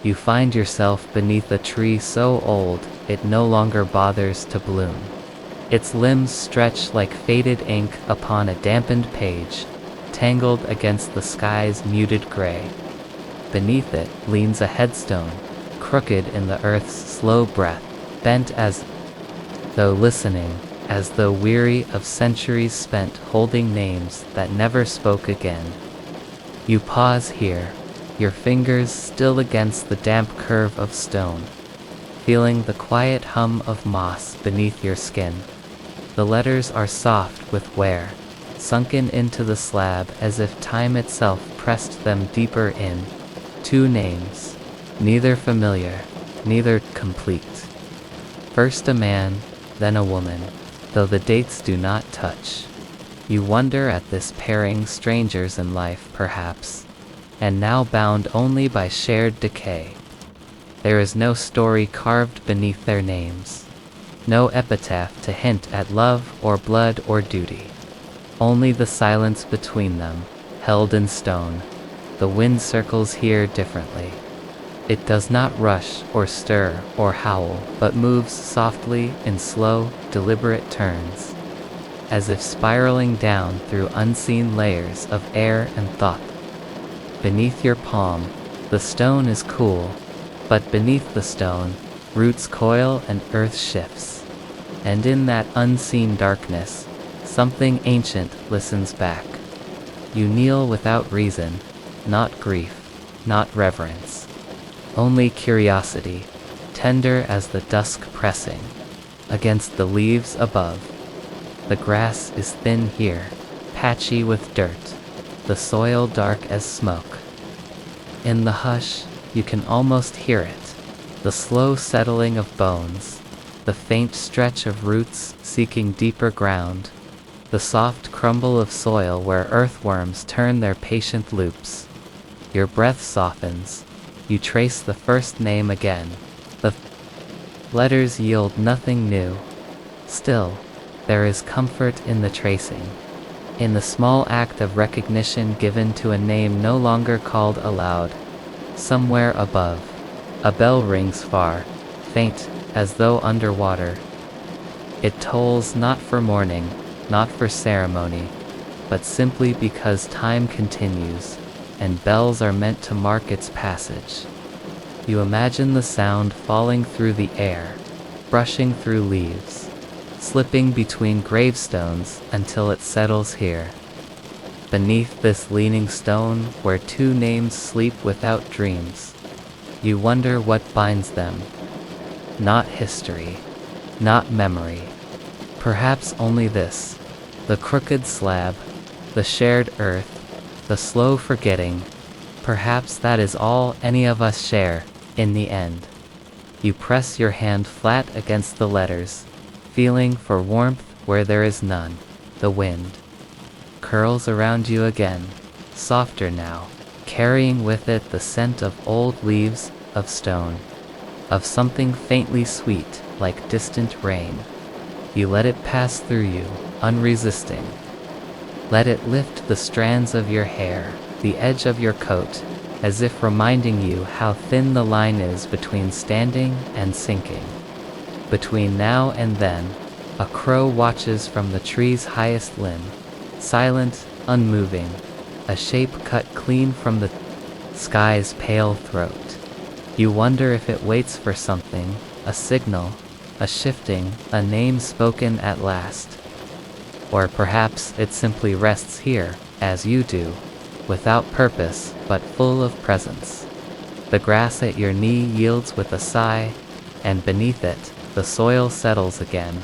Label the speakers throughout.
Speaker 1: You find yourself beneath a tree so old it no longer bothers to bloom. Its limbs stretch like faded ink upon a dampened page, tangled against the sky's muted gray. Beneath it leans a headstone, crooked in the earth's slow breath, bent as though listening, as though weary of centuries spent holding names that never spoke again. You pause here, your fingers still against the damp curve of stone, feeling the quiet hum of moss beneath your skin. The letters are soft with wear, sunken into the slab as if time itself pressed them deeper in. 2 names, neither familiar, neither complete. First a man, then a woman, though the dates do not touch. You wonder at this pairing, strangers in life perhaps, and now bound only by shared decay. There is no story carved beneath their names, no epitaph to hint at love or blood or duty. Only the silence between them, held in stone. The wind circles here differently. It does not rush or stir or howl, but moves softly in slow, deliberate turns, as if spiraling down through unseen layers of air and thought. Beneath your palm, the stone is cool, but beneath the stone, roots coil and earth shifts. And in that unseen darkness, something ancient listens back. You kneel without reason, not grief, not reverence. Only curiosity, tender as the dusk pressing against the leaves above. The grass is thin here, patchy with dirt, the soil dark as smoke. In the hush, you can almost hear it, the slow settling of bones, the faint stretch of roots seeking deeper ground, the soft crumble of soil where earthworms turn their patient loops. Your breath softens. You trace the first name again. The letters yield nothing new. Still, there is comfort in the tracing, in the small act of recognition given to a name no longer called aloud. Somewhere above, a bell rings far, faint, as though underwater. It tolls not for mourning, not for ceremony, but simply because time continues, and bells are meant to mark its passage. You imagine the sound falling through the air, brushing through leaves, slipping between gravestones until it settles here. Beneath this leaning stone where 2 names sleep without dreams, you wonder what binds them. Not history, not memory. Perhaps only this, the crooked slab, the shared earth, the slow forgetting. Perhaps that is all any of us share, in the end. You press your hand flat against the letters, feeling for warmth where there is none. The wind curls around you again, softer now, carrying with it the scent of old leaves, of stone, of something faintly sweet, like distant rain. You let it pass through you, unresisting. Let it lift the strands of your hair, the edge of your coat, as if reminding you how thin the line is between standing and sinking. Between now and then, a crow watches from the tree's highest limb, silent, unmoving, a shape cut clean from the sky's pale throat. You wonder if it waits for something, a signal, a shifting, a name spoken at last. Or perhaps it simply rests here, as you do, without purpose, but full of presence. The grass at your knee yields with a sigh, and beneath it, the soil settles again.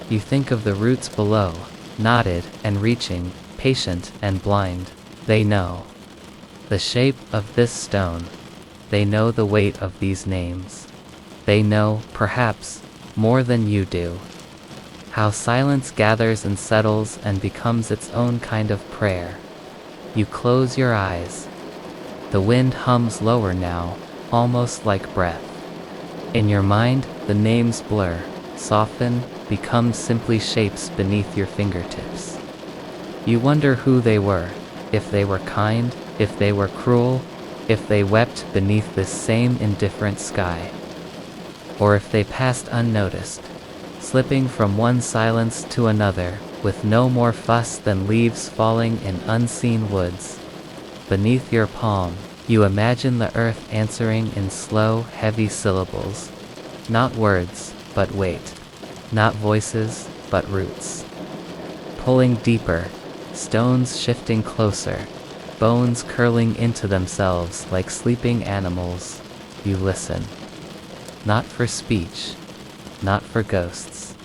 Speaker 1: You think of the roots below, knotted and reaching, patient and blind. They know the shape of this stone. They know the weight of these names. They know, perhaps, more than you do, how silence gathers and settles and becomes its own kind of prayer. You close your eyes. The wind hums lower now, almost like breath. In your mind, the names blur, soften, become simply shapes beneath your fingertips. You wonder who they were, if they were kind, if they were cruel, if they wept beneath this same indifferent sky, or if they passed unnoticed, slipping from one silence to another, with no more fuss than leaves falling in unseen woods. Beneath your palm, you imagine the earth answering in slow, heavy syllables. Not words, but weight. Not voices, but roots. Pulling deeper, stones shifting closer, bones curling into themselves like sleeping animals. You listen. Not for speech, not for ghosts.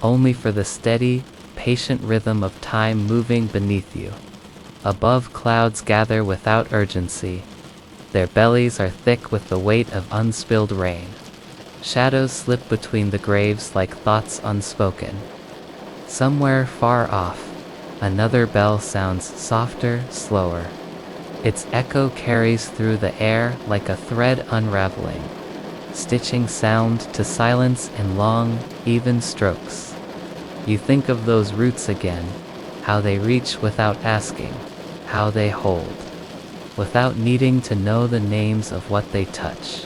Speaker 1: Only for the steady, patient rhythm of time moving beneath you. Above, clouds gather without urgency. Their bellies are thick with the weight of unspilled rain. Shadows slip between the graves like thoughts unspoken. Somewhere far off, another bell sounds softer, slower. Its echo carries through the air like a thread unraveling, stitching sound to silence in long, even strokes. You think of those roots again, how they reach without asking, how they hold, without needing to know the names of what they touch.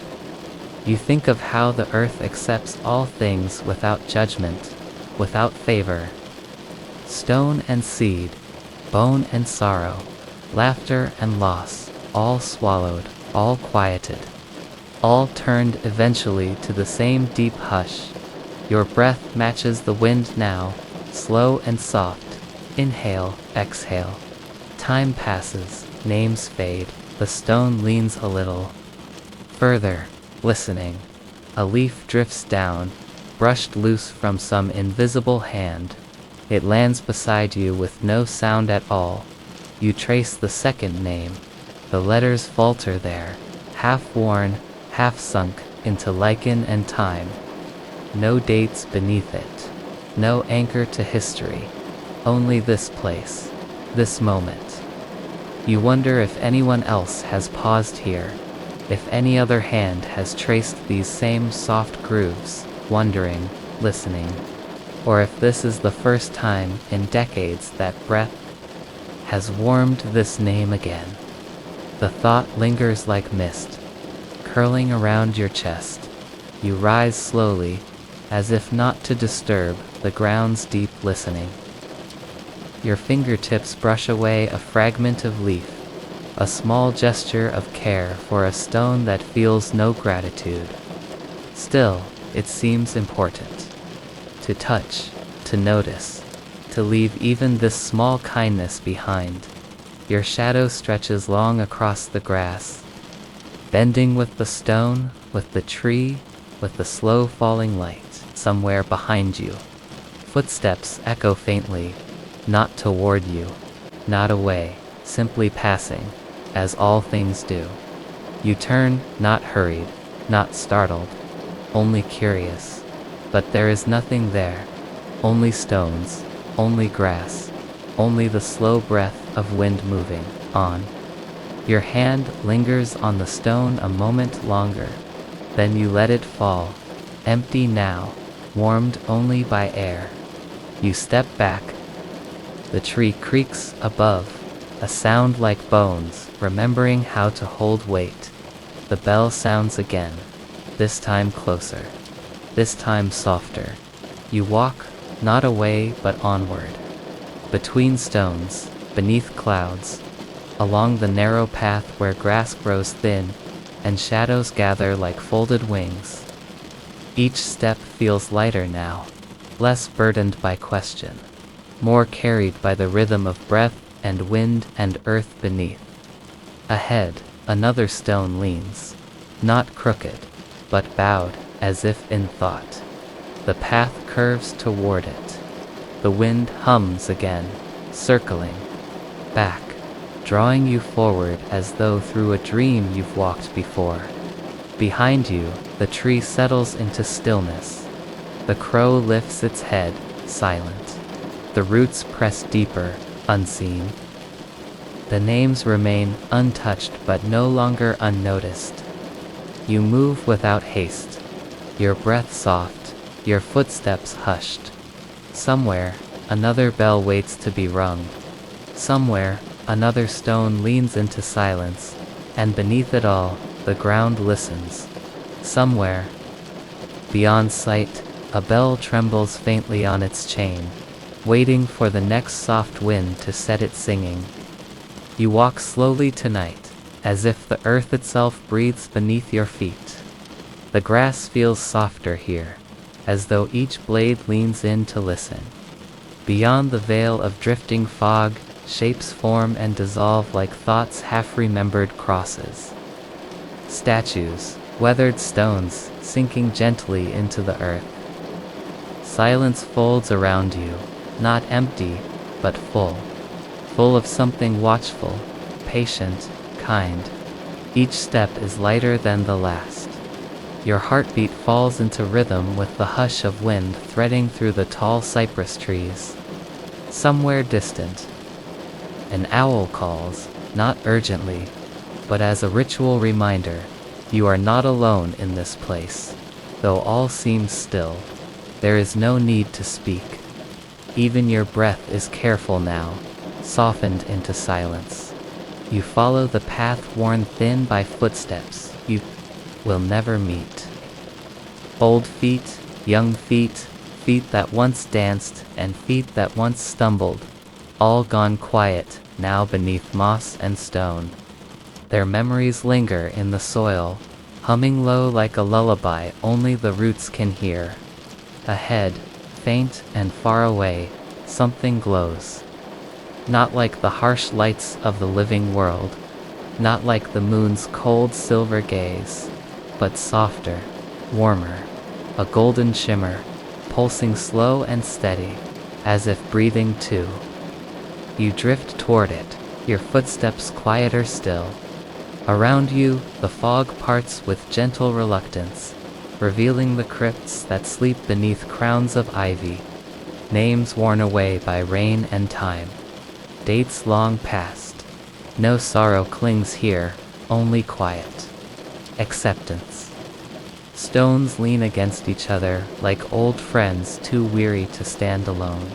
Speaker 1: You think of how the earth accepts all things without judgment, without favor. Stone and seed, bone and sorrow, laughter and loss, all swallowed, all quieted, all turned eventually to the same deep hush. Your breath matches the wind now, slow and soft. Inhale, exhale. Time passes, names fade, the stone leans a little further, listening. A leaf drifts down, brushed loose from some invisible hand. It lands beside you with no sound at all. You trace the second name. The letters falter there, half worn, half sunk into lichen and time. No dates beneath it. No anchor to history. Only this place. This moment. You wonder if anyone else has paused here. If any other hand has traced these same soft grooves, wondering, listening. Or if this is the first time in decades that breath has warmed this name again. The thought lingers like mist, curling around your chest. You rise slowly, as if not to disturb the ground's deep listening. Your fingertips brush away a fragment of leaf, a small gesture of care for a stone that feels no gratitude. Still, it seems important. To touch, to notice, to leave even this small kindness behind. Your shadow stretches long across the grass, bending with the stone, with the tree, with the slow falling light, somewhere behind you. Footsteps echo faintly, not toward you, not away, simply passing, as all things do. You turn, not hurried, not startled, only curious. But there is nothing there, only stones, only grass, only the slow breath of wind moving on. Your hand lingers on the stone a moment longer, then you let it fall, empty now, warmed only by air. You step back. The tree creaks above, a sound like bones, remembering how to hold weight. The bell sounds again, this time closer, this time softer. You walk, not away but onward. Between stones, beneath clouds, along the narrow path where grass grows thin, and shadows gather like folded wings. Each step feels lighter now, less burdened by question, more carried by the rhythm of breath and wind and earth beneath. Ahead, another stone leans, not crooked, but bowed, as if in thought. The path curves toward it. The wind hums again, circling, back, drawing you forward as though through a dream you've walked before. Behind you, the tree settles into stillness. The crow lifts its head, silent. The roots press deeper, unseen. The names remain untouched but no longer unnoticed. You move without haste, your breath soft, your footsteps hushed. Somewhere, another bell waits to be rung. Somewhere, another stone leans into silence, And beneath it all, the ground listens. Somewhere, beyond sight, a bell trembles faintly on its chain, waiting for the next soft wind to set it singing. You walk slowly tonight, as if the earth itself breathes beneath your feet. The grass feels softer here, as though each blade leans in to listen. Beyond the veil of drifting fog, shapes form and dissolve like thoughts half-remembered crosses. Statues, weathered stones, sinking gently into the earth. Silence folds around you, not empty, but full. Full of something watchful, patient, kind. Each step is lighter than the last. Your heartbeat falls into rhythm with the hush of wind threading through the tall cypress trees. Somewhere distant, an owl calls, not urgently, but as a ritual reminder, you are not alone in this place. Though all seems still, there is no need to speak. Even your breath is careful now, softened into silence. You follow the path worn thin by footsteps you will never meet. Old feet, young feet, feet that once danced and feet that once stumbled, all gone quiet now beneath moss and stone. Their memories linger in the soil, humming low like a lullaby only the roots can hear. Ahead, faint and far away, something glows. Not like the harsh lights of the living world, not like the moon's cold silver gaze, but softer, warmer, a golden shimmer, pulsing slow and steady, as if breathing too. You drift toward it, your footsteps quieter still. Around you, the fog parts with gentle reluctance, revealing the crypts that sleep beneath crowns of ivy, names worn away by rain and time, dates long past. No sorrow clings here, only quiet. Acceptance. Stones lean against each other like old friends too weary to stand alone.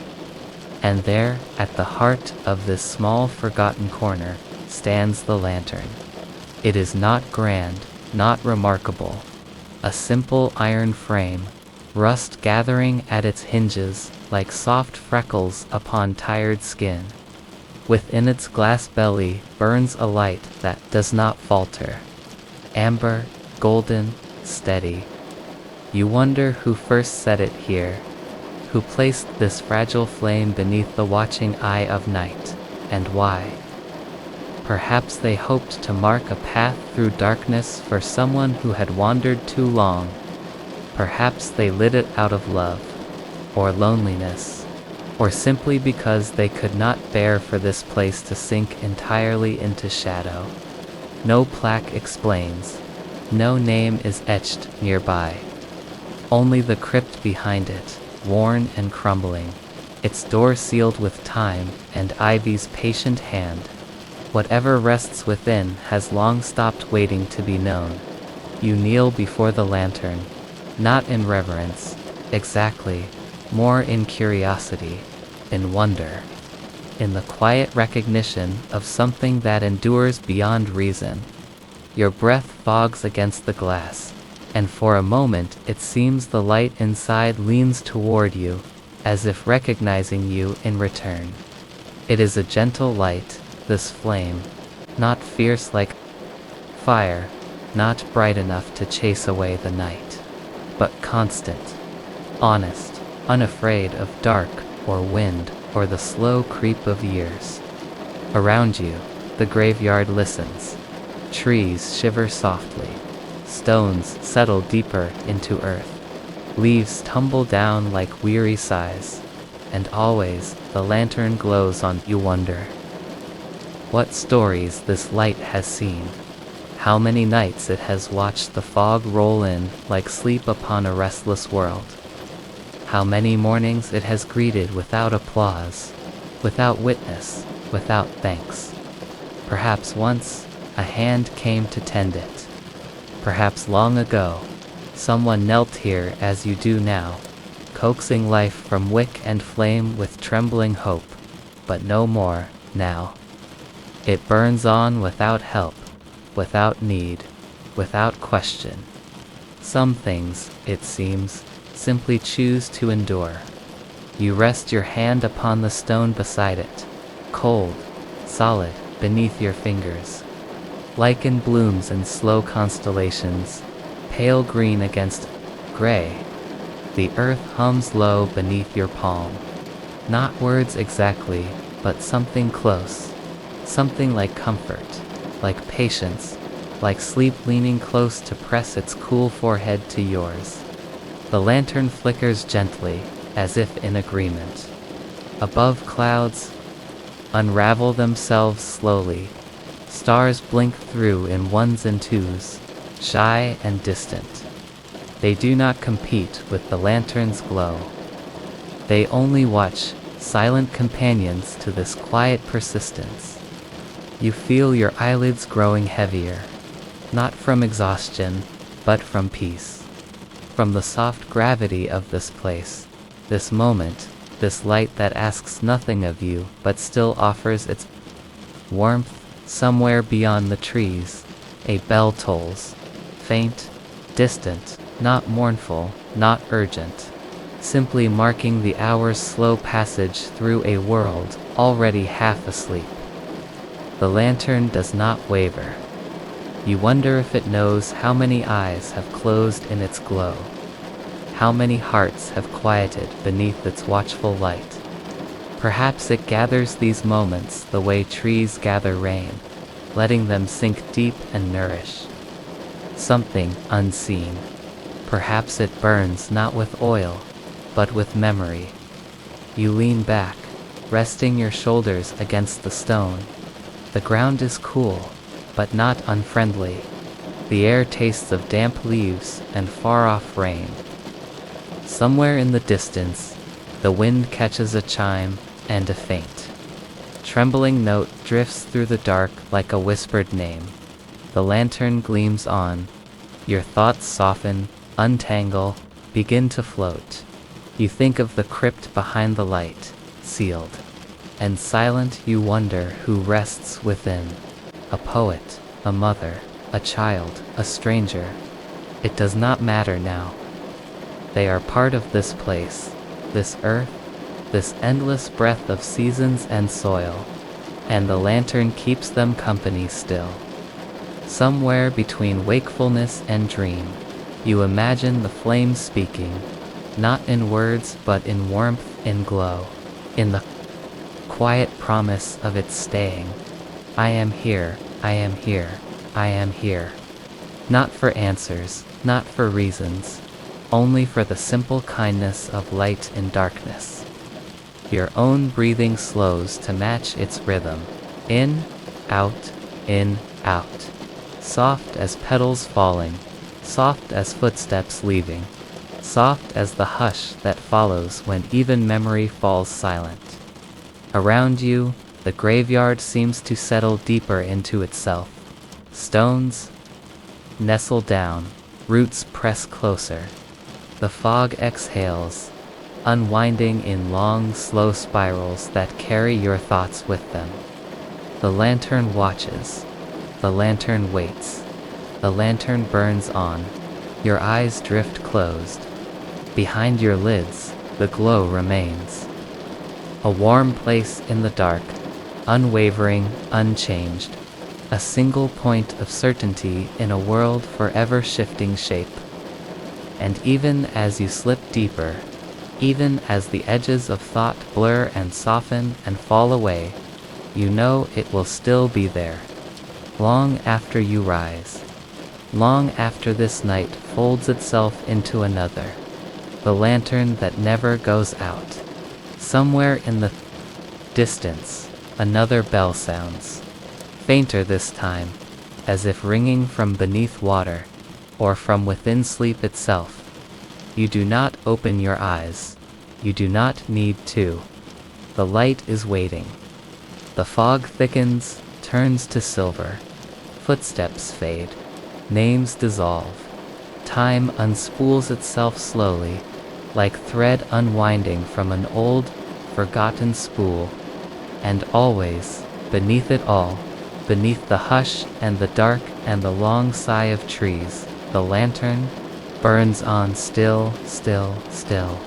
Speaker 1: And there, at the heart of this small forgotten corner, stands the lantern. It is not grand, not remarkable. A simple iron frame, rust gathering at its hinges like soft freckles upon tired skin. Within its glass belly burns a light that does not falter. Amber, golden, steady. You wonder who first set it here, who placed this fragile flame beneath the watching eye of night, and why. Perhaps they hoped to mark a path through darkness for someone who had wandered too long. Perhaps they lit it out of love, or loneliness, or simply because they could not bear for this place to sink entirely into shadow. No plaque explains. No name is etched nearby. Only the crypt behind it, worn and crumbling, its door sealed with time and ivy's patient hand. Whatever rests within has long stopped waiting to be known. You kneel before the lantern, not in reverence, exactly, more in curiosity, in wonder, in the quiet recognition of something that endures beyond reason. Your breath fogs against the glass, and for a moment it seems the light inside leans toward you, as if recognizing you in return. It is a gentle light, this flame, not fierce like fire, not bright enough to chase away the night, but constant, honest, unafraid of dark or wind or the slow creep of years. Around you, the graveyard listens. Trees shiver softly. Stones settle deeper into earth. Leaves tumble down like weary sighs. And always, the lantern glows on. You wonder what stories this light has seen. How many nights it has watched the fog roll in like sleep upon a restless world. How many mornings it has greeted without applause, without witness, without thanks. Perhaps once, a hand came to tend it. Perhaps long ago, someone knelt here as you do now, coaxing life from wick and flame with trembling hope, but no more, now. It burns on without help, without need, without question. Some things, it seems, simply choose to endure. You rest your hand upon the stone beside it, cold, solid, beneath your fingers. Lichen blooms in slow constellations, pale green against gray. The earth hums low beneath your palm. Not words exactly, but something close. Something like comfort, like patience, like sleep leaning close to press its cool forehead to yours. The lantern flickers gently, as if in agreement. Above clouds, unravel themselves slowly. Stars blink through in ones and twos, shy and distant. They do not compete with the lantern's glow. They only watch, silent companions to this quiet persistence. You feel your eyelids growing heavier, not from exhaustion, but from peace. From the soft gravity of this place, this moment, this light that asks nothing of you but still offers its warmth. Somewhere beyond the trees, a bell tolls, faint, distant, not mournful, not urgent, simply marking the hour's slow passage through a world already half asleep. The lantern does not waver. You wonder if it knows how many eyes have closed in its glow, how many hearts have quieted beneath its watchful light. Perhaps it gathers these moments the way trees gather rain, letting them sink deep and nourish something unseen. Perhaps it burns not with oil, but with memory. You lean back, resting your shoulders against the stone. The ground is cool, but not unfriendly. The air tastes of damp leaves and far-off rain. Somewhere in the distance, the wind catches a chime and a faint, trembling note drifts through the dark like a whispered name. The lantern gleams on. Your thoughts soften, untangle, begin to float. You think of the crypt behind the light, sealed. And silent you wonder who rests within. A poet, a mother, a child, a stranger. It does not matter now. They are part of this place, this earth, this endless breath of seasons and soil, and the lantern keeps them company still. Somewhere between wakefulness and dream, you imagine the flame speaking, not in words but in warmth, in glow, in the quiet promise of its staying. I am here, I am here, I am here. Not for answers, not for reasons, only for the simple kindness of light in darkness. Your own breathing slows to match its rhythm. In, out, soft as petals falling, soft as footsteps leaving, soft as the hush that follows when even memory falls silent. Around you, the graveyard seems to settle deeper into itself. Stones nestle down, roots press closer. The fog exhales, unwinding in long, slow spirals that carry your thoughts with them. The lantern watches. The lantern waits. The lantern burns on. Your eyes drift closed. Behind your lids, the glow remains. A warm place in the dark, unwavering, unchanged. A single point of certainty in a world forever shifting shape. And even as you slip deeper, even as the edges of thought blur and soften and fall away, you know it will still be there. Long after you rise. Long after this night folds itself into another. The lantern that never goes out. Somewhere in the distance, another bell sounds. Fainter this time, as if ringing from beneath water, or from within sleep itself. You do not open your eyes. You do not need to. The light is waiting. The fog thickens, turns to silver. Footsteps fade. Names dissolve. Time unspools itself slowly, like thread unwinding from an old, forgotten spool. And always, beneath it all, beneath the hush and the dark and the long sigh of trees, the lantern burns on still, still, still.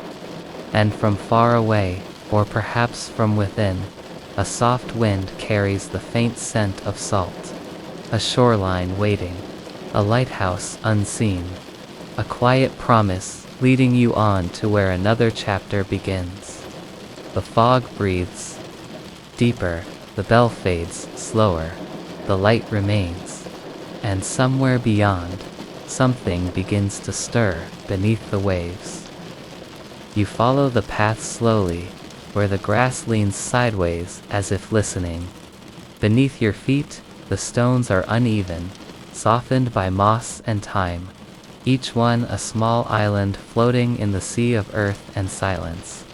Speaker 1: And from far away, or perhaps from within, a soft wind carries the faint scent of salt. A shoreline waiting, a lighthouse unseen, a quiet promise leading you on to where another chapter begins. The fog breathes deeper, the bell fades slower, the light remains, and somewhere beyond, something begins to stir beneath the waves. You follow the path slowly, where the grass leans sideways as if listening. Beneath your feet, the stones are uneven, softened by moss and time, each one a small island floating in the sea of earth and silence.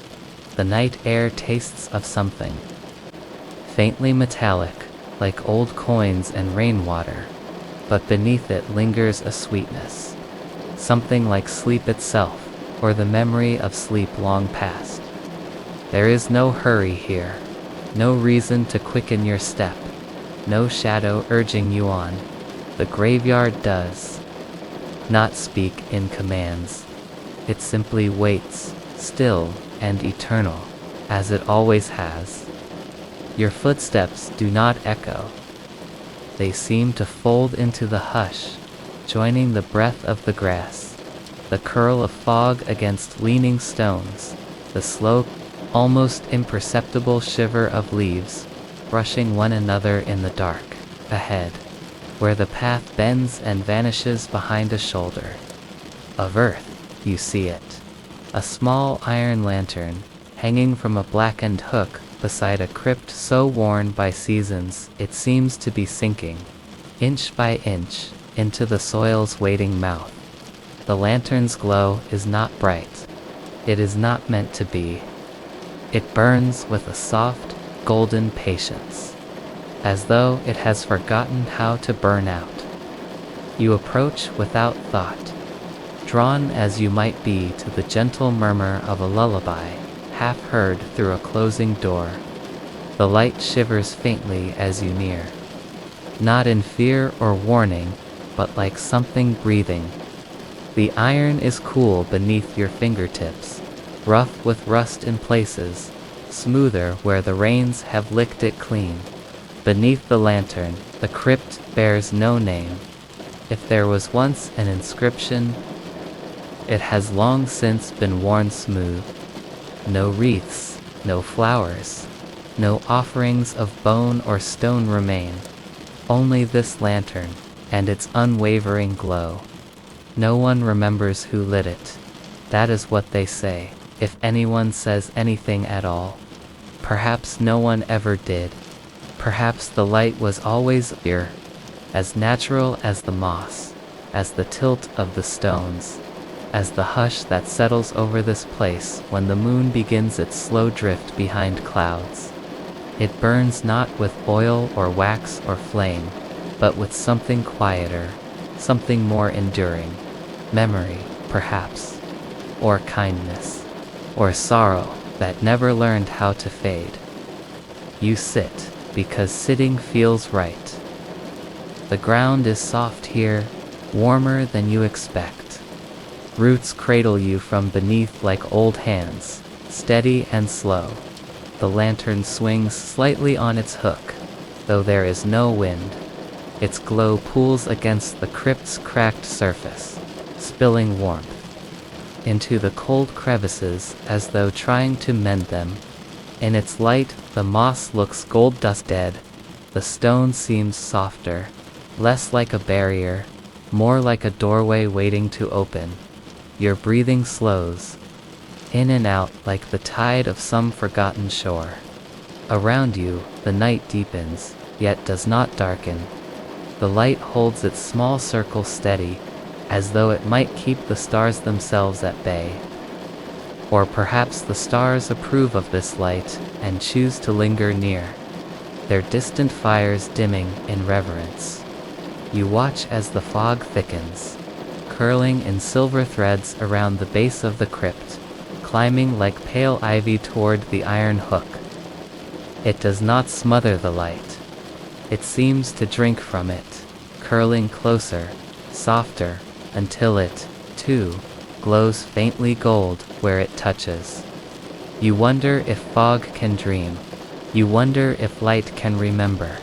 Speaker 1: The night air tastes of something faintly metallic, like old coins and rainwater, but beneath it lingers a sweetness, something like sleep itself, or the memory of sleep long past. There is no hurry here, no reason to quicken your step, no shadow urging you on. The graveyard does not speak in commands. It simply waits, still and eternal, as it always has. Your footsteps do not echo. They seem to fold into the hush, joining the breath of the grass, the curl of fog against leaning stones, the slow, almost imperceptible shiver of leaves brushing one another in the dark ahead, where the path bends and vanishes behind a shoulder of earth. You see it, a small iron lantern hanging from a blackened hook beside a crypt so worn by seasons it seems to be sinking, inch by inch, into the soil's waiting mouth. The lantern's glow is not bright. It is not meant to be. It burns with a soft, golden patience, as though it has forgotten how to burn out. You approach without thought, drawn as you might be to the gentle murmur of a lullaby, half heard through a closing door. The light shivers faintly as you near, not in fear or warning, but like something breathing. The iron is cool beneath your fingertips, rough with rust in places, smoother where the rains have licked it clean. Beneath the lantern, the crypt bears no name. If there was once an inscription, it has long since been worn smooth. No wreaths, no flowers, no offerings of bone or stone remain. Only this lantern, and its unwavering glow. No one remembers who lit it. That is what they say, if anyone says anything at all. Perhaps no one ever did. Perhaps the light was always here, as natural as the moss, as the tilt of the stones, as the hush that settles over this place when the moon begins its slow drift behind clouds. It burns not with oil or wax or flame, but with something quieter, something more enduring. Memory, perhaps, or kindness, or sorrow that never learned how to fade. You sit, because sitting feels right. The ground is soft here, warmer than you expect. Roots cradle you from beneath like old hands, steady and slow. The lantern swings slightly on its hook, though there is no wind. Its glow pools against the crypt's cracked surface, spilling warmth into the cold crevices as though trying to mend them. In its light, the moss looks gold dusted. The stone seems softer, less like a barrier, more like a doorway waiting to open. Your breathing slows, in and out like the tide of some forgotten shore. Around you, the night deepens, yet does not darken. The light holds its small circle steady, as though it might keep the stars themselves at bay. Or perhaps the stars approve of this light and choose to linger near, their distant fires dimming in reverence. You watch as the fog thickens, curling in silver threads around the base of the crypt, climbing like pale ivy toward the iron hook. It does not smother the light. It seems to drink from it, curling closer, softer, until it, too, glows faintly gold where it touches. You wonder if fog can dream. You wonder if light can remember.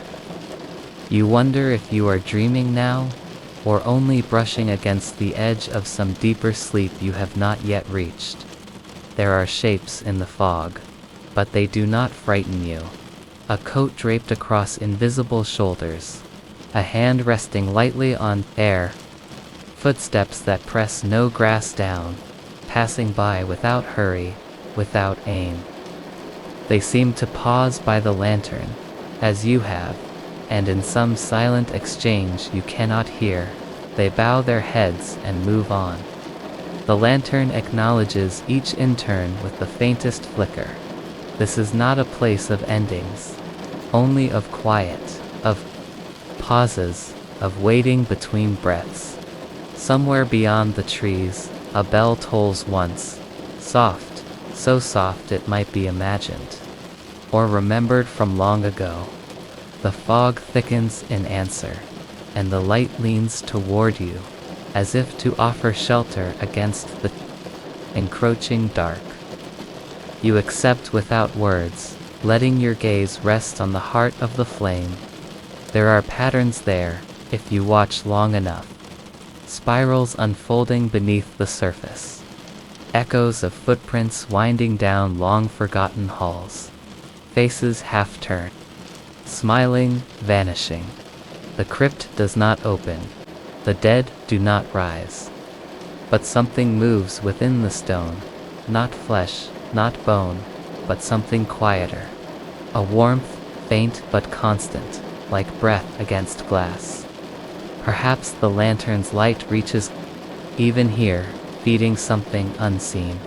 Speaker 1: You wonder if you are dreaming now, or only brushing against the edge of some deeper sleep you have not yet reached. There are shapes in the fog, but they do not frighten you. A coat draped across invisible shoulders, a hand resting lightly on air, footsteps that press no grass down, passing by without hurry, without aim. They seem to pause by the lantern, as you have, and in some silent exchange you cannot hear, they bow their heads and move on. The lantern acknowledges each in turn with the faintest flicker. This is not a place of endings, only of quiet, of pauses, of waiting between breaths. Somewhere beyond the trees, a bell tolls once, soft, so soft it might be imagined, or remembered from long ago. The fog thickens in answer, and the light leans toward you, as if to offer shelter against the encroaching dark. You accept without words, letting your gaze rest on the heart of the flame. There are patterns there, if you watch long enough. Spirals unfolding beneath the surface. Echoes of footprints winding down long-forgotten halls. Faces half-turned. Smiling, vanishing. The crypt does not open. The dead do not rise. But something moves within the stone. Not flesh, not bone, but something quieter. A warmth, faint but constant, like breath against glass. Perhaps the lantern's light reaches even here, feeding something unseen.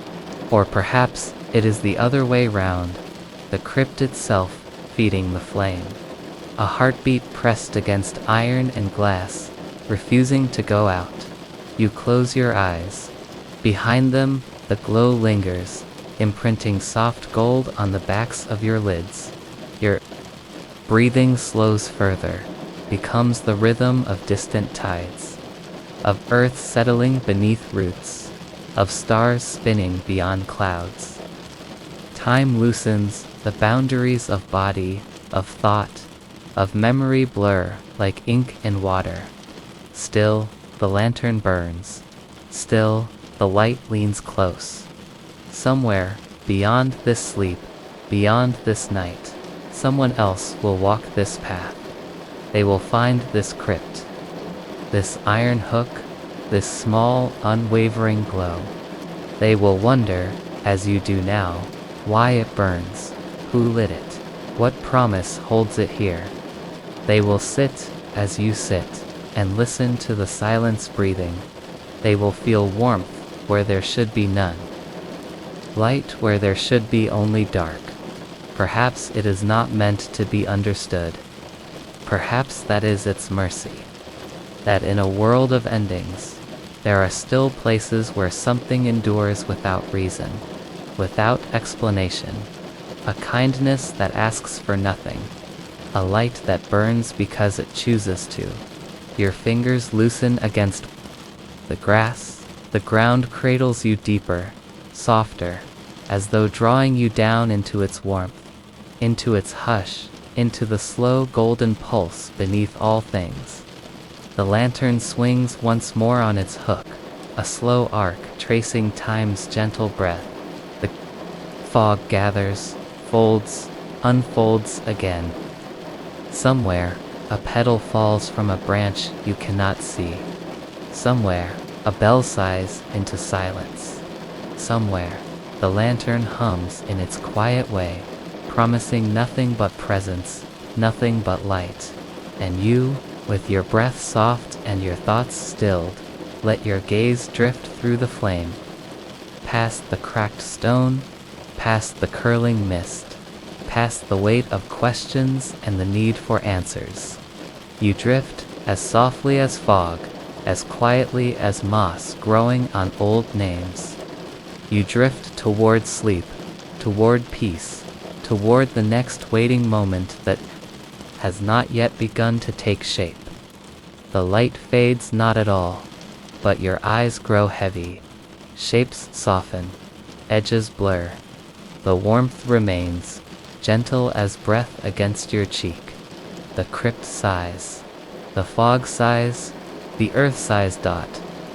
Speaker 1: Or perhaps it is the other way round, the crypt itself feeding the flame. A heartbeat pressed against iron and glass, refusing to go out. You close your eyes. Behind them, the glow lingers, imprinting soft gold on the backs of your lids. Your breathing slows further, becomes the rhythm of distant tides, of earth settling beneath roots, of stars spinning beyond clouds. Time loosens, the boundaries of body, of thought, of memory blur like ink in water. Still, the lantern burns. Still, the light leans close. Somewhere, beyond this sleep, beyond this night, someone else will walk this path. They will find this crypt, this iron hook, this small, unwavering glow. They will wonder, as you do now, why it burns, who lit it, what promise holds it here. They will sit, as you sit, and listen to the silence breathing. They will feel warmth where there should be none. Light where there should be only dark. Perhaps it is not meant to be understood. Perhaps that is its mercy. That in a world of endings, there are still places where something endures without reason, without explanation. A kindness that asks for nothing. A light that burns because it chooses to. Your fingers loosen against the grass. The ground cradles you deeper, softer, as though drawing you down into its warmth, into its hush, into the slow golden pulse beneath all things. The lantern swings once more on its hook, a slow arc tracing time's gentle breath. The fog gathers, folds, unfolds again. Somewhere, a petal falls from a branch you cannot see. Somewhere, a bell sighs into silence. Somewhere, the lantern hums in its quiet way, promising nothing but presence, nothing but light. And you, with your breath soft and your thoughts stilled, let your gaze drift through the flame, past the cracked stone, past the curling mist, past the weight of questions and the need for answers. You drift as softly as fog, as quietly as moss growing on old names. You drift toward sleep, toward peace, toward the next waiting moment that has not yet begun to take shape. The light fades not at all, but your eyes grow heavy. Shapes soften, edges blur. The warmth remains, gentle as breath against your cheek. The crypt sighs. The fog sighs. The earth sighs.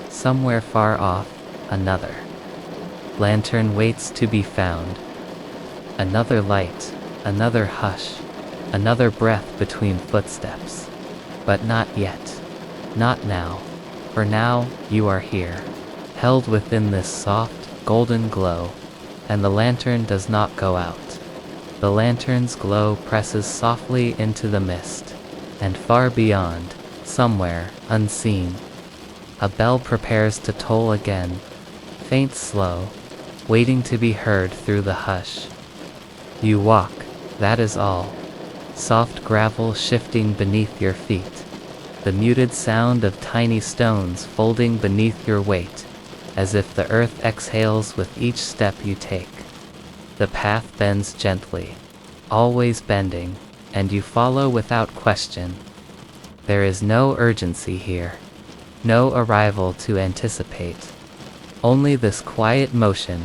Speaker 1: Somewhere far off, another lantern waits to be found. Another light, another hush, another breath between footsteps. But not yet. Not now. For now, you are here, held within this soft, golden glow, and the lantern does not go out. The lantern's glow presses softly into the mist, and far beyond, somewhere, unseen, a bell prepares to toll again, faint, slow, waiting to be heard through the hush. You walk, that is all. Soft gravel shifting beneath your feet. The muted sound of tiny stones folding beneath your weight, as if the earth exhales with each step you take. The path bends gently, always bending, and you follow without question. There is no urgency here, no arrival to anticipate. Only this quiet motion,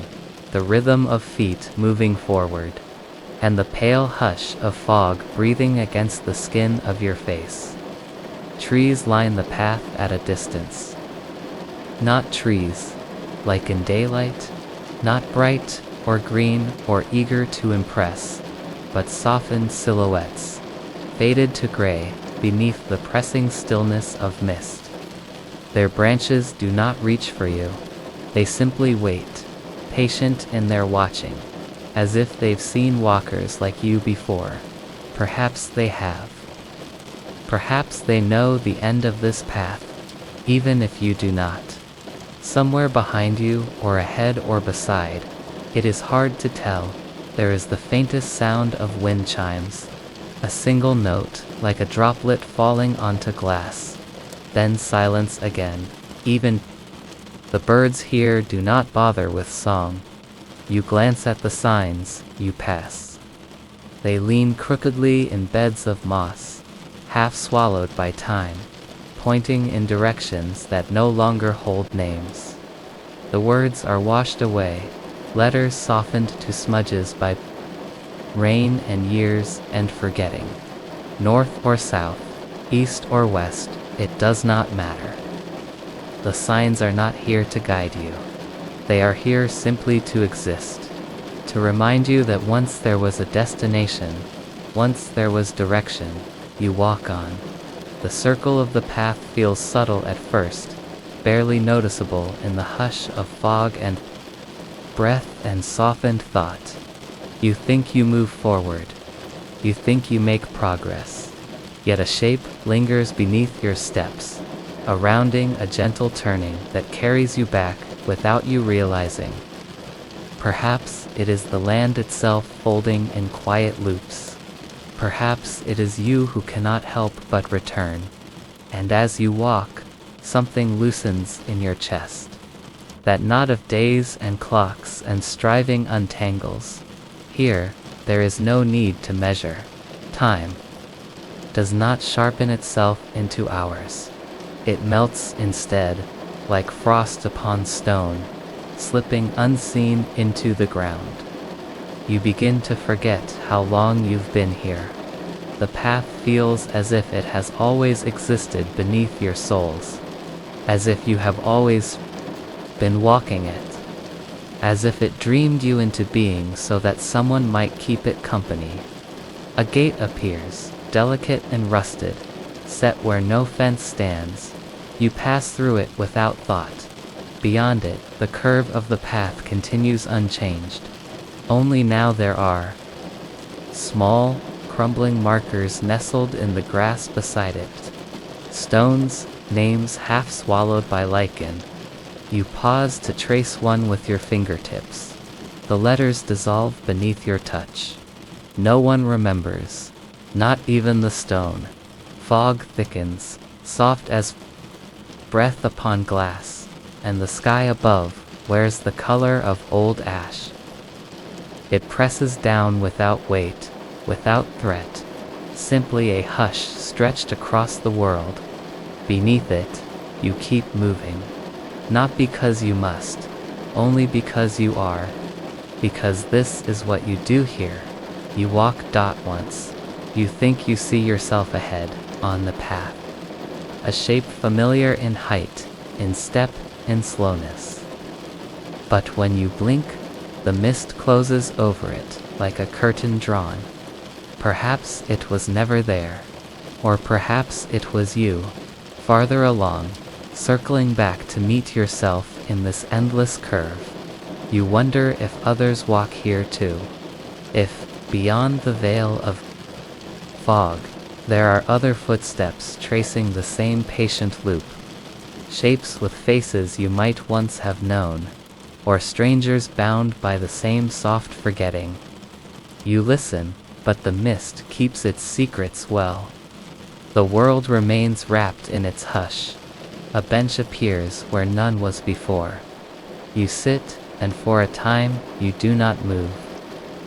Speaker 1: the rhythm of feet moving forward, and the pale hush of fog breathing against the skin of your face. Trees line the path at a distance. Not trees, like in daylight, not bright or green or eager to impress, but softened silhouettes, faded to gray beneath the pressing stillness of mist. Their branches do not reach for you. They simply wait, patient in their watching, as if they've seen walkers like you before. Perhaps they have. Perhaps they know the end of this path, even if you do not. Somewhere behind you, or ahead or beside, it is hard to tell, there is the faintest sound of wind chimes. A single note, like a droplet falling onto glass. Then silence again. Even the birds here do not bother with song. You glance at the signs, you pass. They lean crookedly in beds of moss, half swallowed by time, pointing in directions that no longer hold names. The words are washed away, letters softened to smudges by rain and years and forgetting. North or south, east or west, it does not matter. The signs are not here to guide you. They are here simply to exist, to remind you that once there was a destination, once there was direction, you walk on. The circle of the path feels subtle at first, barely noticeable in the hush of fog and breath and softened thought. You think you move forward. You think you make progress. Yet a shape lingers beneath your steps, a rounding, a gentle turning that carries you back without you realizing. Perhaps it is the land itself folding in quiet loops. Perhaps it is you who cannot help but return. And as you walk, something loosens in your chest. That knot of days and clocks and striving untangles. Here, there is no need to measure. Time does not sharpen itself into hours. It melts instead, like frost upon stone, slipping unseen into the ground. You begin to forget how long you've been here. The path feels as if it has always existed beneath your soles, as if you have always been walking it, as if it dreamed you into being so that someone might keep it company. A gate appears, delicate and rusted, set where no fence stands. You pass through it without thought. Beyond it, the curve of the path continues unchanged. Only now there are small, crumbling markers nestled in the grass beside it. Stones, names half swallowed by lichen. You pause to trace one with your fingertips. The letters dissolve beneath your touch. No one remembers, not even the stone. Fog thickens, soft as breath upon glass, and the sky above wears the color of old ash. It presses down without weight, without threat, simply a hush stretched across the world. Beneath it, you keep moving. Not because you must, only because you are. Because this is what you do here. You walk. Once. You think you see yourself ahead, on the path. A shape familiar in height, in step, in slowness. But when you blink, the mist closes over it, like a curtain drawn. Perhaps it was never there. Or perhaps it was you, farther along, circling back to meet yourself in this endless curve. You wonder if others walk here too. If, beyond the veil of fog, there are other footsteps tracing the same patient loop. Shapes with faces you might once have known, or strangers bound by the same soft forgetting. You listen, but the mist keeps its secrets well. The world remains wrapped in its hush. A bench appears where none was before. You sit, and for a time, you do not move.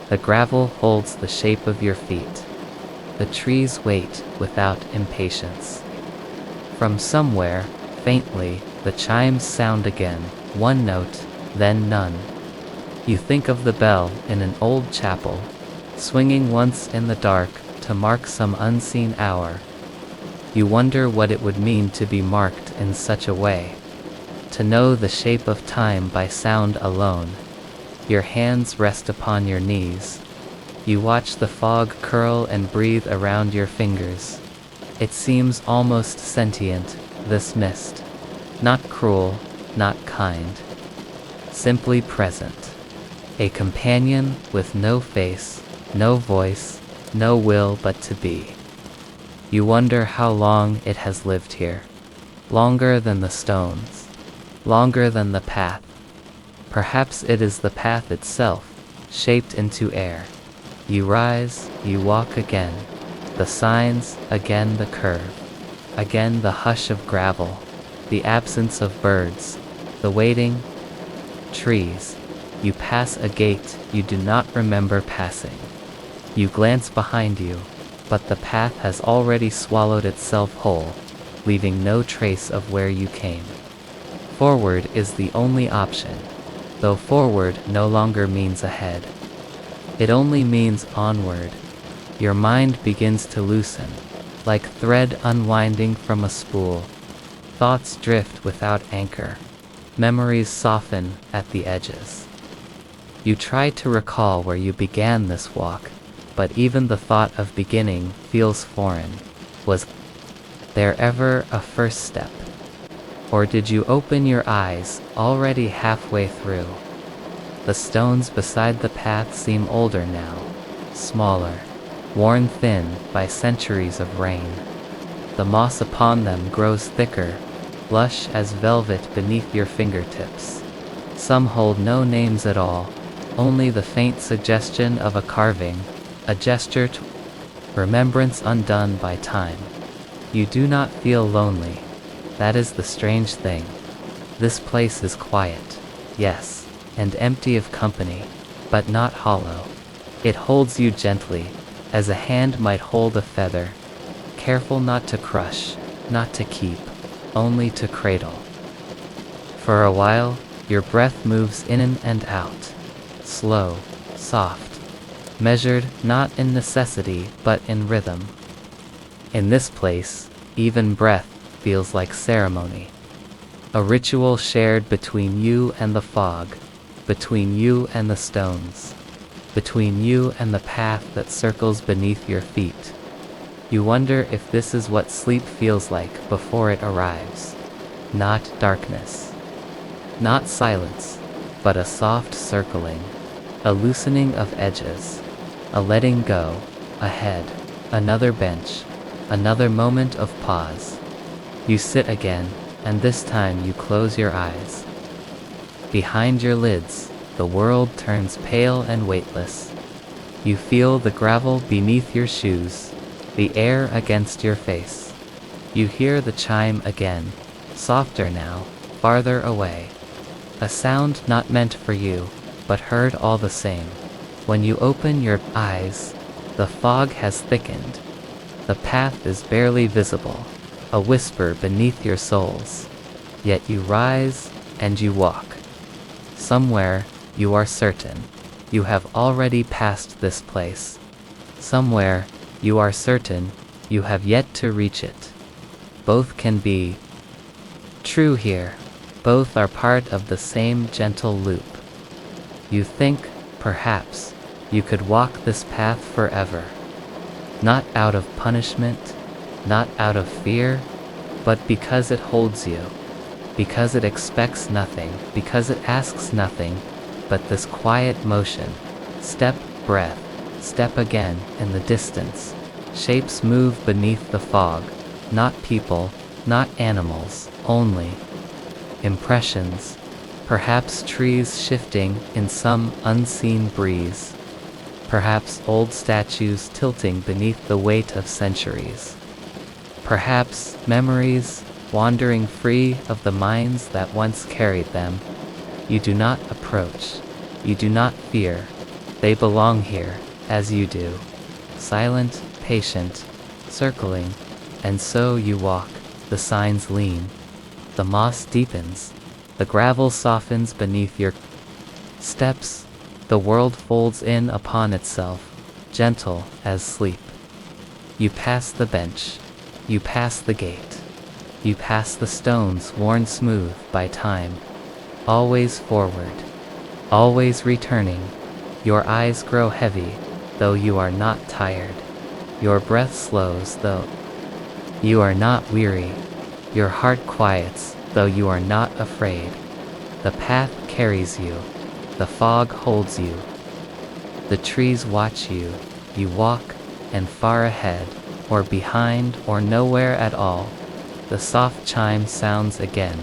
Speaker 1: The gravel holds the shape of your feet. The trees wait without impatience. From somewhere, faintly, the chimes sound again, one note, then none. You think of the bell in an old chapel, swinging once in the dark to mark some unseen hour. You wonder what it would mean to be marked in such a way. To know the shape of time by sound alone. Your hands rest upon your knees. You watch the fog curl and breathe around your fingers. It seems almost sentient, this mist. Not cruel, not kind. Simply present. A companion with no face, no voice, no will but to be. You wonder how long it has lived here. Longer than the stones. Longer than the path. Perhaps it is the path itself, shaped into air. You rise, you walk again. The signs, again the curve. Again the hush of gravel. The absence of birds. The waiting. Trees. You pass a gate you do not remember passing. You glance behind you, but the path has already swallowed itself whole, leaving no trace of where you came. Forward is the only option, though forward no longer means ahead. It only means onward. Your mind begins to loosen, like thread unwinding from a spool. Thoughts drift without anchor. Memories soften at the edges. You try to recall where you began this walk, but even the thought of beginning feels foreign. Was there ever a first step? Or did you open your eyes already halfway through? The stones beside the path seem older now, smaller, worn thin by centuries of rain. The moss upon them grows thicker, lush as velvet beneath your fingertips. Some hold no names at all, only the faint suggestion of a carving, a gesture to remembrance undone by time. You do not feel lonely. That is the strange thing. This place is quiet, yes, and empty of company, but not hollow. It holds you gently, as a hand might hold a feather, careful not to crush, not to keep, only to cradle. For a while, your breath moves in and out, slow, soft, measured not in necessity but in rhythm. In this place, even breath feels like ceremony. A ritual shared between you and the fog, between you and the stones, between you and the path that circles beneath your feet. You wonder if this is what sleep feels like before it arrives. Not darkness. Not silence, but a soft circling, a loosening of edges, a letting go, ahead, another bench, another moment of pause. You sit again, and this time you close your eyes. Behind your lids, the world turns pale and weightless. You feel the gravel beneath your shoes, the air against your face. You hear the chime again, softer now, farther away. A sound not meant for you, but heard all the same. When you open your eyes, the fog has thickened. The path is barely visible. a whisper beneath your soles. Yet you rise, and you walk. Somewhere, you are certain, you have already passed this place. Somewhere, you are certain, you have yet to reach it. Both can be true here. Both are part of the same gentle loop. You think, perhaps, you could walk this path forever. Not out of punishment, not out of fear, but because it holds you. Because it expects nothing, because it asks nothing, but this quiet motion. Step, breath, step again in the distance. Shapes move beneath the fog, not people, not animals, only impressions. Perhaps trees shifting in some unseen breeze. Perhaps old statues tilting beneath the weight of centuries. Perhaps memories wandering free of the minds that once carried them. You do not approach. You do not fear. They belong here, as you do. Silent, patient, circling, and so you walk. The signs lean. The moss deepens. The gravel softens beneath your steps. The world folds in upon itself, gentle as sleep. You pass the bench. You pass the gate. You pass the stones worn smooth by time. Always forward. Always returning. Your eyes grow heavy, though you are not tired. Your breath slows, though you are not weary. Your heart quiets, though you are not afraid. The path carries you. The fog holds you. The trees watch you. You walk, and far ahead, or behind, or nowhere at all, the soft chime sounds again,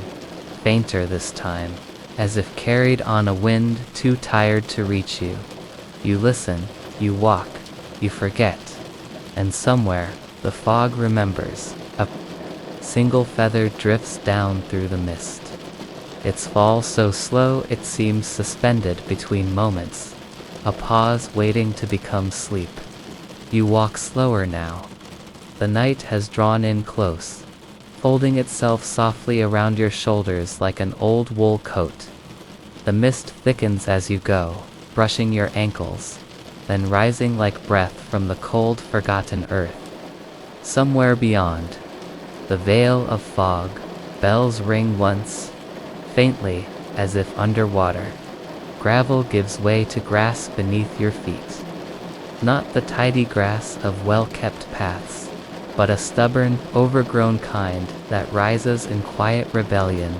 Speaker 1: fainter this time, as if carried on a wind too tired to reach you. You listen, you walk, you forget, and somewhere, the fog remembers. A single feather drifts down through the mist. Its fall so slow it seems suspended between moments, a pause waiting to become sleep. You walk slower now. The night has drawn in close, folding itself softly around your shoulders like an old wool coat. The mist thickens as you go, brushing your ankles, then rising like breath from the cold, forgotten earth. Somewhere beyond, the veil of fog, bells ring once, faintly, as if underwater. Gravel gives way to grass beneath your feet. Not the tidy grass of well-kept paths, but a stubborn, overgrown kind that rises in quiet rebellion,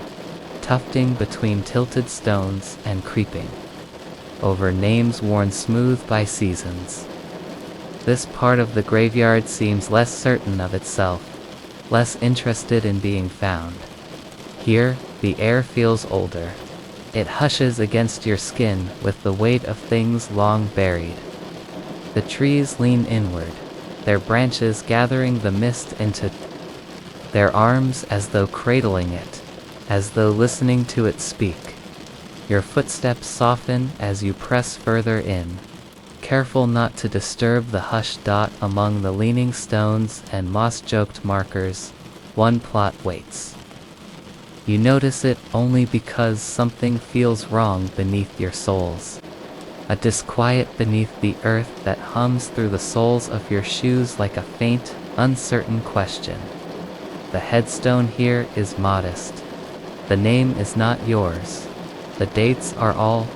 Speaker 1: tufting between tilted stones and creeping over names worn smooth by seasons. This part of the graveyard seems less certain of itself, less interested in being found. Here, the air feels older. It hushes against your skin with the weight of things long buried. The trees lean inward, their branches gathering the mist into their arms as though cradling it, as though listening to it speak. Your footsteps soften as you press further in, careful not to disturb the hushed dot among the leaning stones and moss-choked markers. One plot waits. You notice it only because something feels wrong beneath your soles. A disquiet beneath the earth that hums through the soles of your shoes like a faint, uncertain question. The headstone here is modest. The name is not yours. The dates are all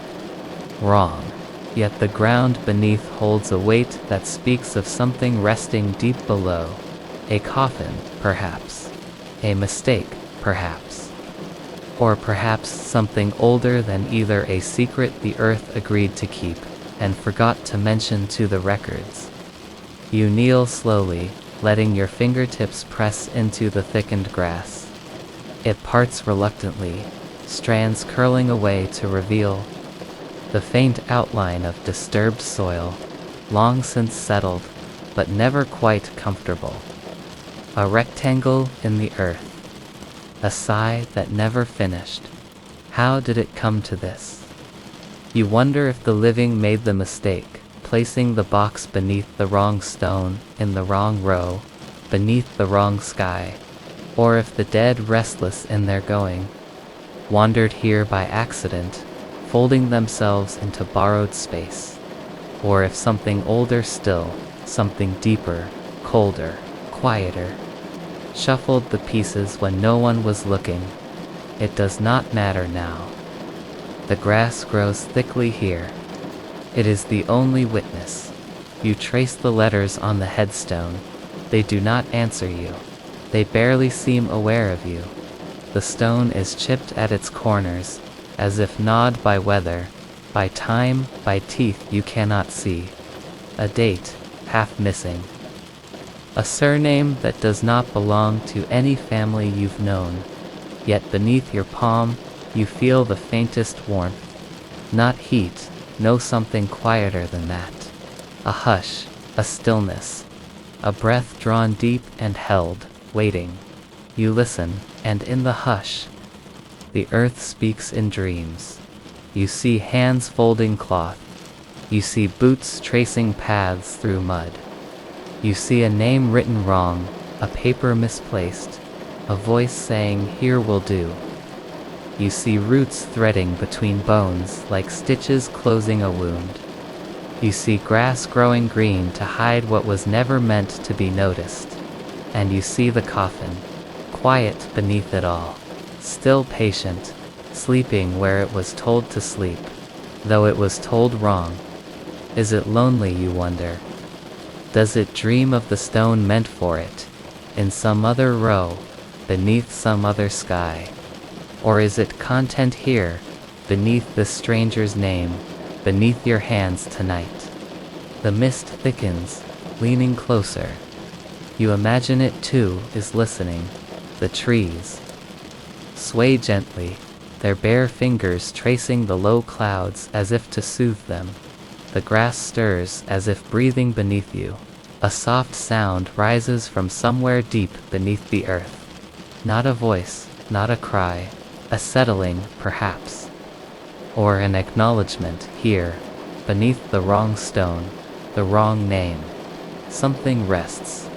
Speaker 1: wrong. Yet the ground beneath holds a weight that speaks of something resting deep below. A coffin, perhaps. A mistake, perhaps. Or perhaps something older than either, a secret the earth agreed to keep and forgot to mention to the records. You kneel slowly, letting your fingertips press into the thickened grass. It parts reluctantly, strands curling away to reveal the faint outline of disturbed soil, long since settled, but never quite comfortable. A rectangle in the earth. A sigh that never finished. How did it come to this? You wonder if the living made the mistake, placing the box beneath the wrong stone, in the wrong row, beneath the wrong sky. or if the dead, restless in their going, wandered here by accident, folding themselves into borrowed space, or if something older still, something deeper, colder, quieter, shuffled the pieces when no one was looking. It does not matter now. The grass grows thickly here. It is the only witness. You trace the letters on the headstone. They do not answer you. They barely seem aware of you. The stone is chipped at its corners, as if gnawed by weather, by time, by teeth you cannot see. A date, half missing. A surname that does not belong to any family you've known. Yet beneath your palm, you feel the faintest warmth. Not heat, no, something quieter than that. A hush, a stillness. A breath drawn deep and held, waiting. You listen, and in the hush, the earth speaks in dreams. You see hands folding cloth. You see boots tracing paths through mud. You see a name written wrong, a paper misplaced, a voice saying, "Here will do." You see roots threading between bones like stitches closing a wound. You see grass growing green to hide what was never meant to be noticed. And you see the coffin, quiet beneath it all, still patient, sleeping where it was told to sleep, though it was told wrong. Is it lonely, you wonder? Does it dream of the stone meant for it, in some other row, beneath some other sky? Or is it content here, beneath this stranger's name, beneath your hands tonight? The mist thickens, leaning closer. You imagine it too is listening. The trees sway gently, their bare fingers tracing the low clouds as if to soothe them. The grass stirs as if breathing beneath you. A soft sound rises from somewhere deep beneath the earth. Not a voice, not a cry, a settling, perhaps. Or an acknowledgement here, beneath the wrong stone, the wrong name. Something rests.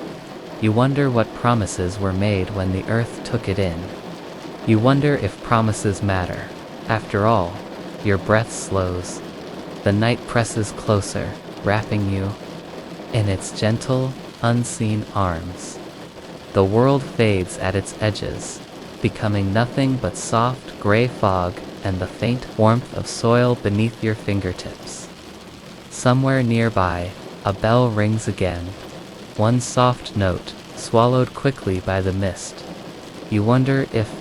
Speaker 1: You wonder what promises were made when the earth took it in. You wonder if promises matter. After all, your breath slows. The night presses closer, wrapping you in its gentle, unseen arms. The world fades at its edges, becoming nothing but soft gray fog and the faint warmth of soil beneath your fingertips. Somewhere nearby, a bell rings again, one soft note, swallowed quickly by the mist. You wonder if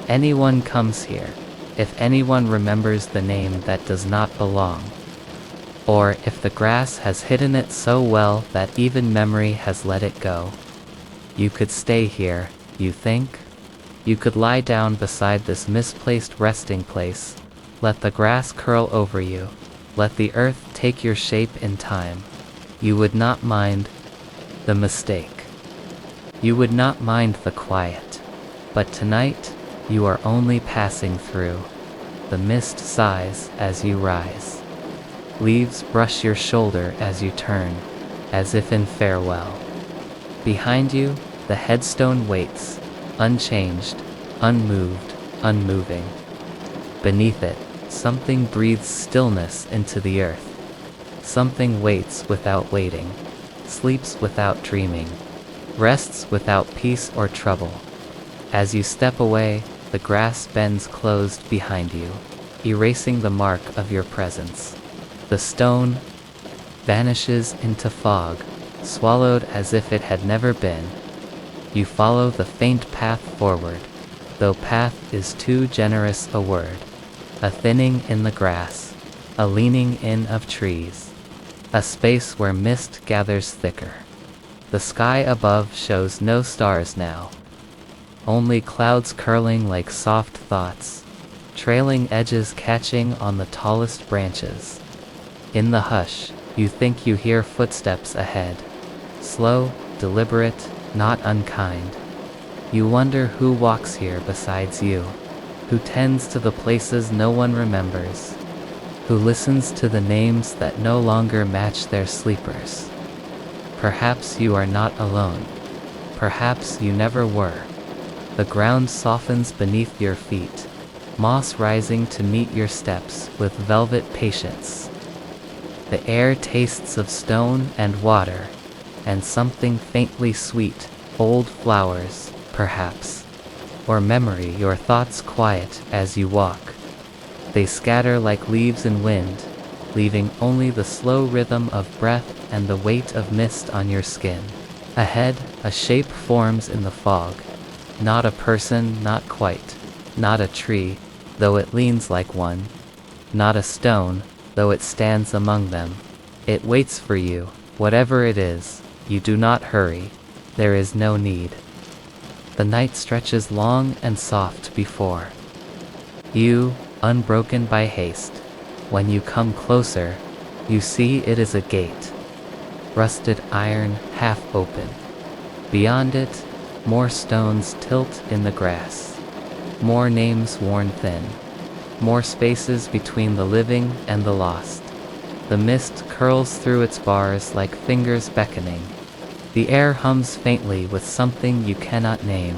Speaker 1: anyone comes here, if anyone remembers the name that does not belong, or if the grass has hidden it so well that even memory has let it go. You could stay here, you think? You could lie down beside this misplaced resting place, let the grass curl over you, let the earth take your shape in time. You would not mind the mistake. You would not mind the quiet. But tonight, you are only passing through. The mist sighs as you rise. Leaves brush your shoulder as you turn, as if in farewell. Behind you, the headstone waits, unchanged, unmoved, unmoving. Beneath it, something breathes stillness into the earth. Something waits without waiting, sleeps without dreaming, rests without peace or trouble. As you step away, the grass bends closed behind you, erasing the mark of your presence. The stone vanishes into fog, swallowed as if it had never been. You follow the faint path forward, though path is too generous a word. A thinning in the grass, a leaning in of trees, a space where mist gathers thicker. The sky above shows no stars now, only clouds curling like soft thoughts, trailing edges catching on the tallest branches. In the hush, you think you hear footsteps ahead, slow, deliberate, not unkind. You wonder who walks here besides you, who tends to the places no one remembers, who listens to the names that no longer match their sleepers. Perhaps you are not alone. Perhaps you never were. The ground softens beneath your feet, moss rising to meet your steps with velvet patience. The air tastes of stone and water, and something faintly sweet, old flowers, perhaps, or memory. Your thoughts quiet as you walk. They scatter like leaves in wind, leaving only the slow rhythm of breath and the weight of mist on your skin. Ahead, a shape forms in the fog. Not a person, not quite. Not a tree, though it leans like one. Not a stone, though it stands among them. It waits for you, whatever it is. You do not hurry. There is no need. The night stretches long and soft before you, unbroken by haste. When you come closer, you see it is a gate. Rusted iron, half open. Beyond it, more stones tilt in the grass. More names worn thin. More spaces between the living and the lost. The mist curls through its bars like fingers beckoning. The air hums faintly with something you cannot name.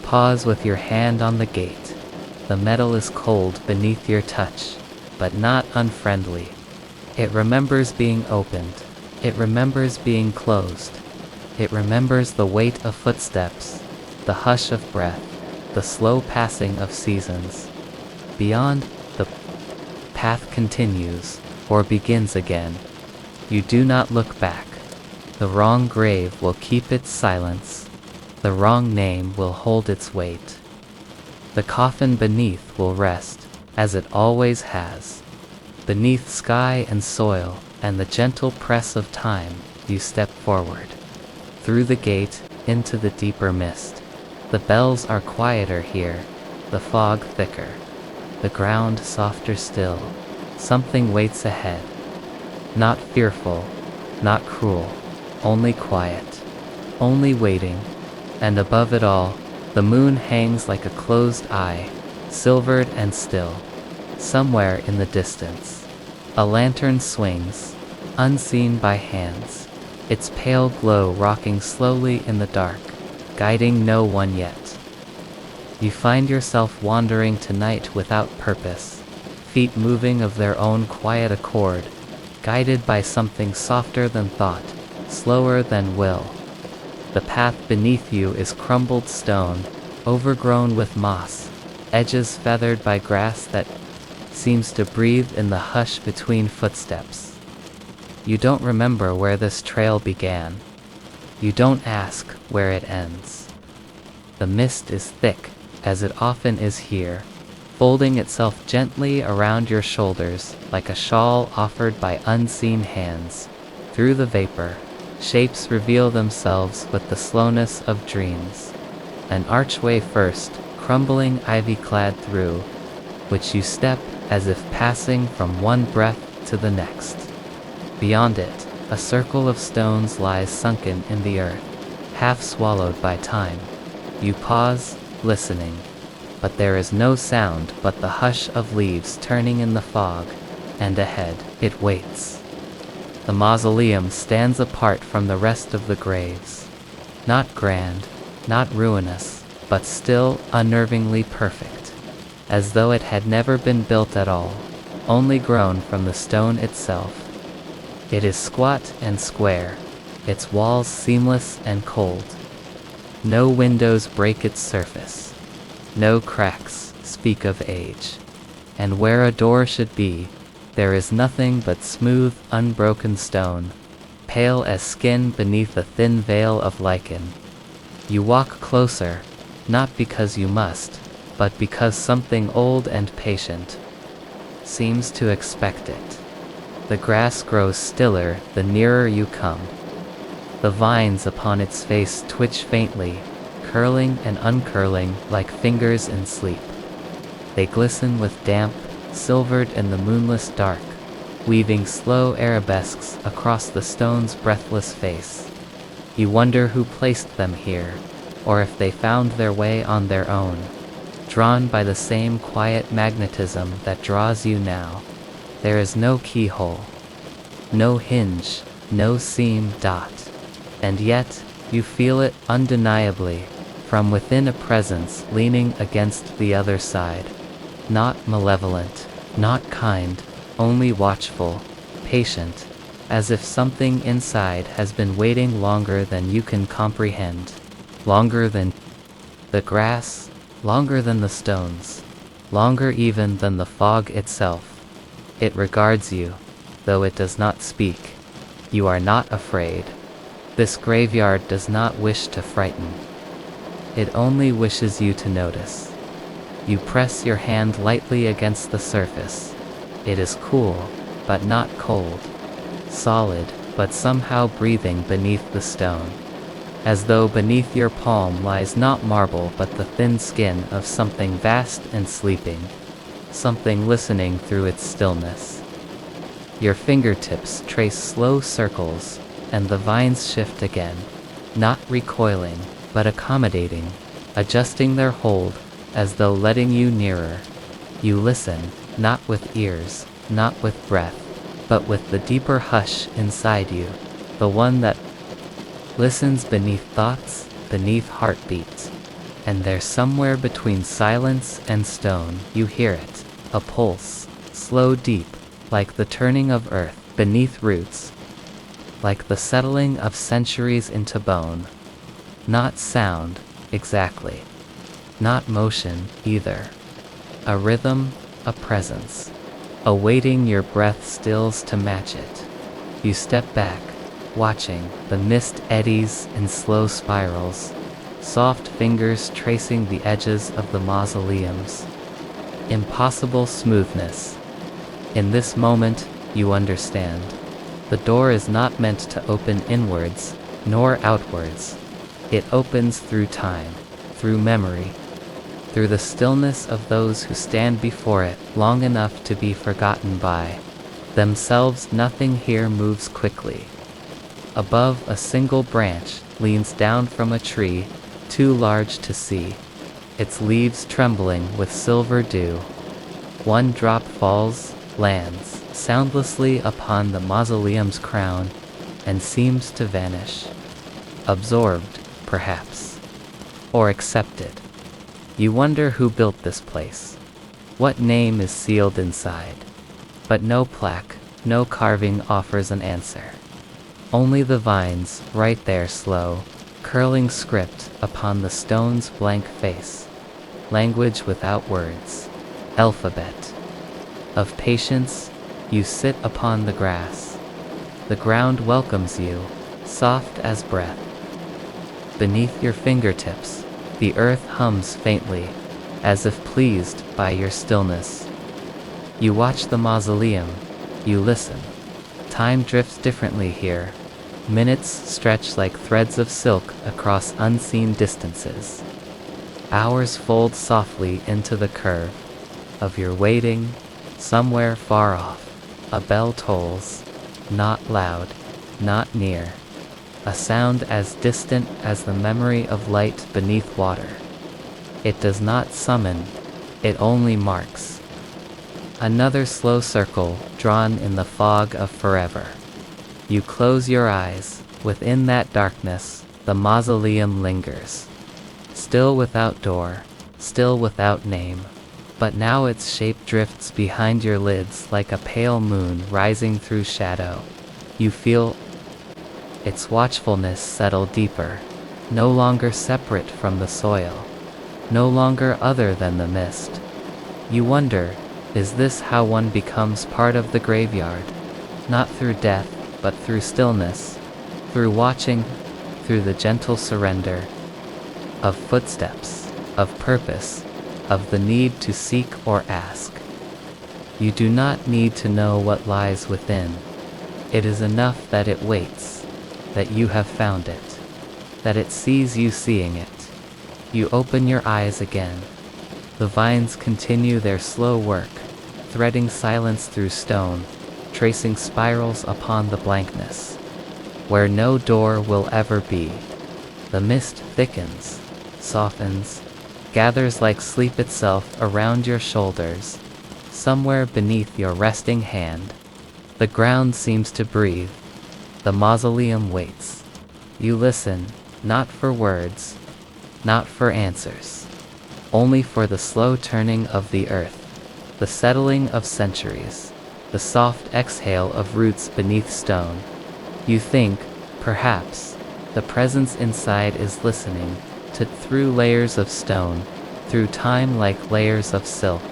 Speaker 1: Pause with your hand on the gate. The metal is cold beneath your touch, but not unfriendly. It remembers being opened. It remembers being closed. It remembers the weight of footsteps, the hush of breath, the slow passing of seasons. Beyond, the path continues, or begins again. You do not look back. The wrong grave will keep its silence. The wrong name will hold its weight. The coffin beneath will rest, as it always has. Beneath sky and soil, and the gentle press of time, you step forward. Through the gate, into the deeper mist. The bells are quieter here, the fog thicker. The ground softer still. Something waits ahead. Not fearful, not cruel, only quiet. Only waiting. And above it all, the moon hangs like a closed eye, silvered and still. Somewhere in the distance, a lantern swings, unseen by hands, its pale glow rocking slowly in the dark, guiding no one yet. You find yourself wandering tonight without purpose, feet moving of their own quiet accord, guided by something softer than thought, slower than will. The path beneath you is crumbled stone, overgrown with moss, edges feathered by grass that seems to breathe in the hush between footsteps. You don't remember where this trail began. You don't ask where it ends. The mist is thick, as it often is here, folding itself gently around your shoulders like a shawl offered by unseen hands. Through the vapor, shapes reveal themselves with the slowness of dreams. An archway first, crumbling ivy-clad through, which you step as if passing from one breath to the next. Beyond it, a circle of stones lies sunken in the earth, half swallowed by time. You pause, listening. But there is no sound but the hush of leaves turning in the fog, and ahead, it waits. The mausoleum stands apart from the rest of the graves. Not grand, not ruinous, but still unnervingly perfect. As though it had never been built at all, only grown from the stone itself. It is squat and square, its walls seamless and cold. No windows break its surface. No cracks speak of age. And where a door should be, there is nothing but smooth, unbroken stone, pale as skin beneath a thin veil of lichen. You walk closer, not because you must, but because something old and patient seems to expect it. The grass grows stiller the nearer you come. The vines upon its face twitch faintly, curling and uncurling like fingers in sleep. They glisten with damp, silvered in the moonless dark, weaving slow arabesques across the stone's breathless face. You wonder who placed them here, or if they found their way on their own, drawn by the same quiet magnetism that draws you now. There is no keyhole, no hinge, no seam dot, and yet you feel it undeniably, From within, a presence leaning against the other side. Not malevolent, not kind, only watchful, patient, as if something inside has been waiting longer than you can comprehend. Longer than the grass, longer than the stones, longer even than the fog itself. It regards you, though it does not speak. You are not afraid. This graveyard does not wish to frighten. It only wishes you to notice. You press your hand lightly against the surface. It is cool, but not cold. Solid, but somehow breathing beneath the stone. As though beneath your palm lies not marble but the thin skin of something vast and sleeping. Something listening through its stillness. Your fingertips trace slow circles, and the vines shift again. Not recoiling, but accommodating, adjusting their hold, as though letting you nearer. You listen, not with ears, not with breath, but with the deeper hush inside you, the one that listens beneath thoughts, beneath heartbeats. And there, somewhere between silence and stone, you hear it, a pulse, slow, deep, like the turning of earth beneath roots, like the settling of centuries into bone. Not sound, exactly. Not motion, either. A rhythm, a presence. Awaiting your breath stills to match it. You step back, watching the mist eddies in slow spirals, soft fingers tracing the edges of the mausoleums. Impossible smoothness. In this moment, you understand. The door is not meant to open inwards, nor outwards. It opens through time, through memory, through the stillness of those who stand before it long enough to be forgotten by themselves. Nothing here moves quickly. Above, a single branch leans down from a tree, too large to see, its leaves trembling with silver dew. One drop falls, lands soundlessly upon the mausoleum's crown, and seems to vanish. Absorbed, perhaps. Or accepted. You wonder who built this place. What name is sealed inside? But no plaque, no carving offers an answer. Only the vines, right there, slow, curling script upon the stone's blank face. Language without words. Alphabet. Of patience, you sit upon the grass. The ground welcomes you, soft as breath. Beneath your fingertips, the earth hums faintly, as if pleased by your stillness. You watch the mausoleum, you listen. Time drifts differently here. Minutes stretch like threads of silk across unseen distances. Hours fold softly into the curve of your waiting. Somewhere far off, a bell tolls, not loud, not near. A sound as distant as the memory of light beneath water. It does not summon, it only marks. Another slow circle drawn in the fog of forever. You close your eyes. Within that darkness, the mausoleum lingers. Still without door, still without name. But now its shape drifts behind your lids like a pale moon rising through shadow. You feel its watchfulness settle deeper, no longer separate from the soil, no longer other than the mist. You wonder, is this how one becomes part of the graveyard? Not through death, but through stillness, through watching, through the gentle surrender of footsteps, of purpose, of the need to seek or ask. You do not need to know what lies within. It is enough that it waits, that you have found it, that it sees you seeing it. You open your eyes again. The vines continue their slow work, threading silence through stone, tracing spirals upon the blankness, where no door will ever be. The mist thickens, softens, gathers like sleep itself around your shoulders. Somewhere beneath your resting hand, the ground seems to breathe. The mausoleum waits. You listen, not for words, not for answers. Only for the slow turning of the earth, the settling of centuries, the soft exhale of roots beneath stone. You think, perhaps, the presence inside is listening through layers of stone, through time like layers of silk,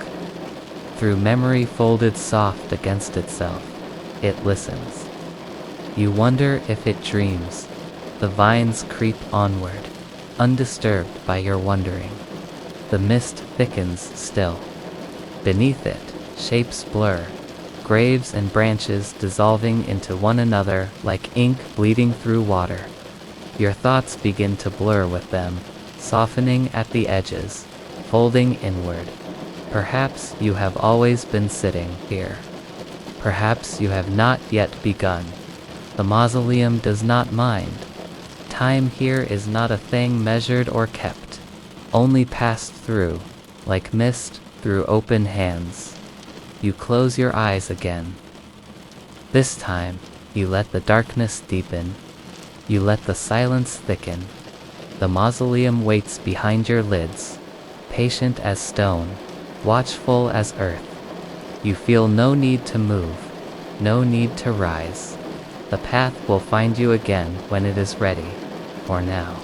Speaker 1: through memory folded soft against itself. It listens. You wonder if it dreams. The vines creep onward, undisturbed by your wondering. The mist thickens still. Beneath it, shapes blur, graves and branches dissolving into one another like ink bleeding through water. Your thoughts begin to blur with them, softening at the edges, folding inward. Perhaps you have always been sitting here. Perhaps you have not yet begun. The mausoleum does not mind. Time here is not a thing measured or kept, only passed through, like mist through open hands. You close your eyes again. This time, you let the darkness deepen. You let the silence thicken. The mausoleum waits behind your lids, patient as stone, watchful as earth. You feel no need to move, no need to rise. The path will find you again when it is ready, or now.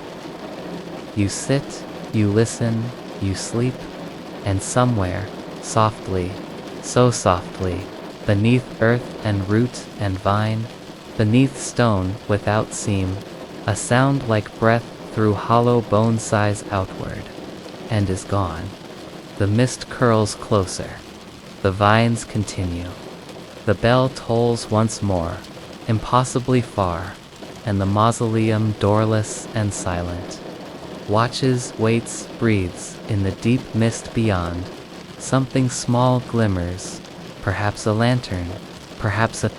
Speaker 1: You sit, you listen, you sleep, and somewhere, softly, so softly, beneath earth and root and vine, beneath stone without seam, a sound like breath through hollow bone sighs outward, and is gone. The mist curls closer. The vines continue. The bell tolls once more, impossibly far, and the mausoleum doorless and silent. Watches, waits, breathes, in the deep mist beyond. Something small glimmers, perhaps a lantern, perhaps a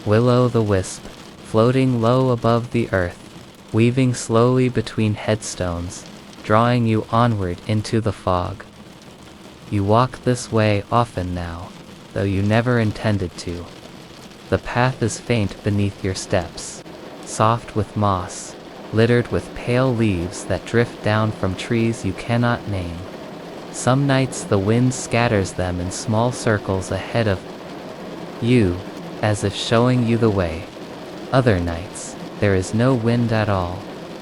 Speaker 1: will-o'-the-wisp, floating low above the earth, weaving slowly between headstones, drawing you onward into the fog. You walk this way often now, though you never intended to. The path is faint beneath your steps, soft with moss, littered with pale leaves that drift down from trees you cannot name. Some nights the wind scatters them in small circles ahead of you, as if showing you the way. Other nights, there is no wind at all,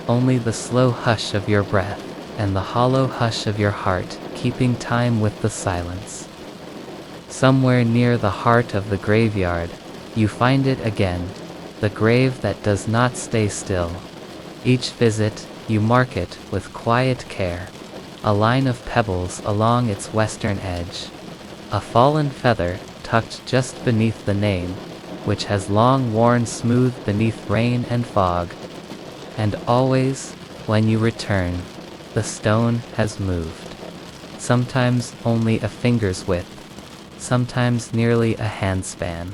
Speaker 1: only the slow hush of your breath, and the hollow hush of your heart, keeping time with the silence. Somewhere near the heart of the graveyard, you find it again, the grave that does not stay still. Each visit, you mark it with quiet care, a line of pebbles along its western edge, a fallen feather tucked just beneath the name, which has long worn smooth beneath rain and fog. And always, when you return, the stone has moved. Sometimes only a finger's width, sometimes nearly a handspan.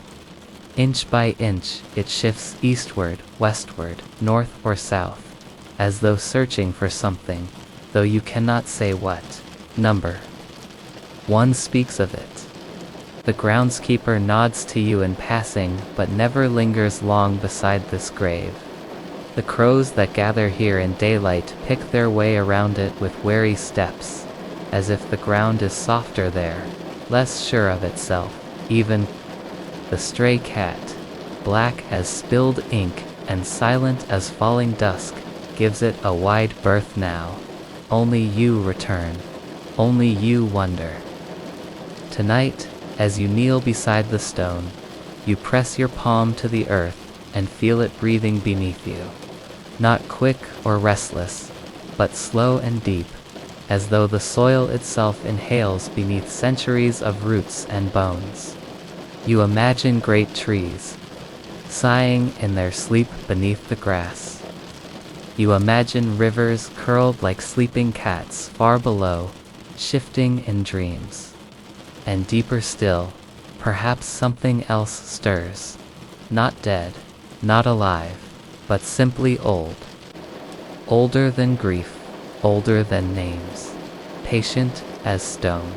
Speaker 1: Inch by inch, it shifts eastward, westward, north or south, as though searching for something, though you cannot say what. Number. One speaks of it. The groundskeeper nods to you in passing, but never lingers long beside this grave. The crows that gather here in daylight pick their way around it with wary steps, as if the ground is softer there, less sure of itself. Even the stray cat, black as spilled ink and silent as falling dusk, gives it a wide berth now. Only you return. Only you wonder. Tonight, as you kneel beside the stone, you press your palm to the earth and feel it breathing beneath you. Not quick or restless, but slow and deep, as though the soil itself inhales beneath centuries of roots and bones. You imagine great trees, sighing in their sleep beneath the grass. You imagine rivers curled like sleeping cats far below, shifting in dreams. And deeper still, perhaps something else stirs. Not dead, not alive, but simply old. Older than grief, older than names. Patient as stone.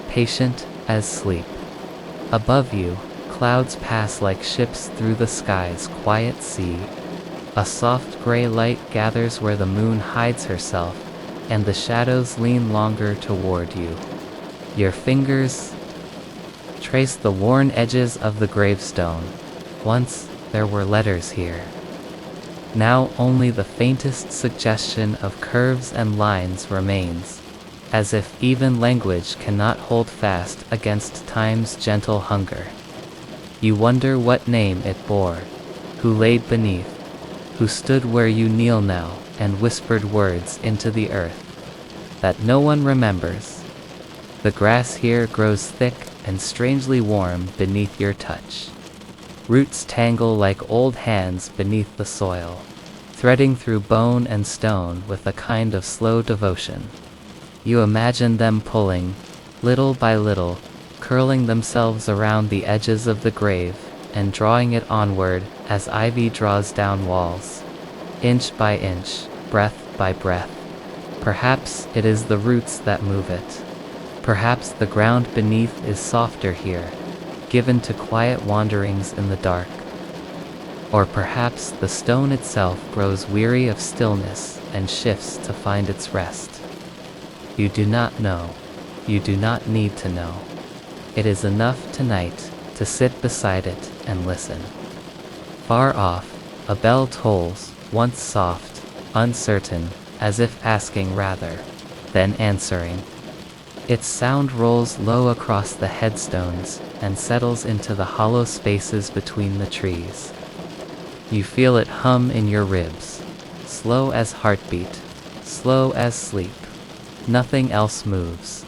Speaker 1: Patient as sleep. Above you, clouds pass like ships through the sky's quiet sea. A soft gray light gathers where the moon hides herself, and the shadows lean longer toward you. Your fingers trace the worn edges of the gravestone. Once there were letters here. Now only the faintest suggestion of curves and lines remains, as if even language cannot hold fast against time's gentle hunger. You wonder what name it bore, who laid beneath, who stood where you kneel now and whispered words into the earth that no one remembers. The grass here grows thick and strangely warm beneath your touch. Roots tangle like old hands beneath the soil, threading through bone and stone with a kind of slow devotion. You imagine them pulling, little by little, curling themselves around the edges of the grave and drawing it onward as ivy draws down walls, inch by inch, breath by breath. Perhaps it is the roots that move it. Perhaps the ground beneath is softer here, given to quiet wanderings in the dark. Or perhaps the stone itself grows weary of stillness and shifts to find its rest. You do not know. You do not need to know. It is enough tonight to sit beside it and listen. Far off, a bell tolls, once soft, uncertain, as if asking rather than answering. Its sound rolls low across the headstones and settles into the hollow spaces between the trees. You feel it hum in your ribs, slow as heartbeat, slow as sleep. Nothing else moves.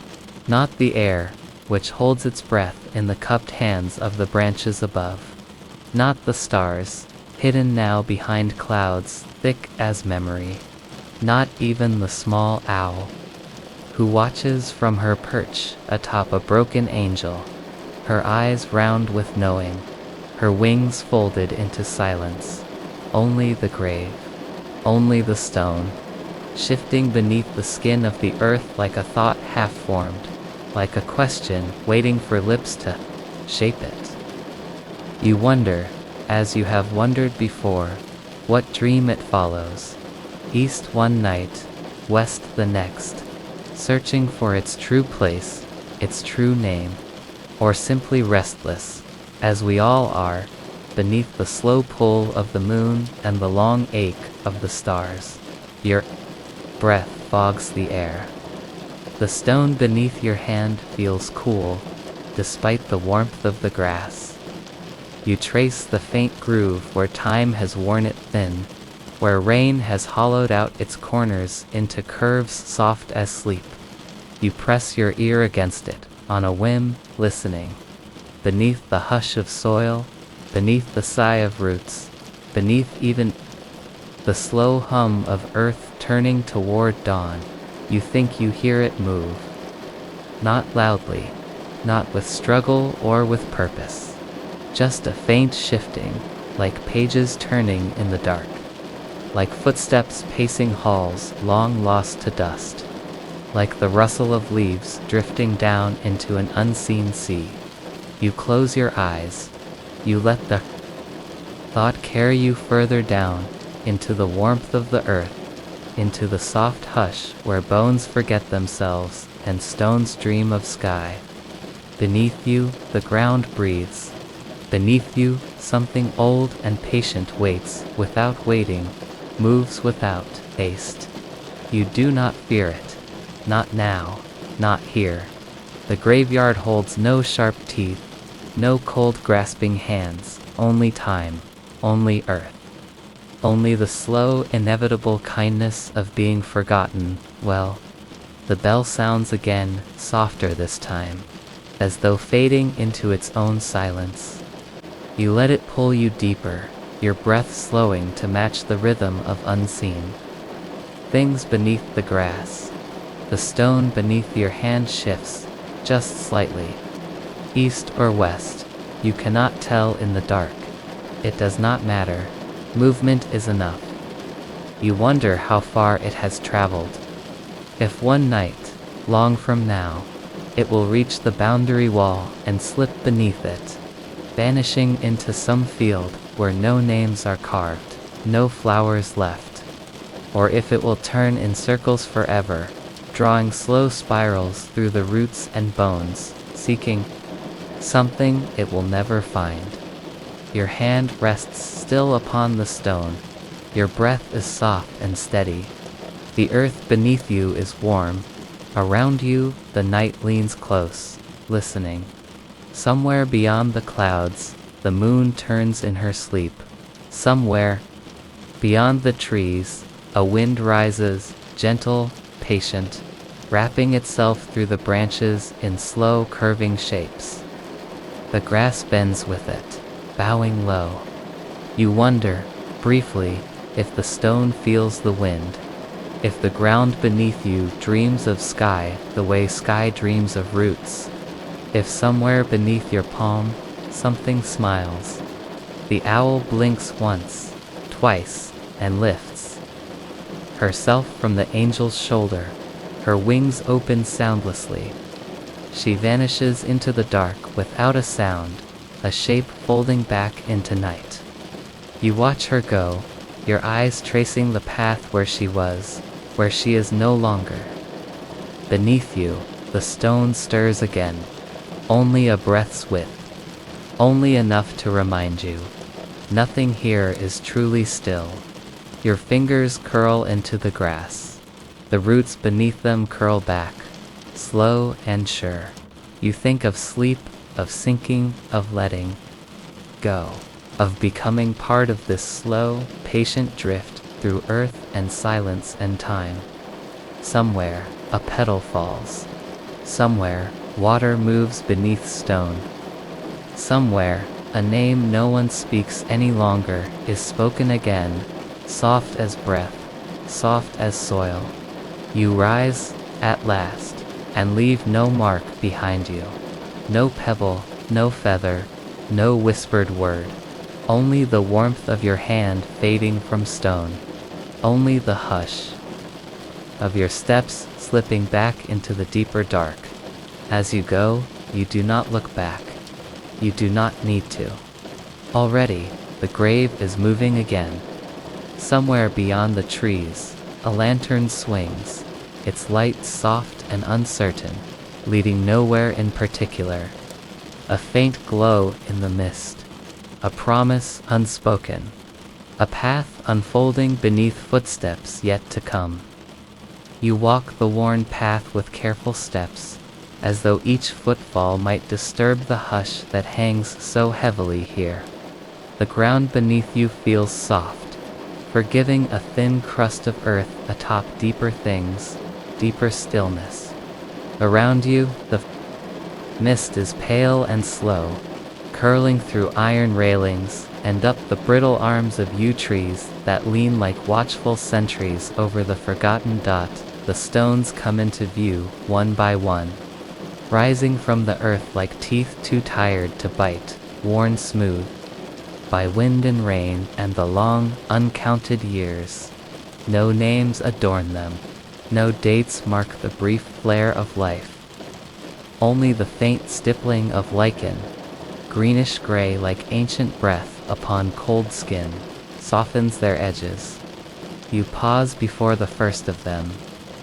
Speaker 1: Not the air, which holds its breath in the cupped hands of the branches above. Not the stars, hidden now behind clouds thick as memory. Not even the small owl, who watches from her perch atop a broken angel, her eyes round with knowing, her wings folded into silence. Only the grave, only the stone, shifting beneath the skin of the earth like a thought half-formed, like a question waiting for lips to shape it. You wonder, as you have wondered before, what dream it follows. East one night, west the next, searching for its true place, its true name, or simply restless, as we all are, beneath the slow pull of the moon and the long ache of the stars. Your breath fogs the air. The stone beneath your hand feels cool, despite the warmth of the grass. You trace the faint groove where time has worn it thin, where rain has hollowed out its corners into curves soft as sleep. You press your ear against it, on a whim, listening. Beneath the hush of soil, beneath the sigh of roots, beneath even the slow hum of earth turning toward dawn, you think you hear it move. Not loudly, not with struggle or with purpose. Just a faint shifting, like pages turning in the dark. Like footsteps pacing halls long lost to dust. Like the rustle of leaves drifting down into an unseen sea. You close your eyes. You let the thought carry you further down, into the warmth of the earth, into the soft hush where bones forget themselves and stones dream of sky. Beneath you, the ground breathes. Beneath you, something old and patient waits without waiting, moves without haste. You do not fear it. Not now, not here. The graveyard holds no sharp teeth, no cold grasping hands, only time, only earth. Only the slow, inevitable kindness of being forgotten. Well, the bell sounds again, softer this time, as though fading into its own silence. You let it pull you deeper, your breath slowing to match the rhythm of unseen things beneath the grass. The stone beneath your hand shifts, just slightly. East or west, you cannot tell in the dark. It does not matter. Movement is enough. You wonder how far it has traveled. If one night, long from now, it will reach the boundary wall and slip beneath it, vanishing into some field where no names are carved, no flowers left. or if it will turn in circles forever, drawing slow spirals through the roots and bones, seeking something it will never find. Your hand rests still upon the stone. Your breath is soft and steady. The earth beneath you is warm. Around you, the night leans close, listening. Somewhere beyond the clouds, the moon turns in her sleep. Somewhere, beyond the trees, a wind rises, gentle, patient, wrapping itself through the branches in slow, curving shapes. The grass bends with it, bowing low. You wonder, briefly, if the stone feels the wind, if the ground beneath you dreams of sky the way sky dreams of roots, if somewhere beneath your palm, something smiles. The owl blinks once, twice, and lifts herself from the angel's shoulder, her wings open soundlessly. She vanishes into the dark without a sound, a shape folding back into night. You watch her go, your eyes tracing the path where she was, where she is no longer. Beneath you, the stone stirs again, only a breath's width, only enough to remind you, nothing here is truly still. Your fingers curl into the grass. The roots beneath them curl back, slow and sure. You think of sleep, of sinking, of letting go, of becoming part of this slow, patient drift through earth and silence and time. Somewhere, a petal falls. Somewhere, water moves beneath stone. Somewhere, a name no one speaks any longer is spoken again, soft as breath, soft as soil. You rise, at last, and leave no mark behind you. No pebble, no feather, no whispered word. Only the warmth of your hand fading from stone. Only the hush of your steps slipping back into the deeper dark. As you go, you do not look back. You do not need to. Already, the grave is moving again. Somewhere beyond the trees, a lantern swings, its light soft and uncertain, leading nowhere in particular. A faint glow in the mist, a promise unspoken, a path unfolding beneath footsteps yet to come. You walk the worn path with careful steps, as though each footfall might disturb the hush that hangs so heavily here. The ground beneath you feels soft, forgiving a thin crust of earth atop deeper things, deeper stillness. Around you, the mist is pale and slow, curling through iron railings and up the brittle arms of yew trees that lean like watchful sentries over the forgotten dot. The stones come into view, one by one, rising from the earth like teeth too tired to bite, worn smooth by wind and rain and the long, uncounted years. No names adorn them. No dates mark the brief flare of life. Only the faint stippling of lichen, greenish-gray like ancient breath upon cold skin, softens their edges. You pause before the first of them,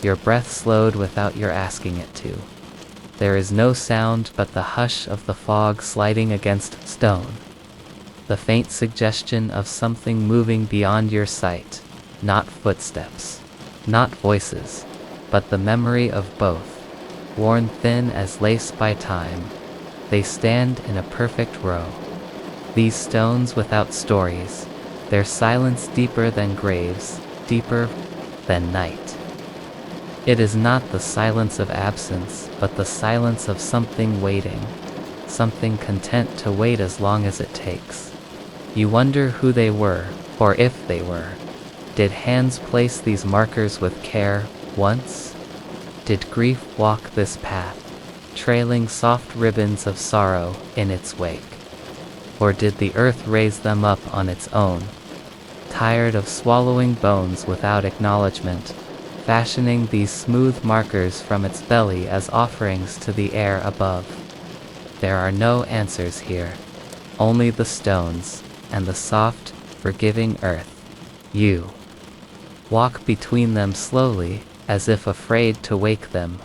Speaker 1: your breath slowed without your asking it to. There is no sound but the hush of the fog sliding against stone. The faint suggestion of something moving beyond your sight, not footsteps, not voices, but the memory of both, worn thin as lace by time. They stand in a perfect row. These stones without stories, their silence deeper than graves, deeper than night. It is not the silence of absence, but the silence of something waiting, something content to wait as long as it takes. You wonder who they were, or if they were. Did hands place these markers with care, once? Did grief walk this path, trailing soft ribbons of sorrow in its wake? Or did the earth raise them up on its own, tired of swallowing bones without acknowledgement, fashioning these smooth markers from its belly as offerings to the air above? There are no answers here, only the stones, and the soft, forgiving earth. You Walk between them slowly, as if afraid to wake them.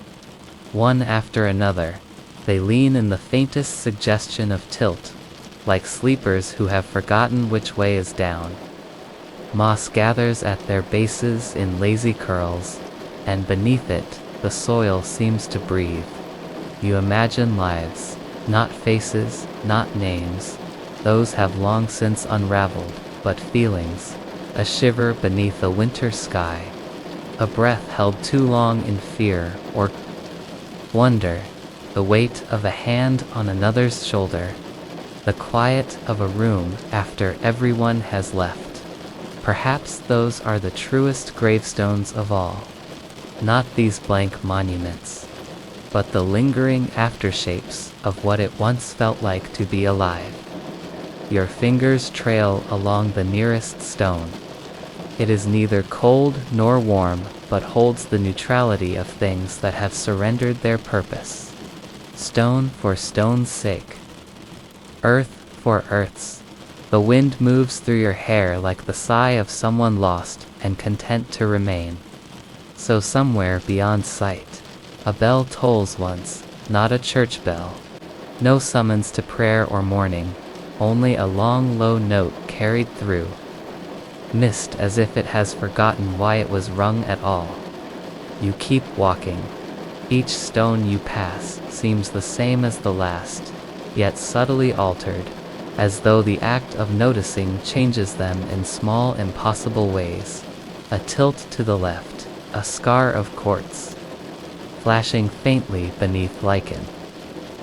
Speaker 1: One after another, they lean in the faintest suggestion of tilt, like sleepers who have forgotten which way is down. Moss gathers at their bases in lazy curls, and beneath it, the soil seems to breathe. You imagine lives, not faces, not names. Those have long since unraveled, but feelings, a shiver beneath a winter sky, a breath held too long in fear or wonder, the weight of a hand on another's shoulder, the quiet of a room after everyone has left. Perhaps those are the truest gravestones of all. Not these blank monuments, but the lingering aftershapes of what it once felt like to be alive. Your fingers trail along the nearest stone. It is neither cold nor warm, but holds the neutrality of things that have surrendered their purpose. Stone for stone's sake. Earth for earth's. The wind moves through your hair like the sigh of someone lost and content to remain. So somewhere beyond sight, a bell tolls once, not a church bell. No summons to prayer or mourning, only a long low note carried through. Missed as if it has forgotten why it was rung at all. You keep walking. Each stone you pass seems the same as the last, yet subtly altered, as though the act of noticing changes them in small impossible ways. A tilt to the left, a scar of quartz, flashing faintly beneath lichen.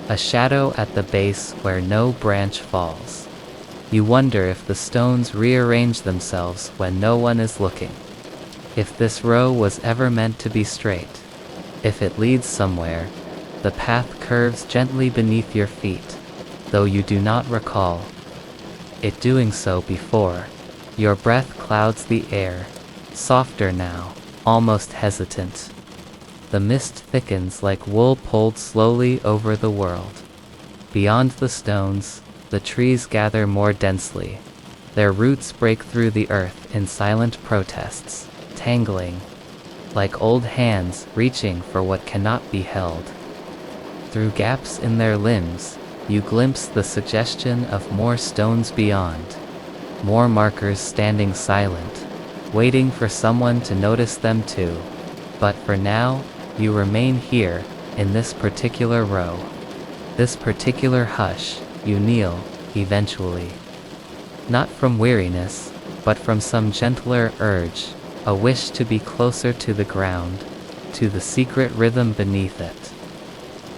Speaker 1: A shadow at the base where no branch falls. You wonder if the stones rearrange themselves when no one is looking. If this row was ever meant to be straight. If it leads somewhere, the path curves gently beneath your feet, though you do not recall it doing so before. Your breath clouds the air, softer now, almost hesitant. The mist thickens like wool pulled slowly over the world. Beyond the stones, the trees gather more densely. Their roots break through the earth in silent protests, tangling, like old hands reaching for what cannot be held. Through gaps in their limbs, you glimpse the suggestion of more stones beyond, more markers standing silent, waiting for someone to notice them too. But for now, you remain here, in this particular row. This particular hush, you kneel, eventually. Not from weariness, but from some gentler urge, a wish to be closer to the ground, to the secret rhythm beneath it.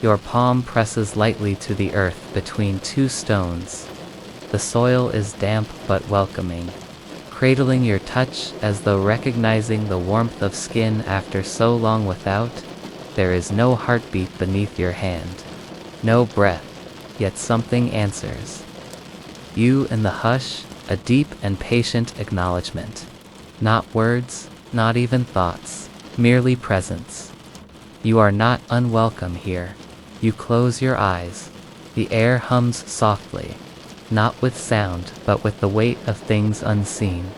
Speaker 1: Your palm presses lightly to the earth between two stones. The soil is damp but welcoming, cradling your touch as though recognizing the warmth of skin after so long without. There is no heartbeat beneath your hand, no breath, yet something answers. You in the hush, a deep and patient acknowledgement. Not words, not even thoughts, merely presence. You are not unwelcome here. You close your eyes. The air hums softly, not with sound, but with the weight of things unseen.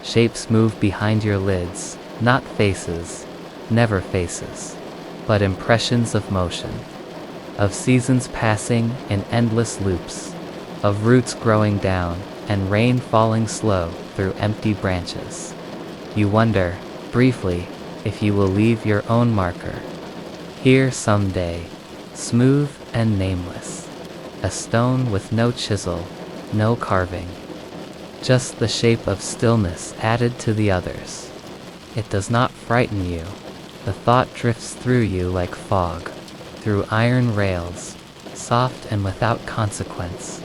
Speaker 1: Shapes move behind your lids, not faces, never faces, but impressions of motion, of seasons passing in endless loops, of roots growing down and rain falling slow through empty branches. You wonder, briefly, if you will leave your own marker here someday, smooth and nameless, a stone with no chisel, no carving, just the shape of stillness added to the others. It does not frighten you. The thought drifts through you like fog, through iron rails, soft and without consequence.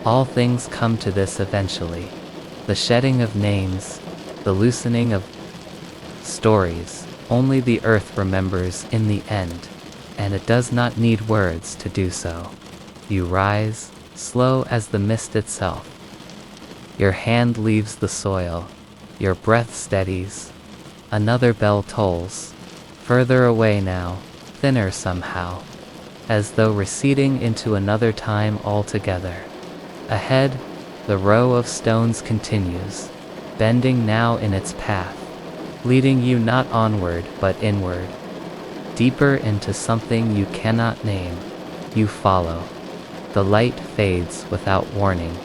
Speaker 1: All things come to this eventually. The shedding of names, the loosening of stories, only the earth remembers in the end, and it does not need words to do so. You rise, slow as the mist itself. Your hand leaves the soil, your breath steadies. Another bell tolls, further away now, thinner somehow, as though receding into another time altogether. Ahead, the row of stones continues, bending now in its path, leading you not onward but inward, deeper into something you cannot name. You follow. The light fades without warning,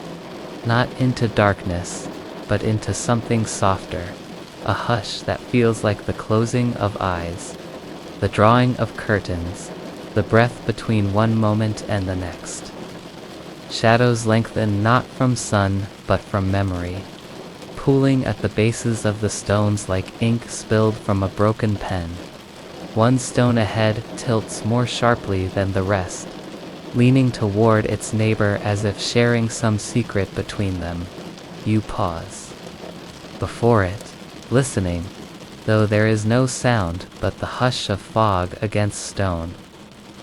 Speaker 1: not into darkness, but into something softer, a hush that feels like the closing of eyes, the drawing of curtains, the breath between one moment and the next. Shadows lengthen not from sun, but from memory, pooling at the bases of the stones like ink spilled from a broken pen. One stone ahead tilts more sharply than the rest, leaning toward its neighbor as if sharing some secret between them. You pause. Before it, listening, though there is no sound but the hush of fog against stone,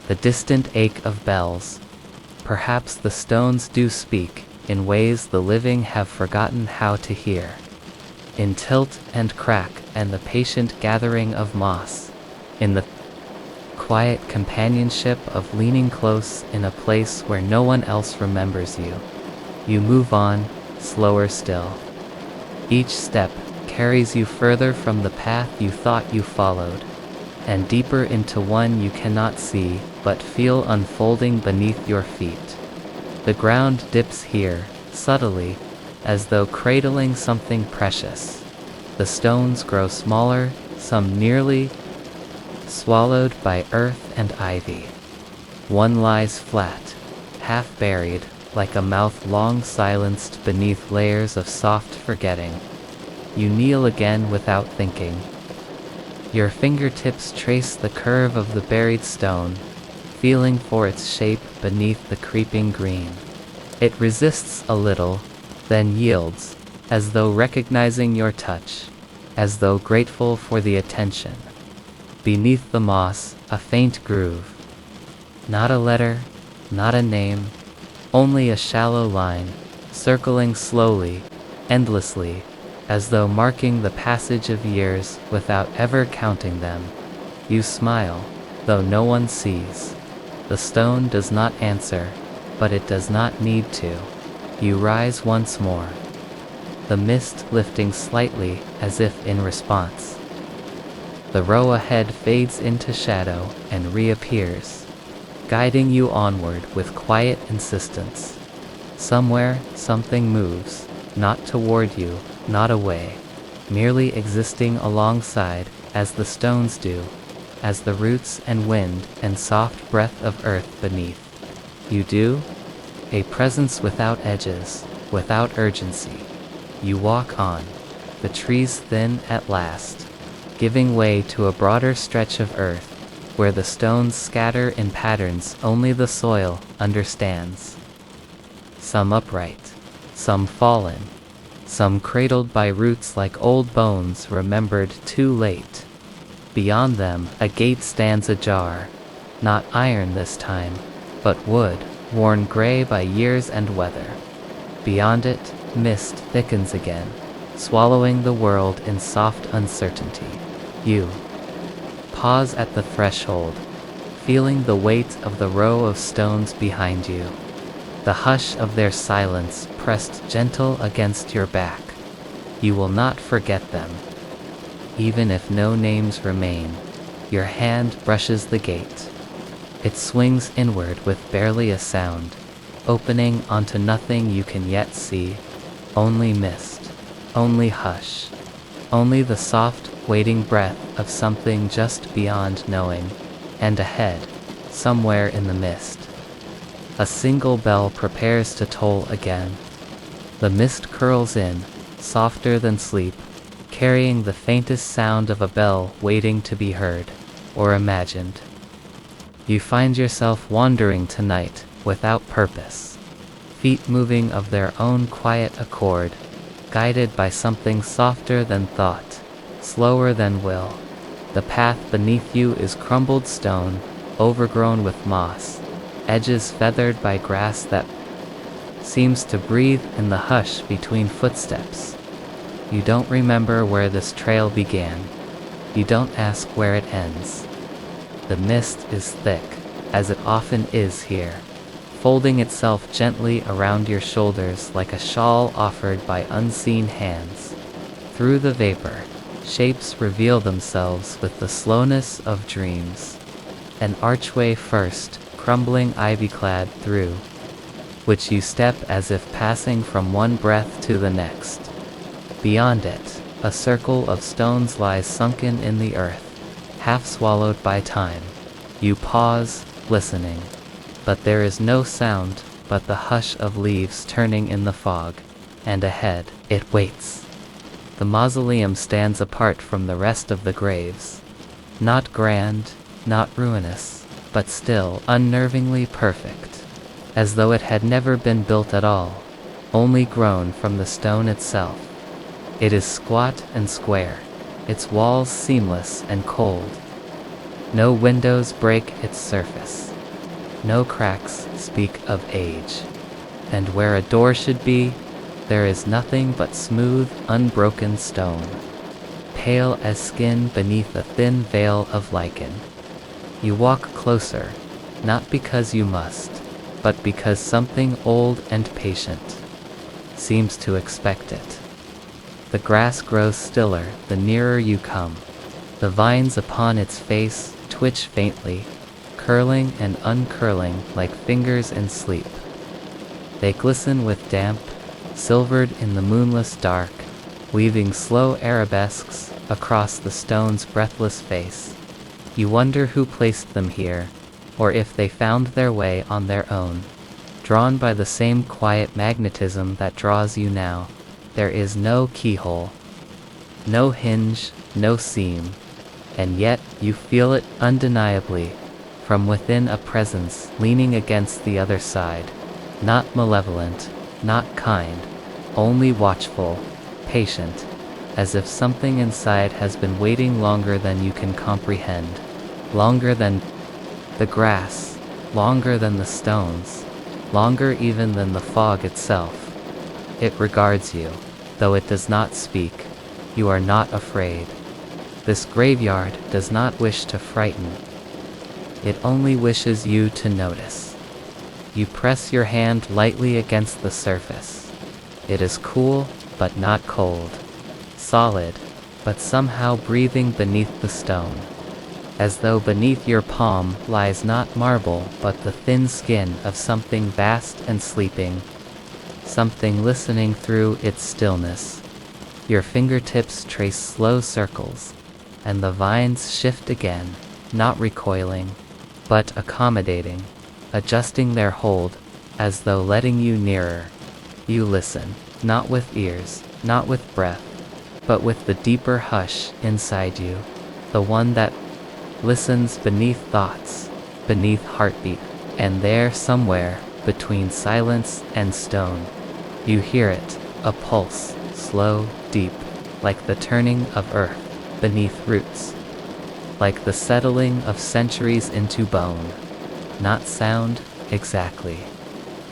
Speaker 1: the distant ache of bells. Perhaps the stones do speak, in ways the living have forgotten how to hear. In tilt and crack and the patient gathering of moss, in the quiet companionship of leaning close in a place where no one else remembers you. You move on, slower still. Each step carries you further from the path you thought you followed, and deeper into one you cannot see but feel unfolding beneath your feet. The ground dips here, subtly, as though cradling something precious. The stones grow smaller, some nearly swallowed by earth and ivy. One lies flat, half buried, like a mouth long silenced beneath layers of soft forgetting. You kneel again without thinking. Your fingertips trace the curve of the buried stone, feeling for its shape beneath the creeping green. It resists a little, then yields, as though recognizing your touch, as though grateful for the attention. Beneath the moss, a faint groove. Not a letter, not a name, only a shallow line, circling slowly, endlessly, as though marking the passage of years without ever counting them. You smile, though no one sees. The stone does not answer, but it does not need to. You rise once more, the mist lifting slightly as if in response. The row ahead fades into shadow and reappears, guiding you onward with quiet insistence. Somewhere, something moves, not toward you, not away, merely existing alongside, as the stones do, as the roots and wind and soft breath of earth beneath. You do? A presence without edges, without urgency. You walk on, the trees thin at last, giving way to a broader stretch of earth, where the stones scatter in patterns only the soil understands. Some upright, some fallen, some cradled by roots like old bones remembered too late. Beyond them, a gate stands ajar, not iron this time, but wood, worn gray by years and weather. Beyond it, mist thickens again, swallowing the world in soft uncertainty. You pause at the threshold, feeling the weight of the row of stones behind you, the hush of their silence pressed gentle against your back. You will not forget them. Even if no names remain, your hand brushes the gate. It swings inward with barely a sound, opening onto nothing you can yet see, only mist, only hush, only the soft, waiting breath of something just beyond knowing, and ahead, somewhere in the mist. A single bell prepares to toll again. The mist curls in, softer than sleep, carrying the faintest sound of a bell waiting to be heard, or imagined. You find yourself wandering tonight, without purpose, feet moving of their own quiet accord, guided by something softer than thought, slower than will. The path beneath you is crumbled stone, overgrown with moss, edges feathered by grass that seems to breathe in the hush between footsteps. You don't remember where this trail began. You don't ask where it ends. The mist is thick, as it often is here, folding itself gently around your shoulders like a shawl offered by unseen hands. Through the vapor, Shapes reveal themselves with the slowness of dreams. An archway first, crumbling ivy-clad through, which you step as if passing from one breath to the next. Beyond it, a circle of stones lies sunken in the earth, half swallowed by time. You pause, listening. But there is no sound but the hush of leaves turning in the fog. And ahead, it waits. The mausoleum stands apart from the rest of the graves. Not grand, not ruinous, but still unnervingly perfect. As though it had never been built at all, only grown from the stone itself. It is squat and square, its walls seamless and cold. No windows break its surface. No cracks speak of age. And where a door should be, there is nothing but smooth, unbroken stone, pale as skin beneath a thin veil of lichen. You walk closer, not because you must, but because something old and patient seems to expect it. The grass grows stiller the nearer you come. The vines upon its face twitch faintly, curling and uncurling like fingers in sleep. They glisten with damp, silvered in the moonless dark, weaving slow arabesques across the stone's breathless face. You wonder who placed them here, or if they found their way on their own. Drawn by the same quiet magnetism that draws you now, there is no keyhole, no hinge, no seam, and yet you feel it undeniably, from within a presence leaning against the other side, not malevolent, not kind, only watchful, patient, as if something inside has been waiting longer than you can comprehend, longer than the grass, longer than the stones, longer even than the fog itself. It regards you, though it does not speak. You are not afraid. This graveyard does not wish to frighten. It only wishes you to notice. You press your hand lightly against the surface. It is cool, but not cold. Solid, but somehow breathing beneath the stone. As though beneath your palm lies not marble but the thin skin of something vast and sleeping. Something listening through its stillness. Your fingertips trace slow circles, and the vines shift again, not recoiling, but accommodating, adjusting their hold, as though letting you nearer. You listen, not with ears, not with breath, but with the deeper hush inside you, the one that listens beneath thoughts, beneath heartbeat, and there somewhere, between silence and stone, you hear it, a pulse, slow, deep, like the turning of earth beneath roots, like the settling of centuries into bone. Not sound, exactly.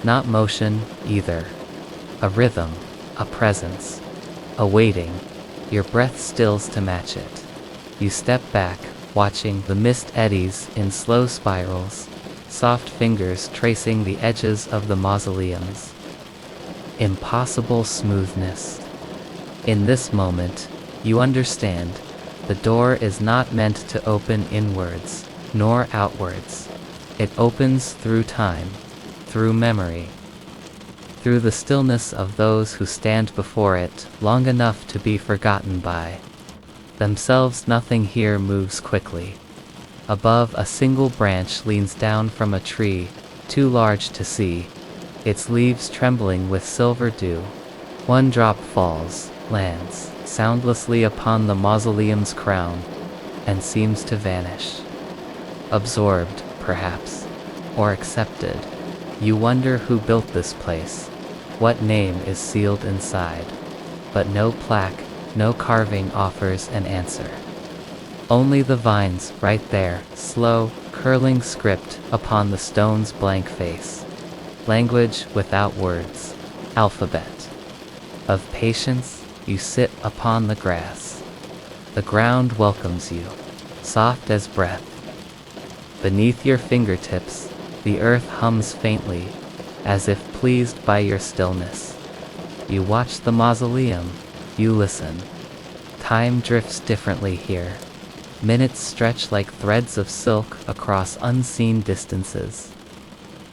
Speaker 1: Not motion, either. A rhythm, a presence, a waiting. Your breath stills to match it. You step back, watching the mist eddies in slow spirals, soft fingers tracing the edges of the mausoleums. Impossible smoothness. In this moment, you understand, the door is not meant to open inwards, nor outwards. It opens through time, through memory, through the stillness of those who stand before it long enough to be forgotten by themselves. Nothing here moves quickly. Above, a single branch leans down from a tree, too large to see, its leaves trembling with silver dew. One drop falls, lands soundlessly upon the mausoleum's crown, and seems to vanish. Absorbed, perhaps, or accepted. You wonder who built this place, what name is sealed inside. But no plaque, no carving offers an answer. Only the vines right there, slow, curling script upon the stone's blank face. Language without words, alphabet. Of patience, you sit upon the grass. The ground welcomes you, soft as breath. Beneath your fingertips, the earth hums faintly, as if pleased by your stillness. You watch the mausoleum, you listen. Time drifts differently here. Minutes stretch like threads of silk across unseen distances.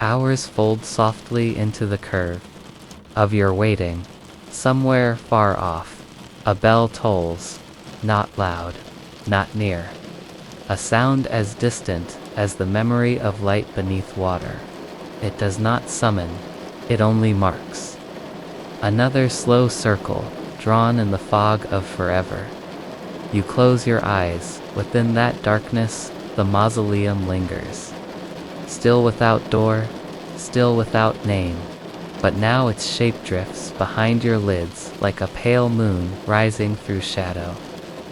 Speaker 1: Hours fold softly into the curve of your waiting. Somewhere far off, a bell tolls, not loud, not near. A sound as distant as the memory of light beneath water. It does not summon, it only marks. Another slow circle, drawn in the fog of forever. You close your eyes. Within that darkness, the mausoleum lingers. Still without door, still without name. But now its shape drifts behind your lids like a pale moon rising through shadow.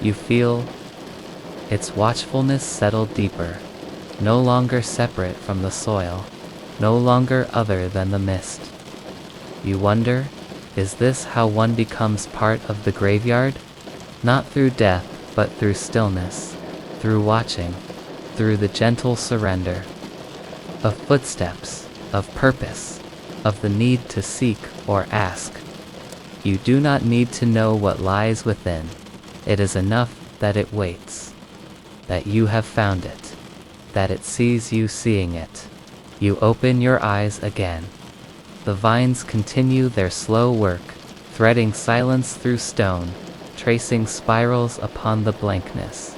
Speaker 1: You feel its watchfulness settle deeper, no longer separate from the soil, no longer other than the mist. You wonder, is this how one becomes part of the graveyard? Not through death, but through stillness, through watching, through the gentle surrender of footsteps, of purpose, of the need to seek or ask. You do not need to know what lies within. It is enough that it waits, that you have found it, that it sees you seeing it. You open your eyes again. The vines continue their slow work, threading silence through stone, tracing spirals upon the blankness,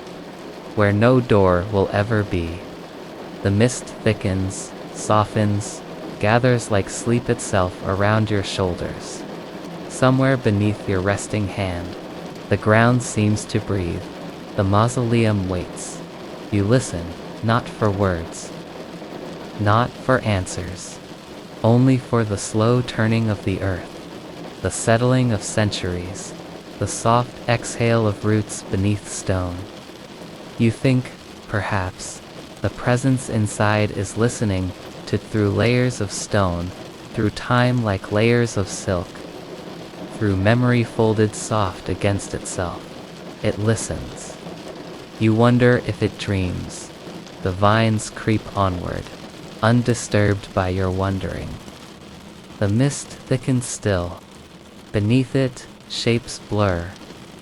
Speaker 1: where no door will ever be. The mist thickens, softens, gathers like sleep itself around your shoulders. Somewhere beneath your resting hand, the ground seems to breathe. The mausoleum waits. You listen, not for words, not for answers, only for the slow turning of the earth, the settling of centuries, the soft exhale of roots beneath stone. You think, perhaps, the presence inside is listening to through layers of stone, through time like layers of silk, through memory folded soft against itself. It listens. You wonder if it dreams. The vines creep onward, undisturbed by your wondering. The mist thickens still. Beneath it, shapes blur,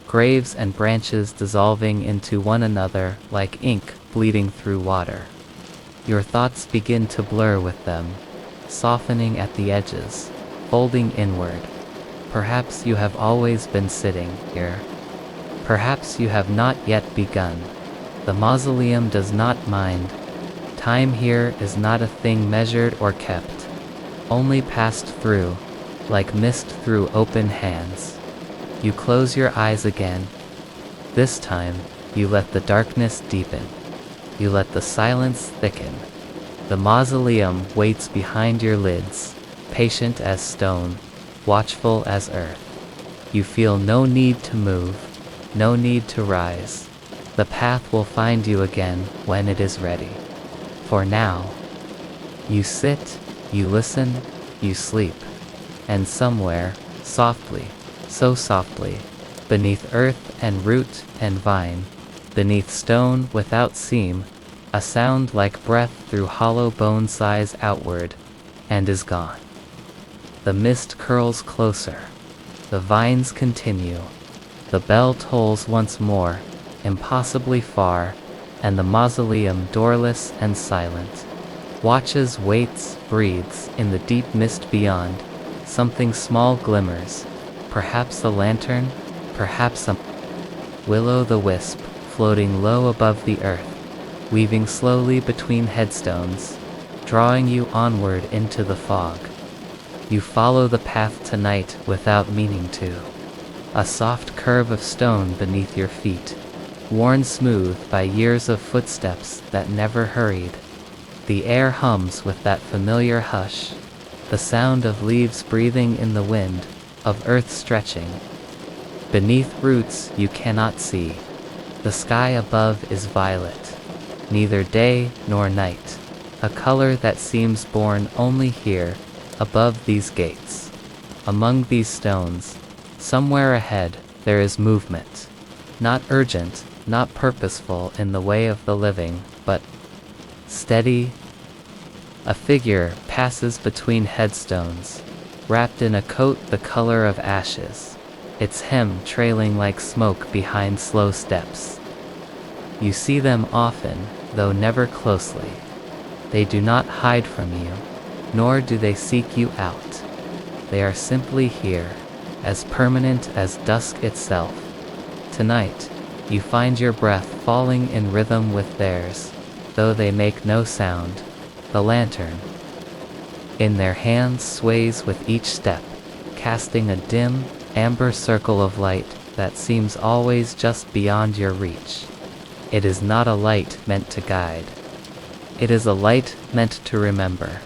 Speaker 1: graves and branches dissolving into one another like ink bleeding through water. Your thoughts begin to blur with them, softening at the edges, folding inward. Perhaps you have always been sitting here. Perhaps you have not yet begun. The mausoleum does not mind. Time here is not a thing measured or kept, only passed through, like mist through open hands. You close your eyes again. This time, you let the darkness deepen. You let the silence thicken. The mausoleum waits behind your lids, patient as stone, watchful as earth. You feel no need to move, no need to rise. The path will find you again when it is ready. For now, you sit, you listen, you sleep. And somewhere, softly, so softly, beneath earth and root and vine, beneath stone without seam, a sound like breath through hollow bone sighs outward, and is gone. The mist curls closer. The vines continue. The bell tolls once more, impossibly far, and the mausoleum doorless and silent. Watches, waits, breathes in the deep mist beyond. Something small glimmers. Perhaps a lantern, perhaps a will-o'-the-wisp floating low above the earth, weaving slowly between headstones, drawing you onward into the fog. You follow the path tonight without meaning to. A soft curve of stone beneath your feet, worn smooth by years of footsteps that never hurried. The air hums with that familiar hush, the sound of leaves breathing in the wind, of earth stretching. Beneath roots you cannot see. The sky above is violet, neither day nor night, a color that seems born only here, above these gates. Among these stones, somewhere ahead, there is movement. Not urgent, not purposeful in the way of the living, but steady. A figure passes between headstones, wrapped in a coat the color of ashes. its hem trailing like smoke behind slow steps. You see them often, though never closely. They do not hide from you, nor do they seek you out. They are simply here, as permanent as dusk itself. Tonight, you find your breath falling in rhythm with theirs, though they make no sound. The lantern in their hands sways with each step, casting a dim, amber circle of light that seems always just beyond your reach. It is not a light meant to guide. It is a light meant to remember.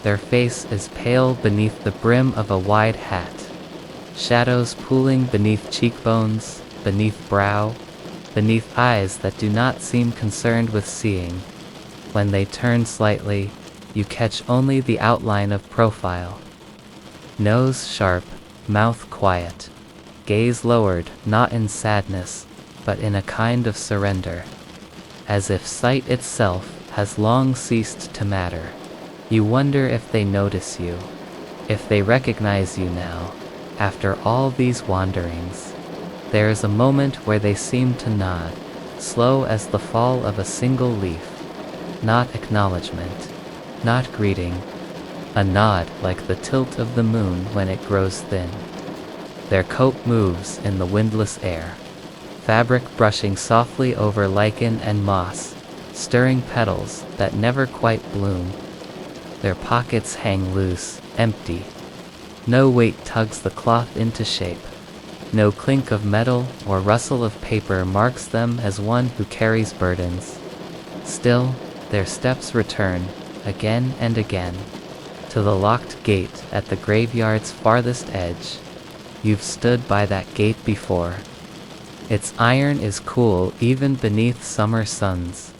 Speaker 1: Their face is pale beneath the brim of a wide hat, shadows pooling beneath cheekbones, beneath brow, beneath eyes that do not seem concerned with seeing. When they turn slightly, you catch only the outline of profile. Nose sharp, mouth quiet, gaze lowered, not in sadness, but in a kind of surrender, as if sight itself has long ceased to matter. You wonder if they notice you, if they recognize you now, after all these wanderings. There is a moment where they seem to nod, slow as the fall of a single leaf. Not acknowledgement, not greeting, a nod like the tilt of the moon when it grows thin. Their coat moves in the windless air, fabric brushing softly over lichen and moss, stirring petals that never quite bloom. Their pockets hang loose, empty. No weight tugs the cloth into shape. No clink of metal or rustle of paper marks them as one who carries burdens. Still, their steps return, again and again, to the locked gate at the graveyard's farthest edge. You've stood by that gate before. Its iron is cool even beneath summer suns.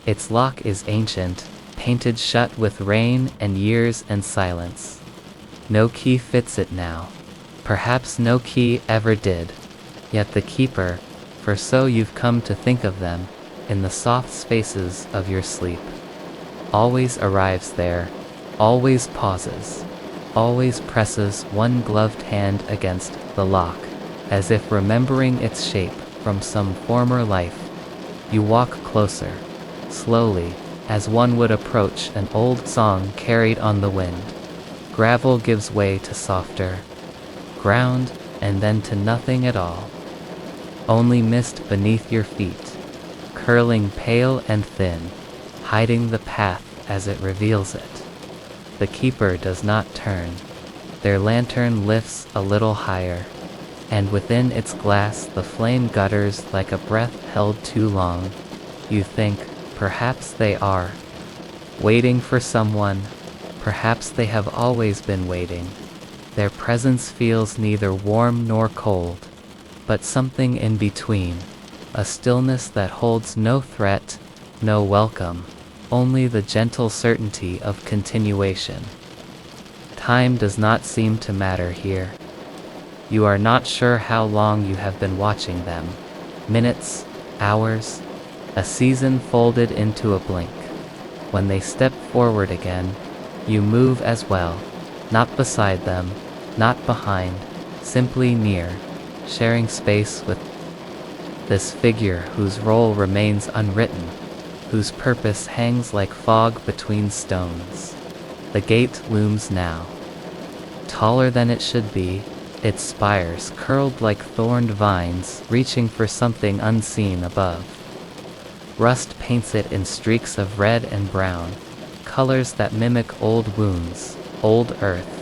Speaker 1: Its lock is ancient, painted shut with rain and years and silence. No key fits it now. Perhaps no key ever did. Yet the keeper, for so you've come to think of them, in the soft spaces of your sleep, always arrives there, always pauses, always presses one gloved hand against the lock, as if remembering its shape from some former life. You walk closer, slowly, as one would approach an old song carried on the wind. Gravel gives way to softer ground, and then to nothing at all. Only mist beneath your feet, curling pale and thin, hiding the path as it reveals it. The keeper does not turn. Their lantern lifts a little higher, and within its glass the flame gutters like a breath held too long. You think, perhaps they are waiting for someone. Perhaps they have always been waiting. Their presence feels neither warm nor cold, but something in between, a stillness that holds no threat, no welcome, only the gentle certainty of continuation. Time does not seem to matter here. You are not sure how long you have been watching them. Minutes, hours, a season folded into a blink. When they step forward again, you move as well, not beside them, not behind, simply near, sharing space with this figure whose role remains unwritten, whose purpose hangs like fog between stones. The gate looms now, taller than it should be, its spires curled like thorned vines reaching for something unseen above. Rust paints it in streaks of red and brown, colors that mimic old wounds, old earth.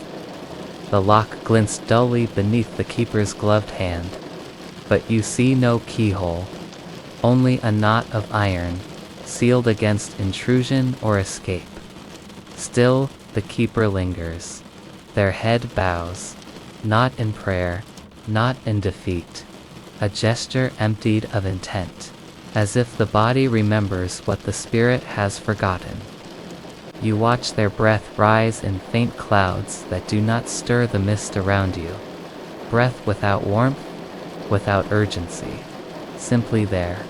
Speaker 1: The lock glints dully beneath the keeper's gloved hand, but you see no keyhole, only a knot of iron, sealed against intrusion or escape. Still, the keeper lingers. Their head bows, not in prayer, not in defeat, a gesture emptied of intent, as if the body remembers what the spirit has forgotten. You watch their breath rise in faint clouds that do not stir the mist around you. Breath without warmth, without urgency, simply there.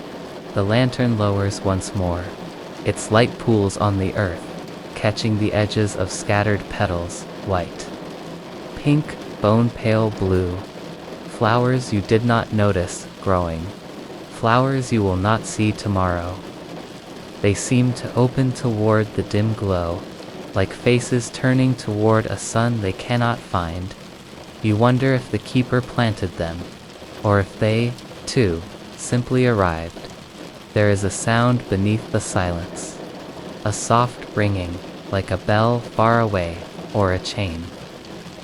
Speaker 1: The lantern lowers once more. Its light pools on the earth, catching the edges of scattered petals, white, pink, bone-pale blue, flowers you did not notice growing, flowers you will not see tomorrow. They seem to open toward the dim glow, like faces turning toward a sun they cannot find. You wonder if the keeper planted them, or if they, too, simply arrived. There is a sound beneath the silence, a soft ringing, like a bell far away, or a chain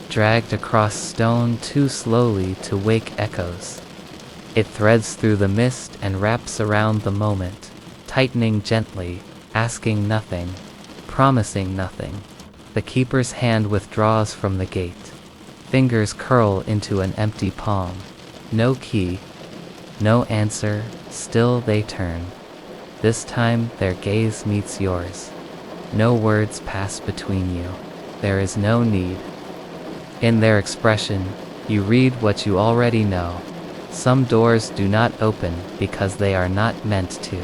Speaker 1: dragged across stone too slowly to wake echoes. It threads through the mist and wraps around the moment, tightening gently, asking nothing, promising nothing. The keeper's hand withdraws from the gate. Fingers curl into an empty palm. No key, no answer, still they turn. This time their gaze meets yours. No words pass between you. There is no need. In their expression, you read what you already know. Some doors do not open because they are not meant to.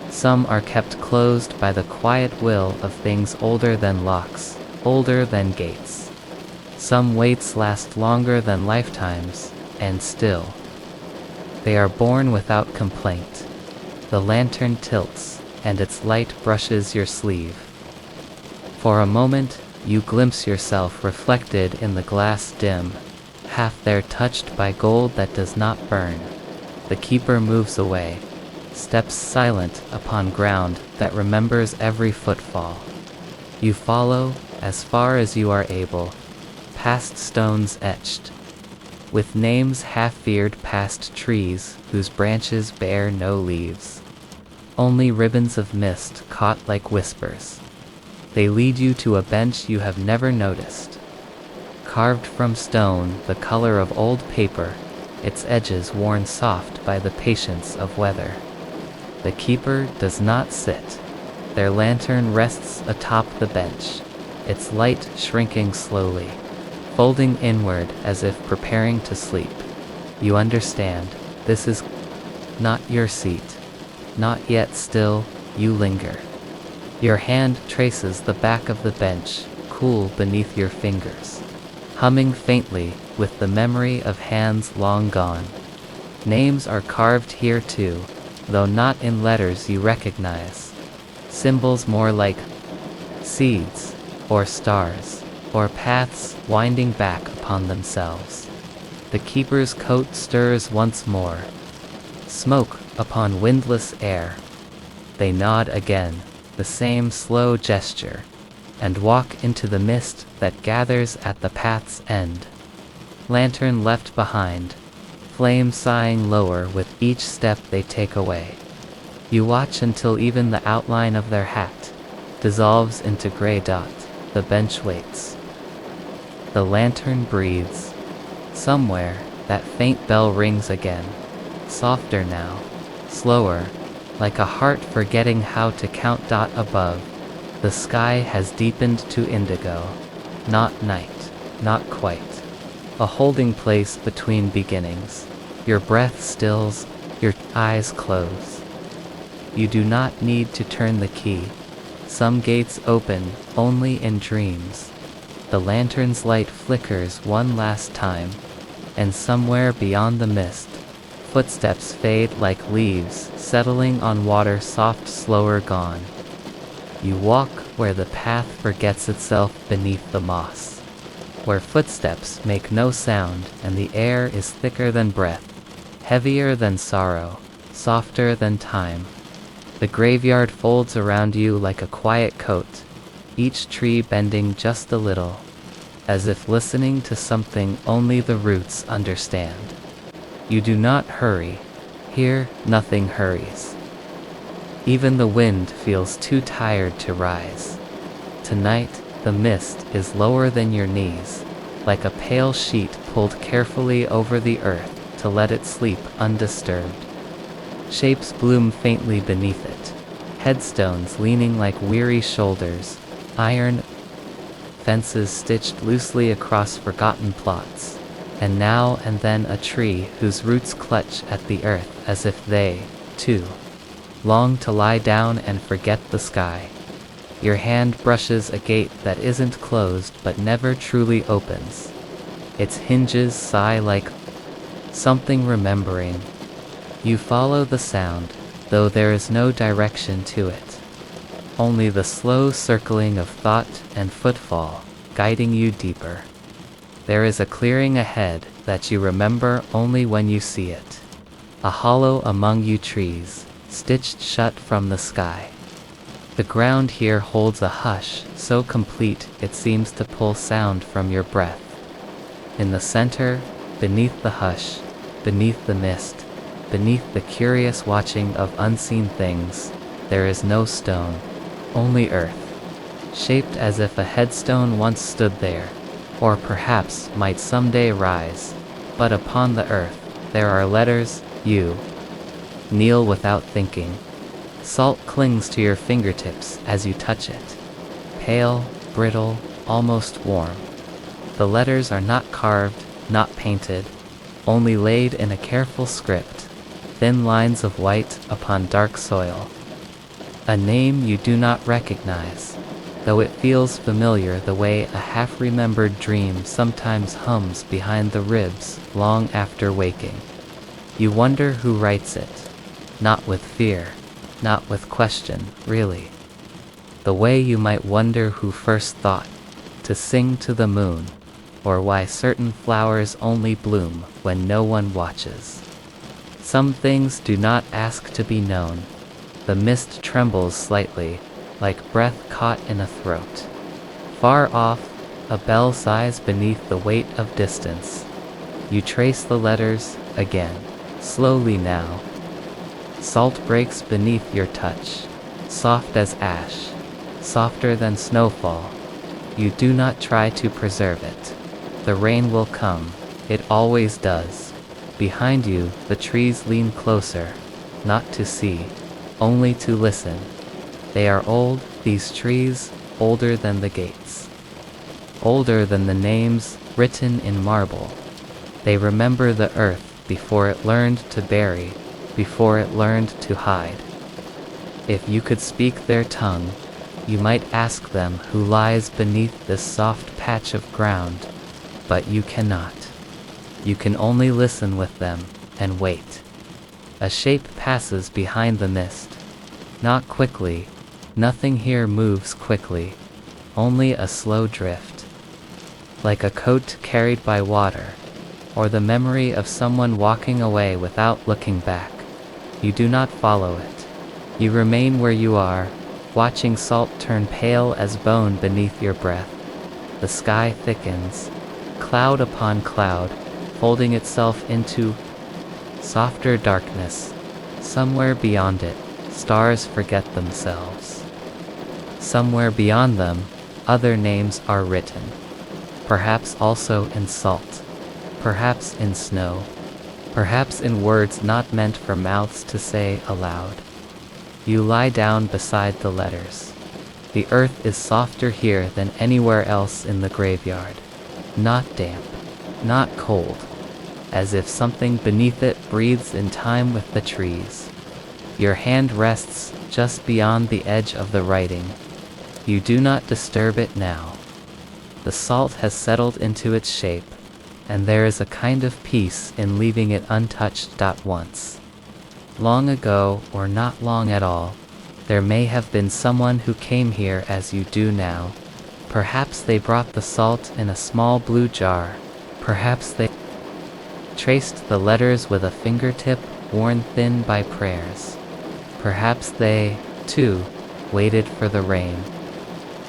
Speaker 1: Some are kept closed by the quiet will of things older than locks, older than gates. Some waits last longer than lifetimes, and still. They are born without complaint. The lantern tilts, and its light brushes your sleeve. For a moment, you glimpse yourself reflected in the glass dim, half there touched by gold that does not burn. The keeper moves away, steps silent upon ground that remembers every footfall. You follow, as far as you are able, past stones etched, with names half-veered past trees whose branches bear no leaves. Only ribbons of mist caught like whispers. They lead you to a bench you have never noticed. Carved from stone the color of old paper, its edges worn soft by the patience of weather. The keeper does not sit. Their lantern rests atop the bench, its light shrinking slowly, folding inward as if preparing to sleep. You understand, this is not your seat. Not yet still, you linger. Your hand traces the back of the bench, cool beneath your fingers, humming faintly with the memory of hands long gone. Names are carved here too, though not in letters you recognize. Symbols more like seeds, or stars, or paths winding back upon themselves. The keeper's coat stirs once more. Smoke upon windless air. They nod again, the same slow gesture, and walk into the mist that gathers at the path's end. Lantern left behind, flame sighing lower with each step they take away. You watch until even the outline of their hat dissolves into gray dot. The bench waits. The lantern breathes. Somewhere, that faint bell rings again, softer now, slower, like a heart forgetting how to count. Above, the sky has deepened to indigo. Not night, not quite. A holding place between beginnings. Your breath stills, your eyes close. You do not need to turn the key. Some gates open only in dreams. The lantern's light flickers one last time, and somewhere beyond the mist, footsteps fade like leaves settling on water soft, slower gone. You walk where the path forgets itself beneath the moss, where footsteps make no sound and the air is thicker than breath, heavier than sorrow, softer than time. The graveyard folds around you like a quiet coat, each tree bending just a little, as if listening to something only the roots understand. You do not hurry. Here, nothing hurries. Even the wind feels too tired to rise. Tonight, the mist is lower than your knees, like a pale sheet pulled carefully over the earth to let it sleep undisturbed. Shapes bloom faintly beneath it. Headstones leaning like weary shoulders, iron fences stitched loosely across forgotten plots, and now and then a tree whose roots clutch at the earth as if they, too, long to lie down and forget the sky. Your hand brushes a gate that isn't closed but never truly opens. Its hinges sigh like something remembering. You follow the sound, though there is no direction to it. Only the slow circling of thought and footfall, guiding you deeper. There is a clearing ahead that you remember only when you see it. A hollow among you trees, stitched shut from the sky. The ground here holds a hush so complete it seems to pull sound from your breath. In the center, beneath the hush, beneath the mist, beneath the curious watching of unseen things, there is no stone, only earth, shaped as if a headstone once stood there, or perhaps might someday rise, but upon the earth there are letters, you. Kneel without thinking. Salt clings to your fingertips as you touch it. Pale, brittle, almost warm. The letters are not carved, not painted, only laid in a careful script, thin lines of white upon dark soil. A name you do not recognize, though it feels familiar the way a half-remembered dream sometimes hums behind the ribs long after waking. You wonder who writes it, not with fear, not with question, really. The way you might wonder who first thought to sing to the moon, or why certain flowers only bloom when no one watches. Some things do not ask to be known. The mist trembles slightly, like breath caught in a throat. Far off, a bell sighs beneath the weight of distance. You trace the letters again, slowly now. Salt breaks beneath your touch, soft as ash, softer than snowfall. You do not try to preserve it. The rain will come, it always does. Behind you, the trees lean closer, not to see, only to listen. They are old, these trees, older than the gates. Older than the names written in marble. They remember the earth before it learned to bury, before it learned to hide. If you could speak their tongue, you might ask them who lies beneath this soft patch of ground, but you cannot. You can only listen with them and wait. A shape passes behind the mist. Not quickly, nothing here moves quickly, only a slow drift. Like a coat carried by water, or the memory of someone walking away without looking back. You do not follow it. You remain where you are, watching salt turn pale as bone beneath your breath. The sky thickens, cloud upon cloud, folding itself into softer darkness. Somewhere beyond it, stars forget themselves. Somewhere beyond them, other names are written. Perhaps also in salt. Perhaps in snow. Perhaps in words not meant for mouths to say aloud. You lie down beside the letters. The earth is softer here than anywhere else in the graveyard. Not damp, not cold, as if something beneath it breathes in time with the trees. Your hand rests just beyond the edge of the writing. You do not disturb it now. The salt has settled into its shape, and there is a kind of peace in leaving it untouched. Once, long ago or not long at all, there may have been someone who came here as you do now. Perhaps they brought the salt in a small blue jar. Perhaps they traced the letters with a fingertip worn thin by prayers. Perhaps they, too, waited for the rain.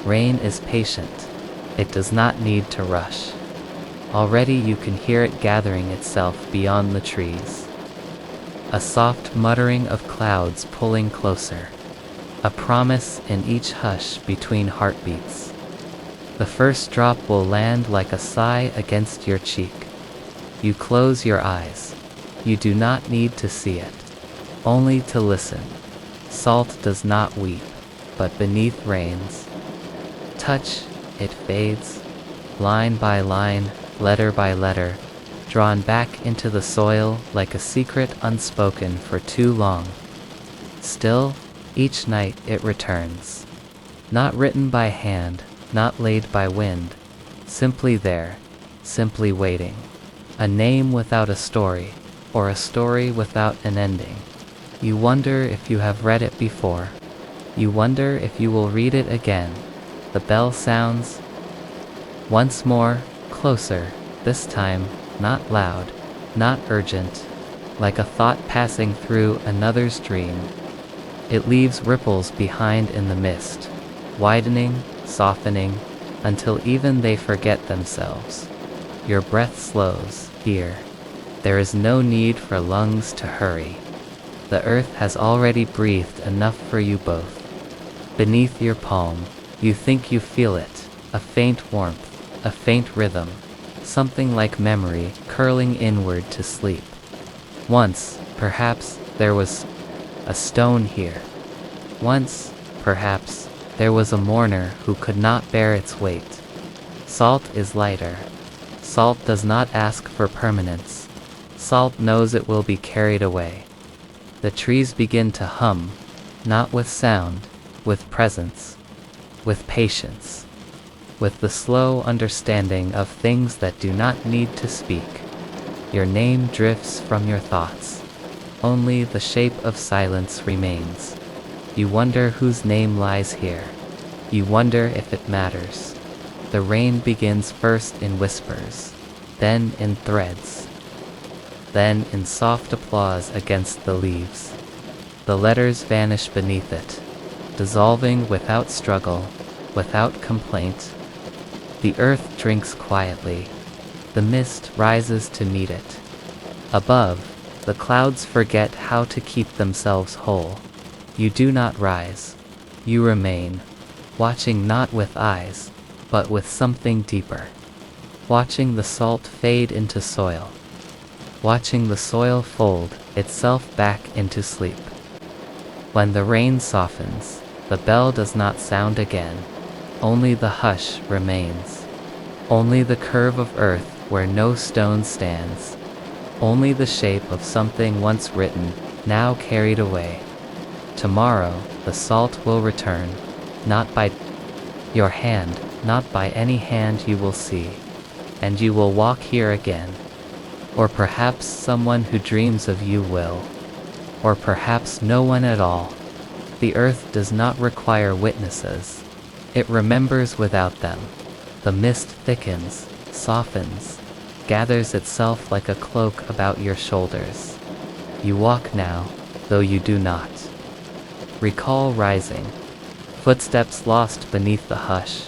Speaker 1: Rain is patient. It does not need to rush. Already you can hear it gathering itself beyond the trees. A soft muttering of clouds pulling closer. A promise in each hush between heartbeats. The first drop will land like a sigh against your cheek. You close your eyes. You do not need to see it, only to listen. Salt does not weep, but beneath rains. Touch, it fades, line by line, letter by letter, drawn back into the soil like a secret unspoken for too long. Still, each night it returns. Not written by hand, not laid by wind, simply there, simply waiting. A name without a story, or a story without an ending. You wonder if you have read it before. You wonder if you will read it again. The bell sounds once more, closer, this time, not loud, not urgent, like a thought passing through another's dream. It leaves ripples behind in the mist, widening, softening, until even they forget themselves. Your breath slows, here. There is no need for lungs to hurry. The earth has already breathed enough for you both. Beneath your palm, you think you feel it, a faint warmth, a faint rhythm, something like memory curling inward to sleep. Once, perhaps, there was a stone here. Once, perhaps, there was a mourner who could not bear its weight. Salt is lighter. Salt does not ask for permanence. Salt knows it will be carried away. The trees begin to hum, not with sound, with presence, with patience, with the slow understanding of things that do not need to speak. Your name drifts from your thoughts. Only the shape of silence remains. You wonder whose name lies here. You wonder if it matters. The rain begins first in whispers, then in threads, then in soft applause against the leaves. The letters vanish beneath it, dissolving without struggle, without complaint. The earth drinks quietly. The mist rises to meet it. Above, the clouds forget how to keep themselves whole. You do not rise. You remain, watching not with eyes, but with something deeper. Watching the salt fade into soil. Watching the soil fold itself back into sleep. When the rain softens, the bell does not sound again. Only the hush remains. Only the curve of earth where no stone stands. Only the shape of something once written, now carried away. Tomorrow, the salt will return, not by your hand, not by any hand you will see. And you will walk here again. Or perhaps someone who dreams of you will. Or perhaps no one at all. The earth does not require witnesses. It remembers without them. The mist thickens, softens, gathers itself like a cloak about your shoulders. You walk now, though you do not. Recall rising. Footsteps lost beneath the hush.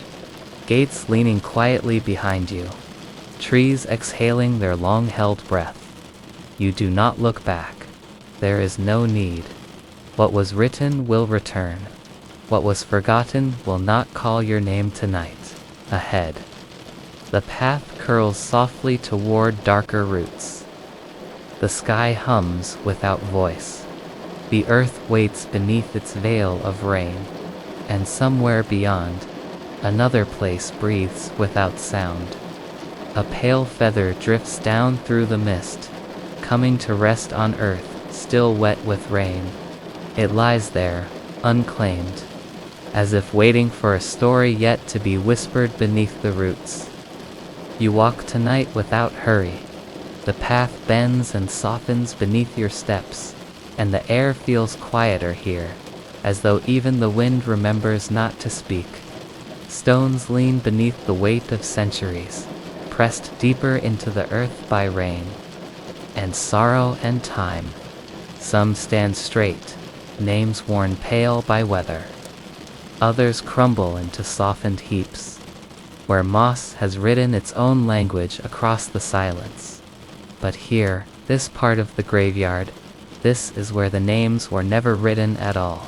Speaker 1: Gates leaning quietly behind you. Trees exhaling their long-held breath. You do not look back. There is no need. What was written will return. What was forgotten will not call your name tonight. Ahead. The path curls softly toward darker roots. The sky hums without voice. The earth waits beneath its veil of rain. And somewhere beyond, another place breathes without sound. A pale feather drifts down through the mist, coming to rest on earth, still wet with rain. It lies there, unclaimed, as if waiting for a story yet to be whispered beneath the roots. You walk tonight without hurry. The path bends and softens beneath your steps, and the air feels quieter here, as though even the wind remembers not to speak. Stones lean beneath the weight of centuries, pressed deeper into the earth by rain, and sorrow and time. Some stand straight, names worn pale by weather. Others crumble into softened heaps, where moss has written its own language across the silence. But here, this part of the graveyard, this is where the names were never written at all.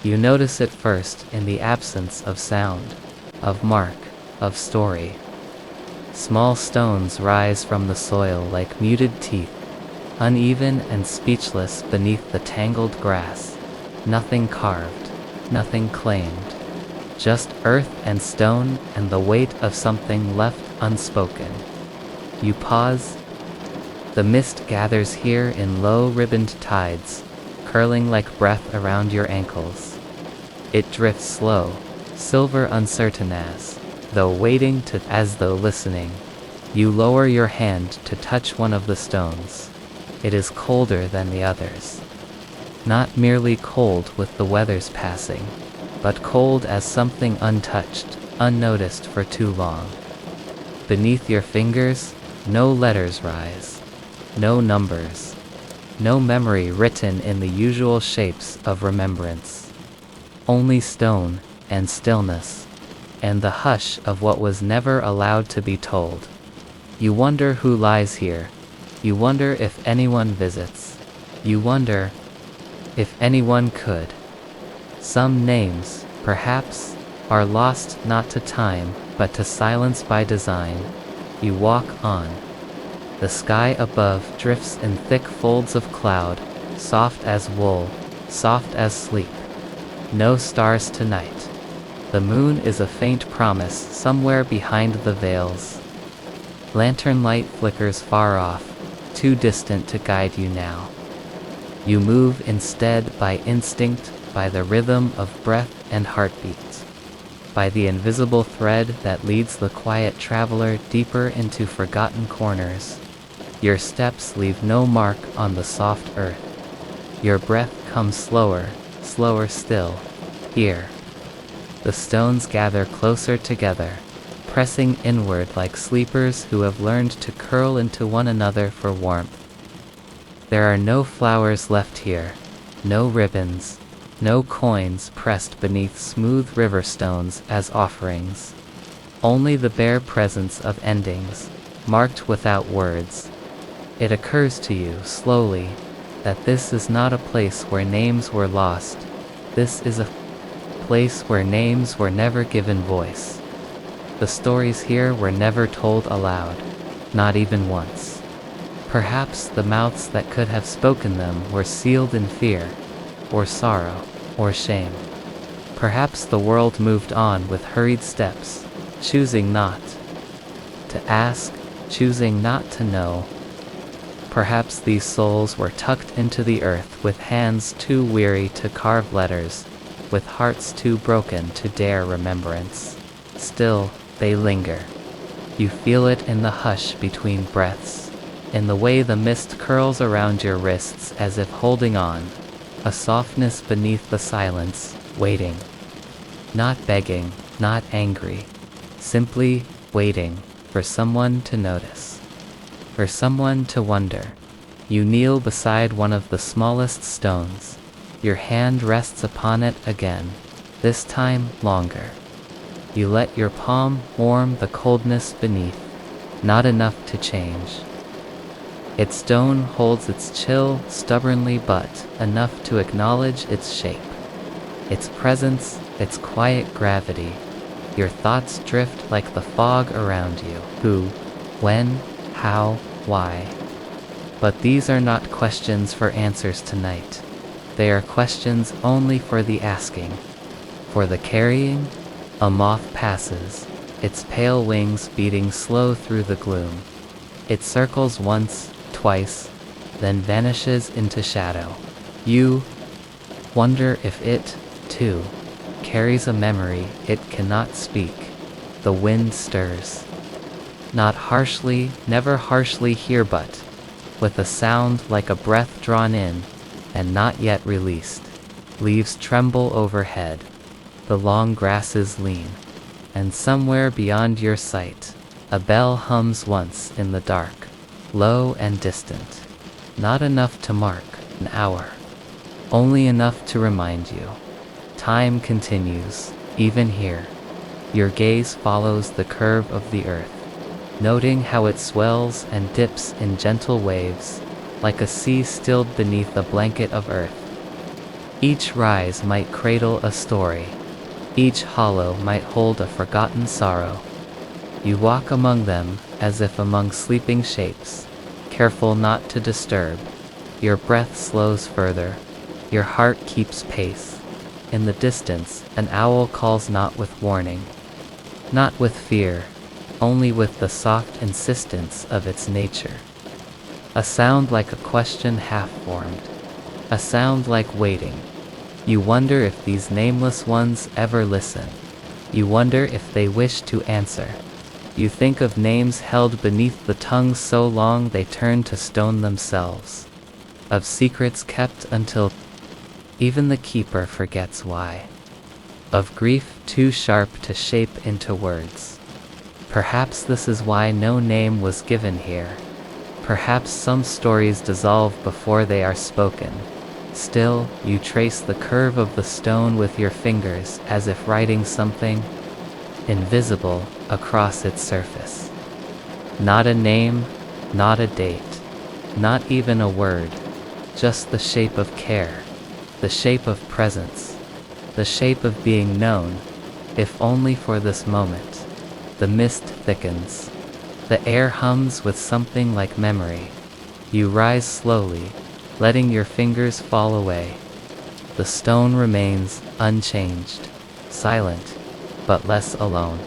Speaker 1: You notice it first in the absence of sound, of mark, of story. Small stones rise from the soil like muted teeth, uneven and speechless beneath the tangled grass. Nothing carved, nothing claimed. Just earth and stone and the weight of something left unspoken. You pause. The mist gathers here in low ribboned tides, curling like breath around your ankles. It drifts slow, silver uncertain as though listening. You lower your hand to touch one of the stones. It is colder than the others. Not merely cold with the weather's passing, but cold as something untouched, unnoticed for too long. Beneath your fingers, no letters rise, no numbers, no memory written in the usual shapes of remembrance. Only stone and stillness, and the hush of what was never allowed to be told. You wonder who lies here. You wonder if anyone visits. You wonder if anyone could. Some names, perhaps, are lost not to time, but to silence by design. You walk on. The sky above drifts in thick folds of cloud, soft as wool, soft as sleep. No stars tonight. The moon is a faint promise somewhere behind the veils. Lantern light flickers far off, too distant to guide you now. You move instead by instinct, by the rhythm of breath and heartbeat, by the invisible thread that leads the quiet traveler deeper into forgotten corners. Your steps leave no mark on the soft earth. Your breath comes slower, slower still. Here. The stones gather closer together, pressing inward like sleepers who have learned to curl into one another for warmth. There are no flowers left here, no ribbons, no coins pressed beneath smooth river stones as offerings. Only the bare presence of endings, marked without words. It occurs to you, slowly, that this is not a place where names were lost. This is a place where names were never given voice. The stories here were never told aloud, not even once. Perhaps the mouths that could have spoken them were sealed in fear, or sorrow, or shame. Perhaps the world moved on with hurried steps, choosing not to ask, choosing not to know. Perhaps these souls were tucked into the earth with hands too weary to carve letters, with hearts too broken to dare remembrance. Still, they linger. You feel it in the hush between breaths, in the way the mist curls around your wrists as if holding on, a softness beneath the silence, waiting. Not begging, not angry, simply waiting for someone to notice, for someone to wonder. You kneel beside one of the smallest stones. Your hand rests upon it again, this time longer. You let your palm warm the coldness beneath, not enough to change. Its stone holds its chill stubbornly, but enough to acknowledge its shape, its presence, its quiet gravity. Your thoughts drift like the fog around you. Who, when, how, why? But these are not questions for answers tonight. They are questions only for the asking. For the carrying, a moth passes, its pale wings beating slow through the gloom. It circles once, twice, then vanishes into shadow. You wonder if it, too, carries a memory it cannot speak. The wind stirs. Not harshly, never harshly here, but with a sound like a breath drawn in and not yet released. Leaves tremble overhead. The long grasses lean. And somewhere beyond your sight, a bell hums once in the dark, low and distant. Not enough to mark an hour. Only enough to remind you. Time continues, even here. Your gaze follows the curve of the earth, noting how it swells and dips in gentle waves, like a sea stilled beneath a blanket of earth. Each rise might cradle a story. Each hollow might hold a forgotten sorrow. You walk among them as if among sleeping shapes, careful not to disturb. Your breath slows further. Your heart keeps pace. In the distance, an owl calls not with warning, not with fear, only with the soft insistence of its nature. A sound like a question half-formed. A sound like waiting. You wonder if these nameless ones ever listen. You wonder if they wish to answer. You think of names held beneath the tongue so long they turn to stone themselves. Of secrets kept until even the keeper forgets why. Of grief too sharp to shape into words. Perhaps this is why no name was given here. Perhaps some stories dissolve before they are spoken. Still, you trace the curve of the stone with your fingers as if writing something invisible across its surface. Not a name, not a date, not even a word, just the shape of care, the shape of presence, the shape of being known, if only for this moment. The mist thickens. The air hums with something like memory. You rise slowly, letting your fingers fall away. The stone remains unchanged, silent, but less alone.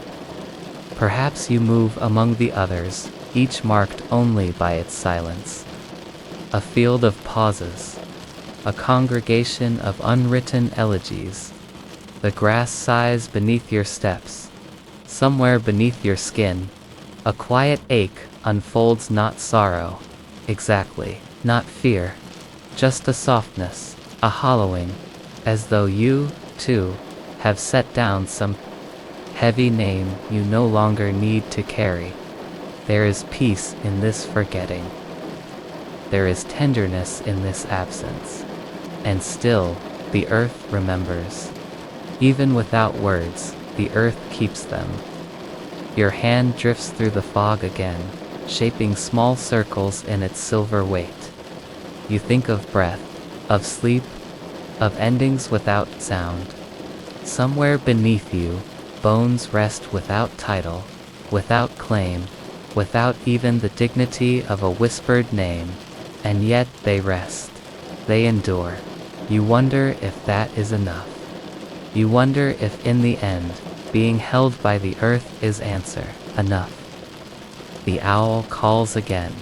Speaker 1: Perhaps you move among the others, each marked only by its silence. A field of pauses. A congregation of unwritten elegies. The grass sighs beneath your steps. Somewhere beneath your skin, a quiet ache unfolds, not sorrow, exactly, not fear, just a softness, a hollowing, as though you, too, have set down some heavy name you no longer need to carry. There is peace in this forgetting. There is tenderness in this absence. And still, the earth remembers. Even without words, the earth keeps them. Your hand drifts through the fog again, shaping small circles in its silver weight. You think of breath, of sleep, of endings without sound. Somewhere beneath you, bones rest without title, without claim, without even the dignity of a whispered name, and yet they rest. They endure. You wonder if that is enough. You wonder if in the end, being held by the earth is answer enough. The owl calls again.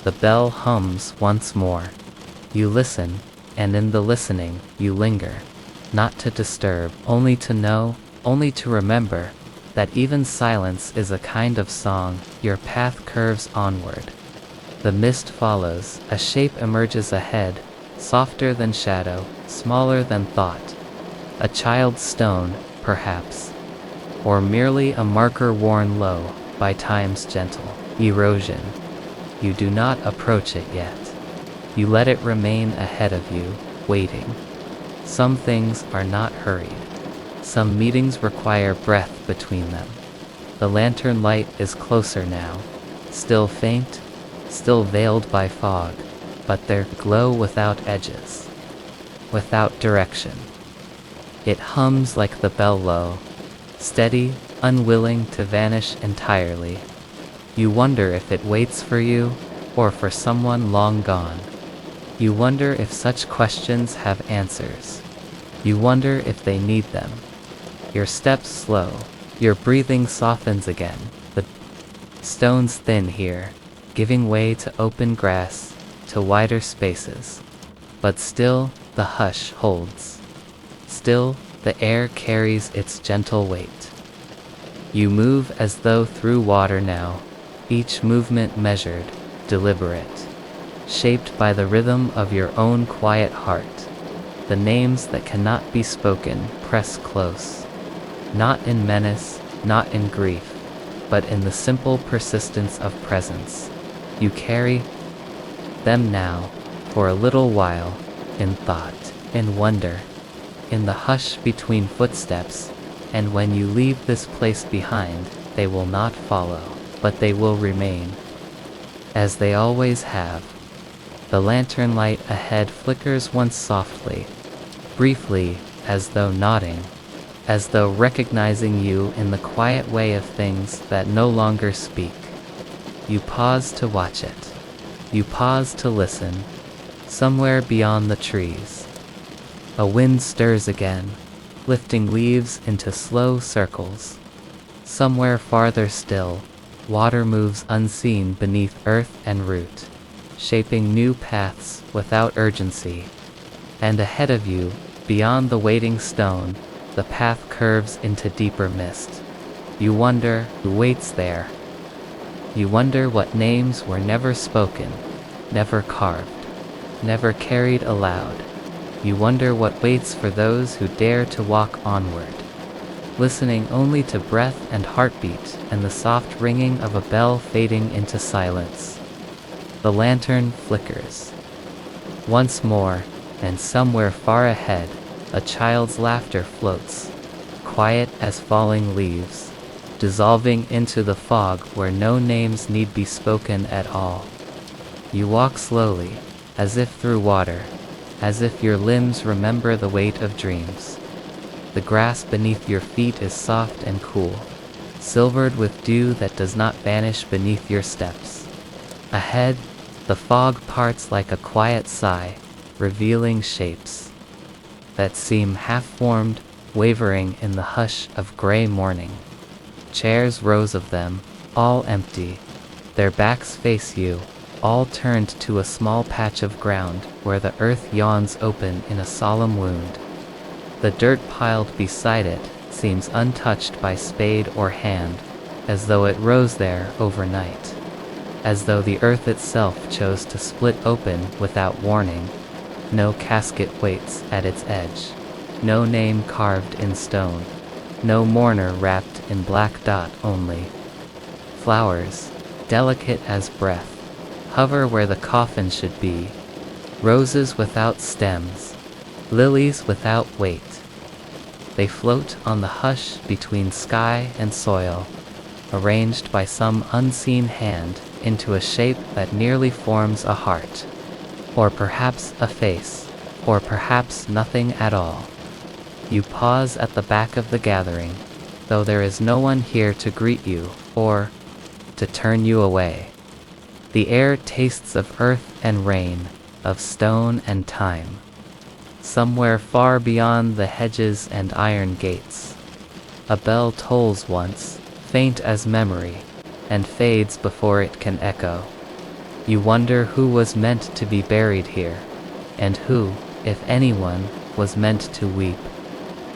Speaker 1: The bell hums once more. You listen, and in the listening, you linger. Not to disturb, only to know, only to remember, that even silence is a kind of song. Your path curves onward. The mist follows, a shape emerges ahead, softer than shadow, smaller than thought. A child's stone, perhaps. Or merely a marker worn low by time's gentle erosion. You do not approach it yet. You let it remain ahead of you, waiting. Some things are not hurried. Some meetings require breath between them. The lantern light is closer now, still faint, still veiled by fog, but their glow without edges, without direction. It hums like the bell low, steady, unwilling to vanish entirely. You wonder if it waits for you, or for someone long gone. You wonder if such questions have answers. You wonder if they need them. Your steps slow, your breathing softens again. The stones thin here, giving way to open grass, to wider spaces. But still, the hush holds. Still, the air carries its gentle weight. You move as though through water now, each movement measured, deliberate, shaped by the rhythm of your own quiet heart. The names that cannot be spoken press close, not in menace, not in grief, but in the simple persistence of presence. You carry them now, for a little while, in thought, in wonder, in the hush between footsteps, and when you leave this place behind, they will not follow, but they will remain, as they always have. The lantern light ahead flickers once softly, briefly, as though nodding, as though recognizing you in the quiet way of things that no longer speak. You pause to watch it. You pause to listen. Somewhere beyond the trees, a wind stirs again, lifting leaves into slow circles. Somewhere farther still, water moves unseen beneath earth and root, shaping new paths without urgency. And ahead of you, beyond the waiting stone, the path curves into deeper mist. You wonder who waits there. You wonder what names were never spoken, never carved, never carried aloud. You wonder what waits for those who dare to walk onward, listening only to breath and heartbeat and the soft ringing of a bell fading into silence. The lantern flickers. Once more, and somewhere far ahead, a child's laughter floats, quiet as falling leaves, dissolving into the fog where no names need be spoken at all. You walk slowly, as if through water, as if your limbs remember the weight of dreams. The grass beneath your feet is soft and cool, silvered with dew that does not vanish beneath your steps. Ahead, the fog parts like a quiet sigh, revealing shapes that seem half-formed, wavering in the hush of gray morning. Chairs, rows of them, all empty. Their backs face you, all turned to a small patch of ground where the earth yawns open in a solemn wound. The dirt piled beside it seems untouched by spade or hand, as though it rose there overnight. As though the earth itself chose to split open without warning. No casket waits at its edge. No name carved in stone. No mourner wrapped in black dot only. Flowers, delicate as breath, hover where the coffin should be. Roses without stems. Lilies without weight. They float on the hush between sky and soil, arranged by some unseen hand into a shape that nearly forms a heart. Or perhaps a face, or perhaps nothing at all. You pause at the back of the gathering, though there is no one here to greet you, or to turn you away. The air tastes of earth and rain, of stone and time. Somewhere far beyond the hedges and iron gates, a bell tolls once, faint as memory, and fades before it can echo. You wonder who was meant to be buried here, and who, if anyone, was meant to weep.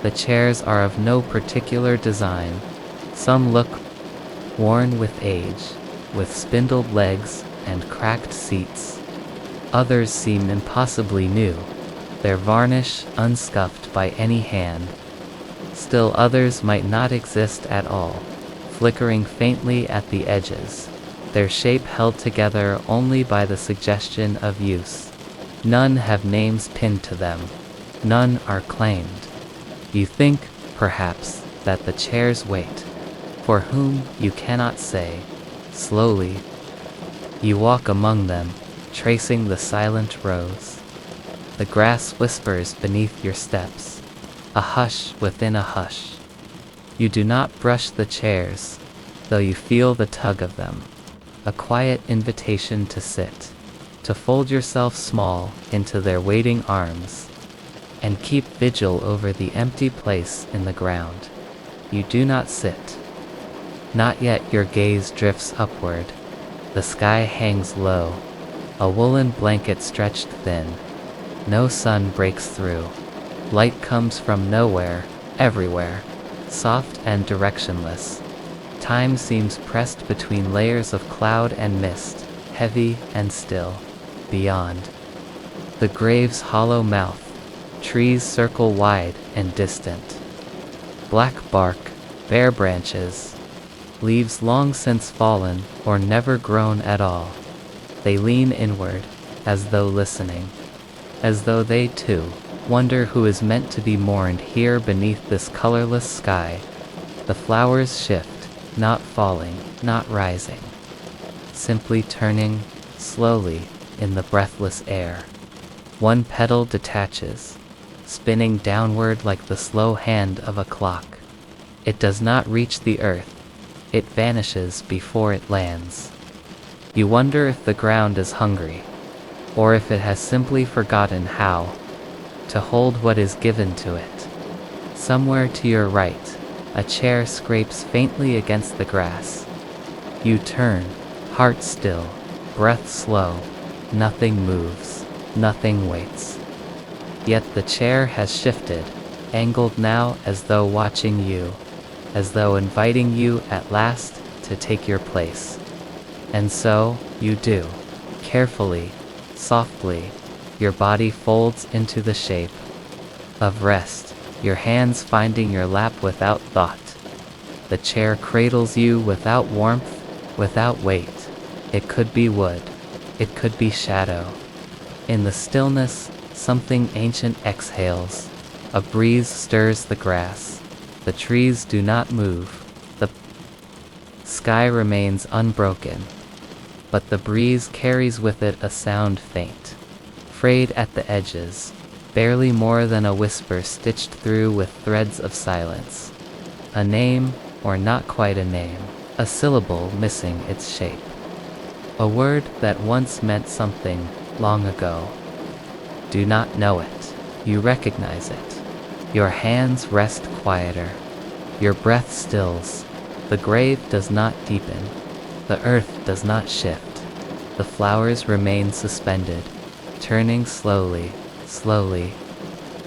Speaker 1: The chairs are of no particular design. Some look worn with age, with spindled legs and cracked seats. Others seem impossibly new, their varnish unscuffed by any hand. Still others might not exist at all, flickering faintly at the edges, their shape held together only by the suggestion of use. None have names pinned to them. None are claimed. You think, perhaps, that the chairs wait, for whom you cannot say. Slowly, you walk among them, tracing the silent rows. The grass whispers beneath your steps, a hush within a hush. You do not brush the chairs, though you feel the tug of them, a quiet invitation to sit, to fold yourself small into their waiting arms, and keep vigil over the empty place in the ground. You do not sit. Not yet your gaze drifts upward. The sky hangs low, a woolen blanket stretched thin. No sun breaks through. Light comes from nowhere, everywhere, soft and directionless. Time seems pressed between layers of cloud and mist, heavy and still. Beyond, the grave's hollow mouth, trees circle wide and distant. Black bark, bare branches, leaves long since fallen or never grown at all. They lean inward, as though listening, as though they too wonder who is meant to be mourned here beneath this colorless sky. The flowers shift, not falling, not rising, simply turning, slowly, in the breathless air. One petal detaches, spinning downward like the slow hand of a clock. It does not reach the earth. It vanishes before it lands. You wonder if the ground is hungry, or if it has simply forgotten how to hold what is given to it. Somewhere to your right, a chair scrapes faintly against the grass. You turn, heart still, breath slow. Nothing moves, nothing waits. Yet the chair has shifted, angled now as though watching you. as though inviting you at last to take your place. And so, you do. Carefully, softly, your body folds into the shape of rest, your hands finding your lap without thought. The chair cradles you without warmth, without weight. It could be wood. It could be shadow. In the stillness, something ancient exhales. A breeze stirs the grass. The trees do not move. The sky remains unbroken. But the breeze carries with it a sound faint, frayed at the edges, barely more than a whisper stitched through with threads of silence. A name, or not quite a name, a syllable missing its shape. A word that once meant something, long ago. Do not know it. You recognize it. Your hands rest quieter. Your breath stills. The grave does not deepen. The earth does not shift. The flowers remain suspended, turning slowly, slowly.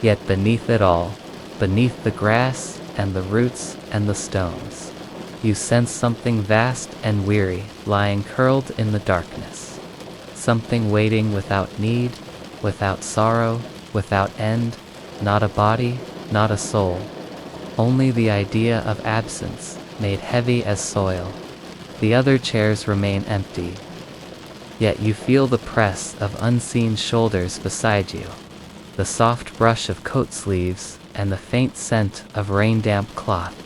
Speaker 1: Yet beneath it all, beneath the grass and the roots and the stones, you sense something vast and weary lying curled in the darkness. Something waiting without need, without sorrow, without end, not a body, not a soul. Only the idea of absence, made heavy as soil. The other chairs remain empty. Yet you feel the press of unseen shoulders beside you, the soft brush of coat sleeves, and the faint scent of rain-damp cloth.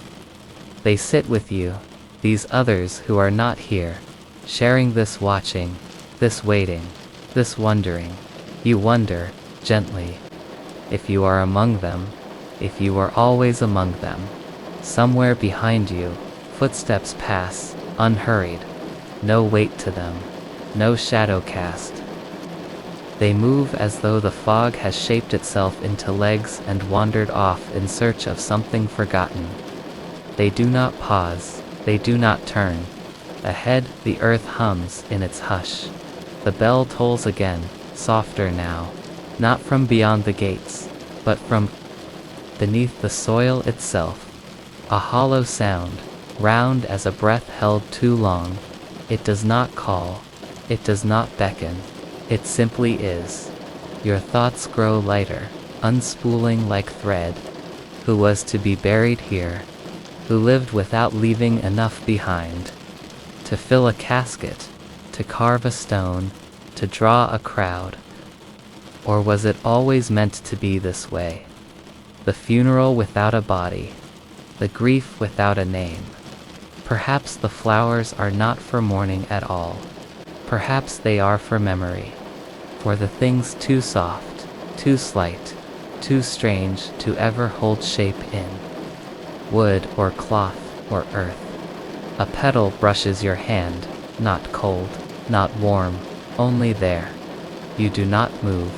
Speaker 1: They sit with you, these others who are not here, sharing this watching, this waiting, this wondering. You wonder, gently, if you are among them, if you are always among them. Somewhere behind you, footsteps pass, unhurried, no weight to them, no shadow cast. They move as though the fog has shaped itself into legs and wandered off in search of something forgotten. They do not pause, they do not turn. Ahead, the earth hums in its hush. The bell tolls again, softer now, not from beyond the gates, but from beneath the soil itself. A hollow sound, round as a breath held too long. It does not call, it does not beckon, it simply is. Your thoughts grow lighter, unspooling like thread. Who was to be buried here? Who lived without leaving enough behind? To fill a casket, to carve a stone, to draw a crowd. Or was it always meant to be this way? The funeral without a body, the grief without a name. Perhaps the flowers are not for mourning at all. Perhaps they are for memory, for the things too soft, too slight, too strange to ever hold shape in. Wood or cloth or earth. A petal brushes your hand, not cold, not warm, only there. You do not move.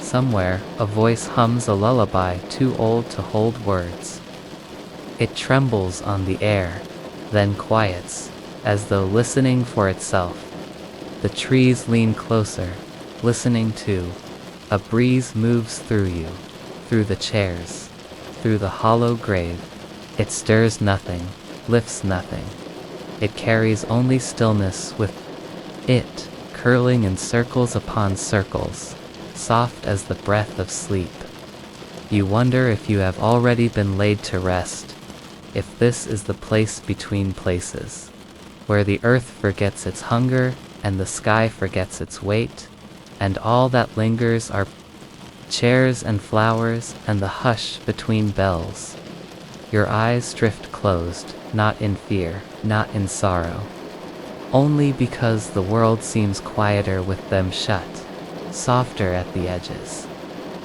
Speaker 1: Somewhere, a voice hums a lullaby too old to hold words. It trembles on the air, then quiets, as though listening for itself. The trees lean closer, listening too. A breeze moves through you, through the chairs, through the hollow grave. It stirs nothing, lifts nothing. It carries only stillness with it, curling in circles upon circles, soft as the breath of sleep. You wonder if you have already been laid to rest, if this is the place between places, where the earth forgets its hunger and the sky forgets its weight, and all that lingers are chairs and flowers and the hush between bells. Your eyes drift closed, not in fear, not in sorrow, only because the world seems quieter with them shut, softer at the edges,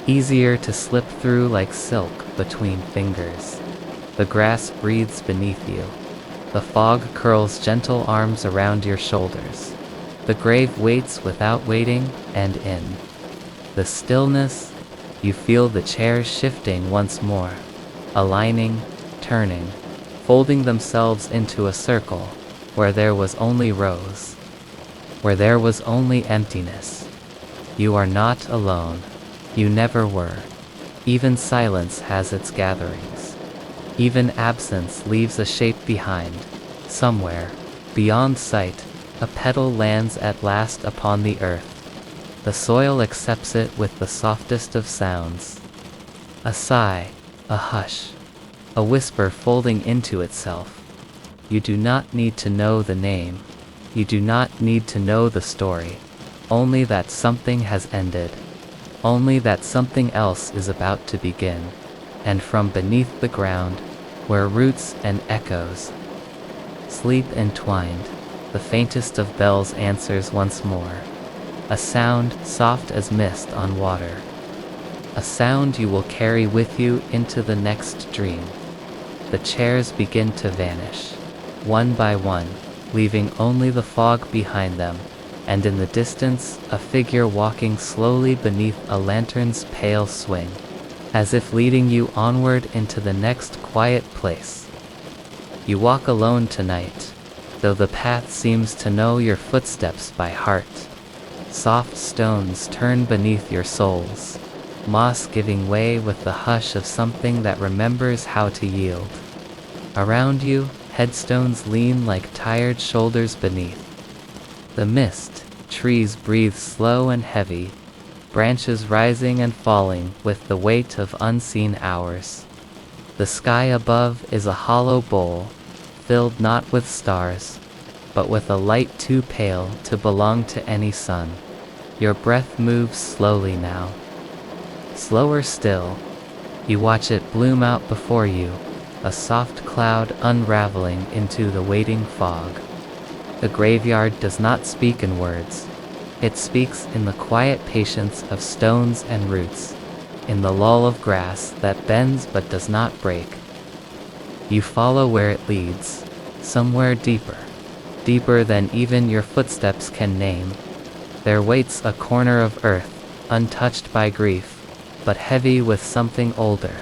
Speaker 1: easier to slip through like silk between fingers. The grass breathes beneath you. The fog curls gentle arms around your shoulders. The grave waits without waiting, and in the stillness, you feel the chairs shifting once more, aligning, turning, folding themselves into a circle, where there was only rows, where there was only emptiness. You are not alone. You never were. Even silence has its gatherings. Even absence leaves a shape behind. Somewhere, beyond sight, a petal lands at last upon the earth. The soil accepts it with the softest of sounds. A sigh, a hush, a whisper folding into itself. You do not need to know the name. You do not need to know the story. Only that something has ended. Only that something else is about to begin. And from beneath the ground, where roots and echoes sleep entwined, the faintest of bells answers once more. A sound soft as mist on water. A sound you will carry with you into the next dream. The chairs begin to vanish, one by one, leaving only the fog behind them, and in the distance, a figure walking slowly beneath a lantern's pale swing, as if leading you onward into the next quiet place. You walk alone tonight, though the path seems to know your footsteps by heart. Soft stones turn beneath your soles, moss giving way with the hush of something that remembers how to yield. Around you, headstones lean like tired shoulders beneath. The mist, trees breathe slow and heavy, branches rising and falling with the weight of unseen hours. The sky above is a hollow bowl, filled not with stars, but with a light too pale to belong to any sun. Your breath moves slowly now. Slower still, you watch it bloom out before you, a soft cloud unraveling into the waiting fog. The graveyard does not speak in words. It speaks in the quiet patience of stones and roots, in the lull of grass that bends but does not break. You follow where it leads, somewhere deeper, deeper than even your footsteps can name. There waits a corner of earth, untouched by grief, but heavy with something older,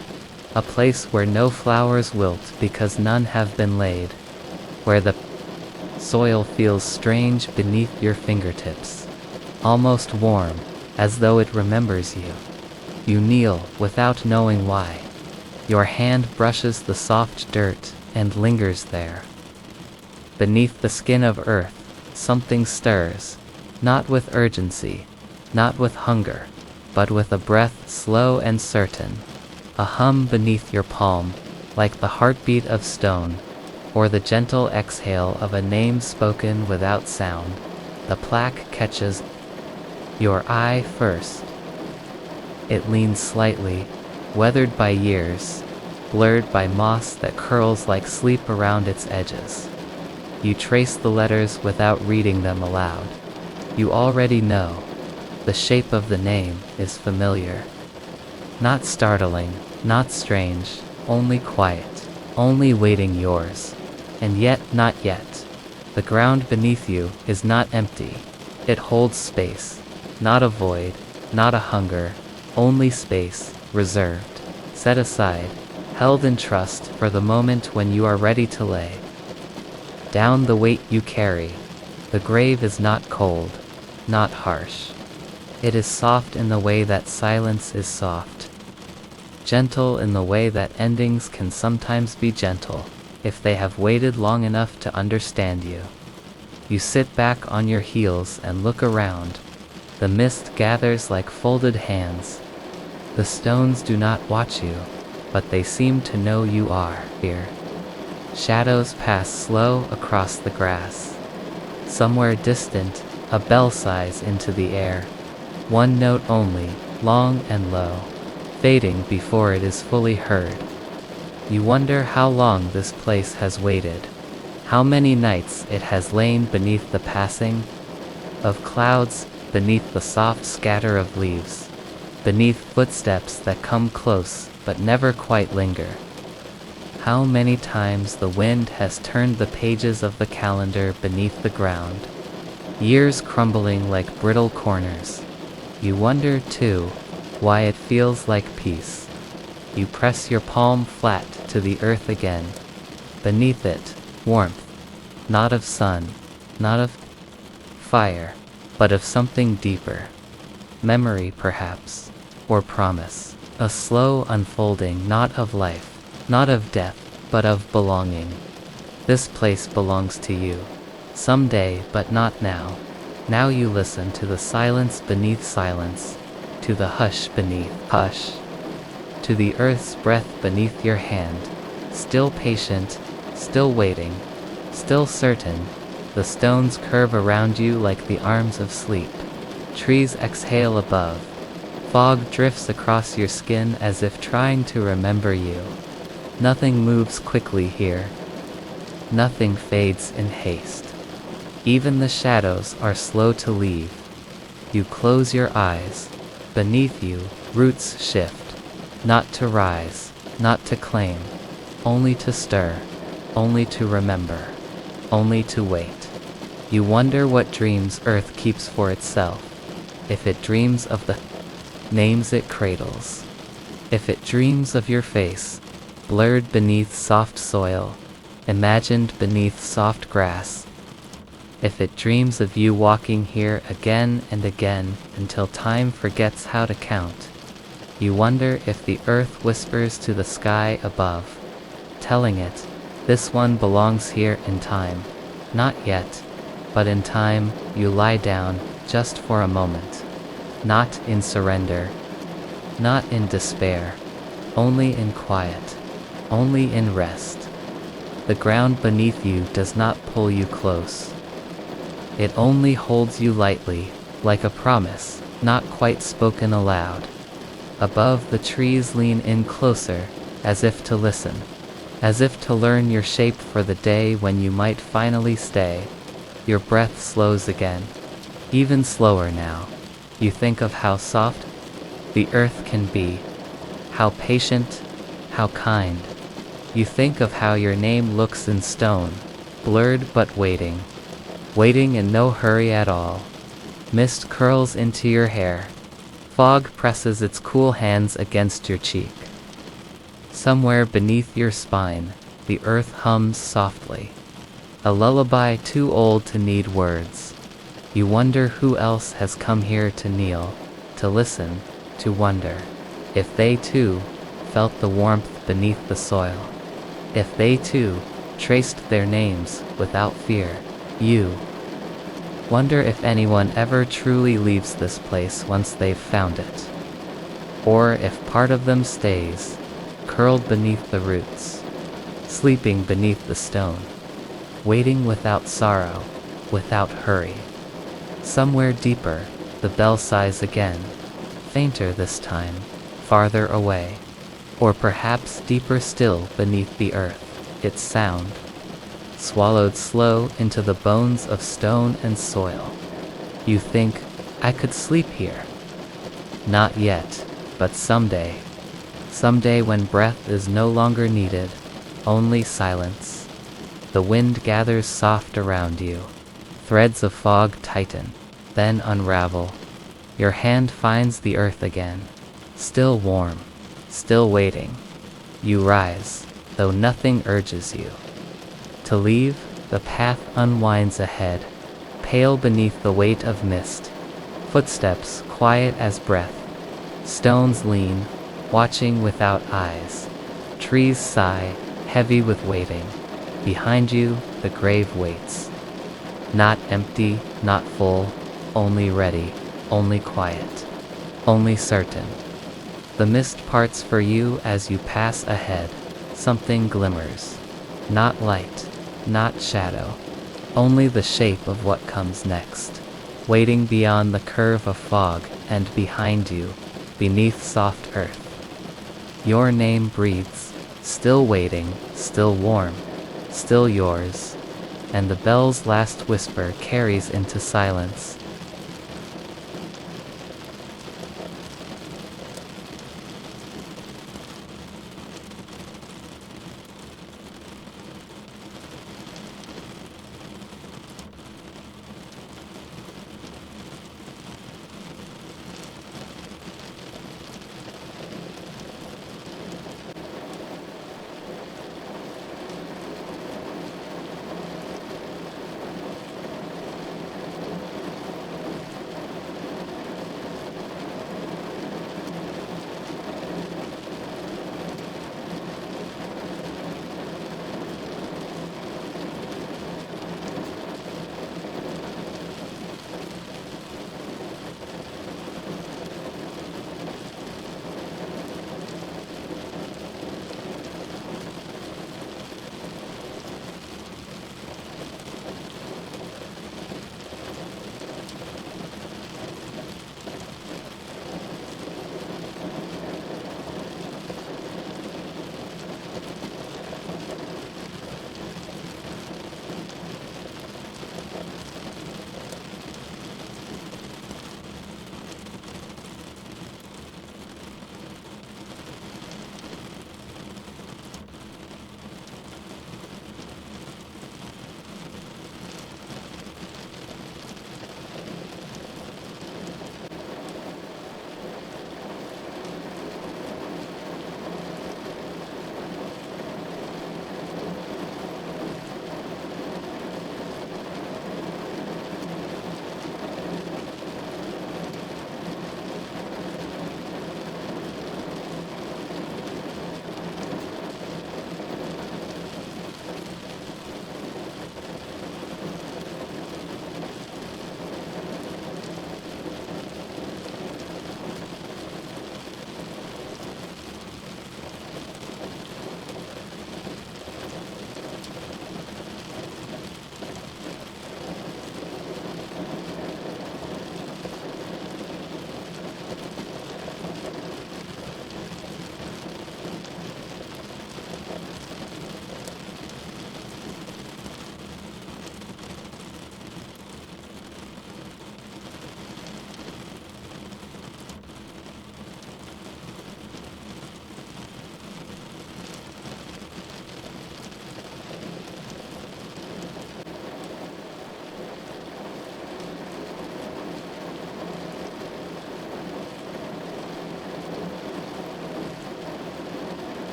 Speaker 1: a place where no flowers wilt because none have been laid, where the soil feels strange beneath your fingertips, almost warm, as though it remembers you. You kneel without knowing why. Your hand brushes the soft dirt and lingers there. Beneath the skin of earth, something stirs, not with urgency, not with hunger, but with a breath slow and certain, a hum beneath your palm, like the heartbeat of stone, or the gentle exhale of a name spoken without sound. The plaque catches your eye first. It leans slightly, weathered by years, blurred by moss that curls like sleep around its edges. You trace the letters without reading them aloud. You already know. The shape of the name is familiar. Not startling, not strange, only quiet, only waiting yours. And yet not yet. The ground beneath you is not empty. It holds space. Not a void, not a hunger, only space, reserved, set aside, held in trust for the moment when you are ready to lay down the weight you carry. The grave is not cold, not harsh. It is soft in the way that silence is soft. Gentle in the way that endings can sometimes be gentle, if they have waited long enough to understand you. You sit back on your heels and look around. The mist gathers like folded hands. The stones do not watch you, but they seem to know you are here. Shadows pass slow across the grass. Somewhere distant, a bell sighs into the air. One note only, long and low, fading before it is fully heard. You wonder how long this place has waited, how many nights it has lain beneath the passing of clouds, beneath the soft scatter of leaves, beneath footsteps that come close but never quite linger. How many times the wind has turned the pages of the calendar beneath the ground, years crumbling like brittle corners. You wonder, too, why it feels like peace. You press your palm flat to the earth again. Beneath it, warmth, not of sun, not of fire, but of something deeper. Memory, perhaps, or promise. A slow unfolding not of life, not of death, but of belonging. This place belongs to you. Someday, but not now. Now you listen to the silence beneath silence, to the hush beneath hush, to the earth's breath beneath your hand, still patient, still waiting, still certain. The stones curve around you like the arms of sleep. Trees exhale above. Fog drifts across your skin as if trying to remember you. Nothing moves quickly here. Nothing fades in haste. Even the shadows are slow to leave. You close your eyes. Beneath you, roots shift. Not to rise, not to claim. Only to stir. Only to remember. Only to wait. You wonder what dreams Earth keeps for itself. If it dreams of the names it cradles. If it dreams of your face, blurred beneath soft soil, imagined beneath soft grass. If it dreams of you walking here again and again until time forgets how to count. You wonder if the earth whispers to the sky above, telling it, this one belongs here in time. Not yet, but in time, you lie down, just for a moment. Not in surrender. Not in despair. Only in quiet. Only in rest. The ground beneath you does not pull you close. It only holds you lightly, like a promise, not quite spoken aloud. Above, the trees lean in closer, as if to listen. As if to learn your shape for the day when you might finally stay. Your breath slows again. Even slower now. You think of how soft the earth can be. How patient, how kind. You think of how your name looks in stone, blurred but waiting. Waiting in no hurry at all. Mist curls into your hair. Fog presses its cool hands against your cheek. Somewhere beneath your spine, the earth hums softly. A lullaby too old to need words. You wonder who else has come here to kneel, to listen, to wonder. If they too felt the warmth beneath the soil. If they too traced their names without fear. You wonder if anyone ever truly leaves this place once they've found it. Or if part of them stays, curled beneath the roots, sleeping beneath the stone, waiting without sorrow, without hurry. Somewhere deeper, the bell sighs again, fainter this time, farther away. Or perhaps deeper still beneath the earth, its sound, swallowed slow into the bones of stone and soil. You think, I could sleep here. Not yet, but someday. Someday when breath is no longer needed, only silence. The wind gathers soft around you. Threads of fog tighten, then unravel. Your hand finds the earth again, still warm, still waiting. You rise, though nothing urges you. To leave, the path unwinds ahead, pale beneath the weight of mist. Footsteps quiet as breath. Stones lean, watching without eyes. Trees sigh, heavy with waiting. Behind you, the grave waits. Not empty, not full, only ready, only quiet, only certain. The mist parts for you as you pass ahead. Something glimmers. Not light, not shadow. Only the shape of what comes next. Waiting beyond the curve of fog and behind you, beneath soft earth. Your name breathes, still waiting, still warm, still yours. And the bell's last whisper carries into silence.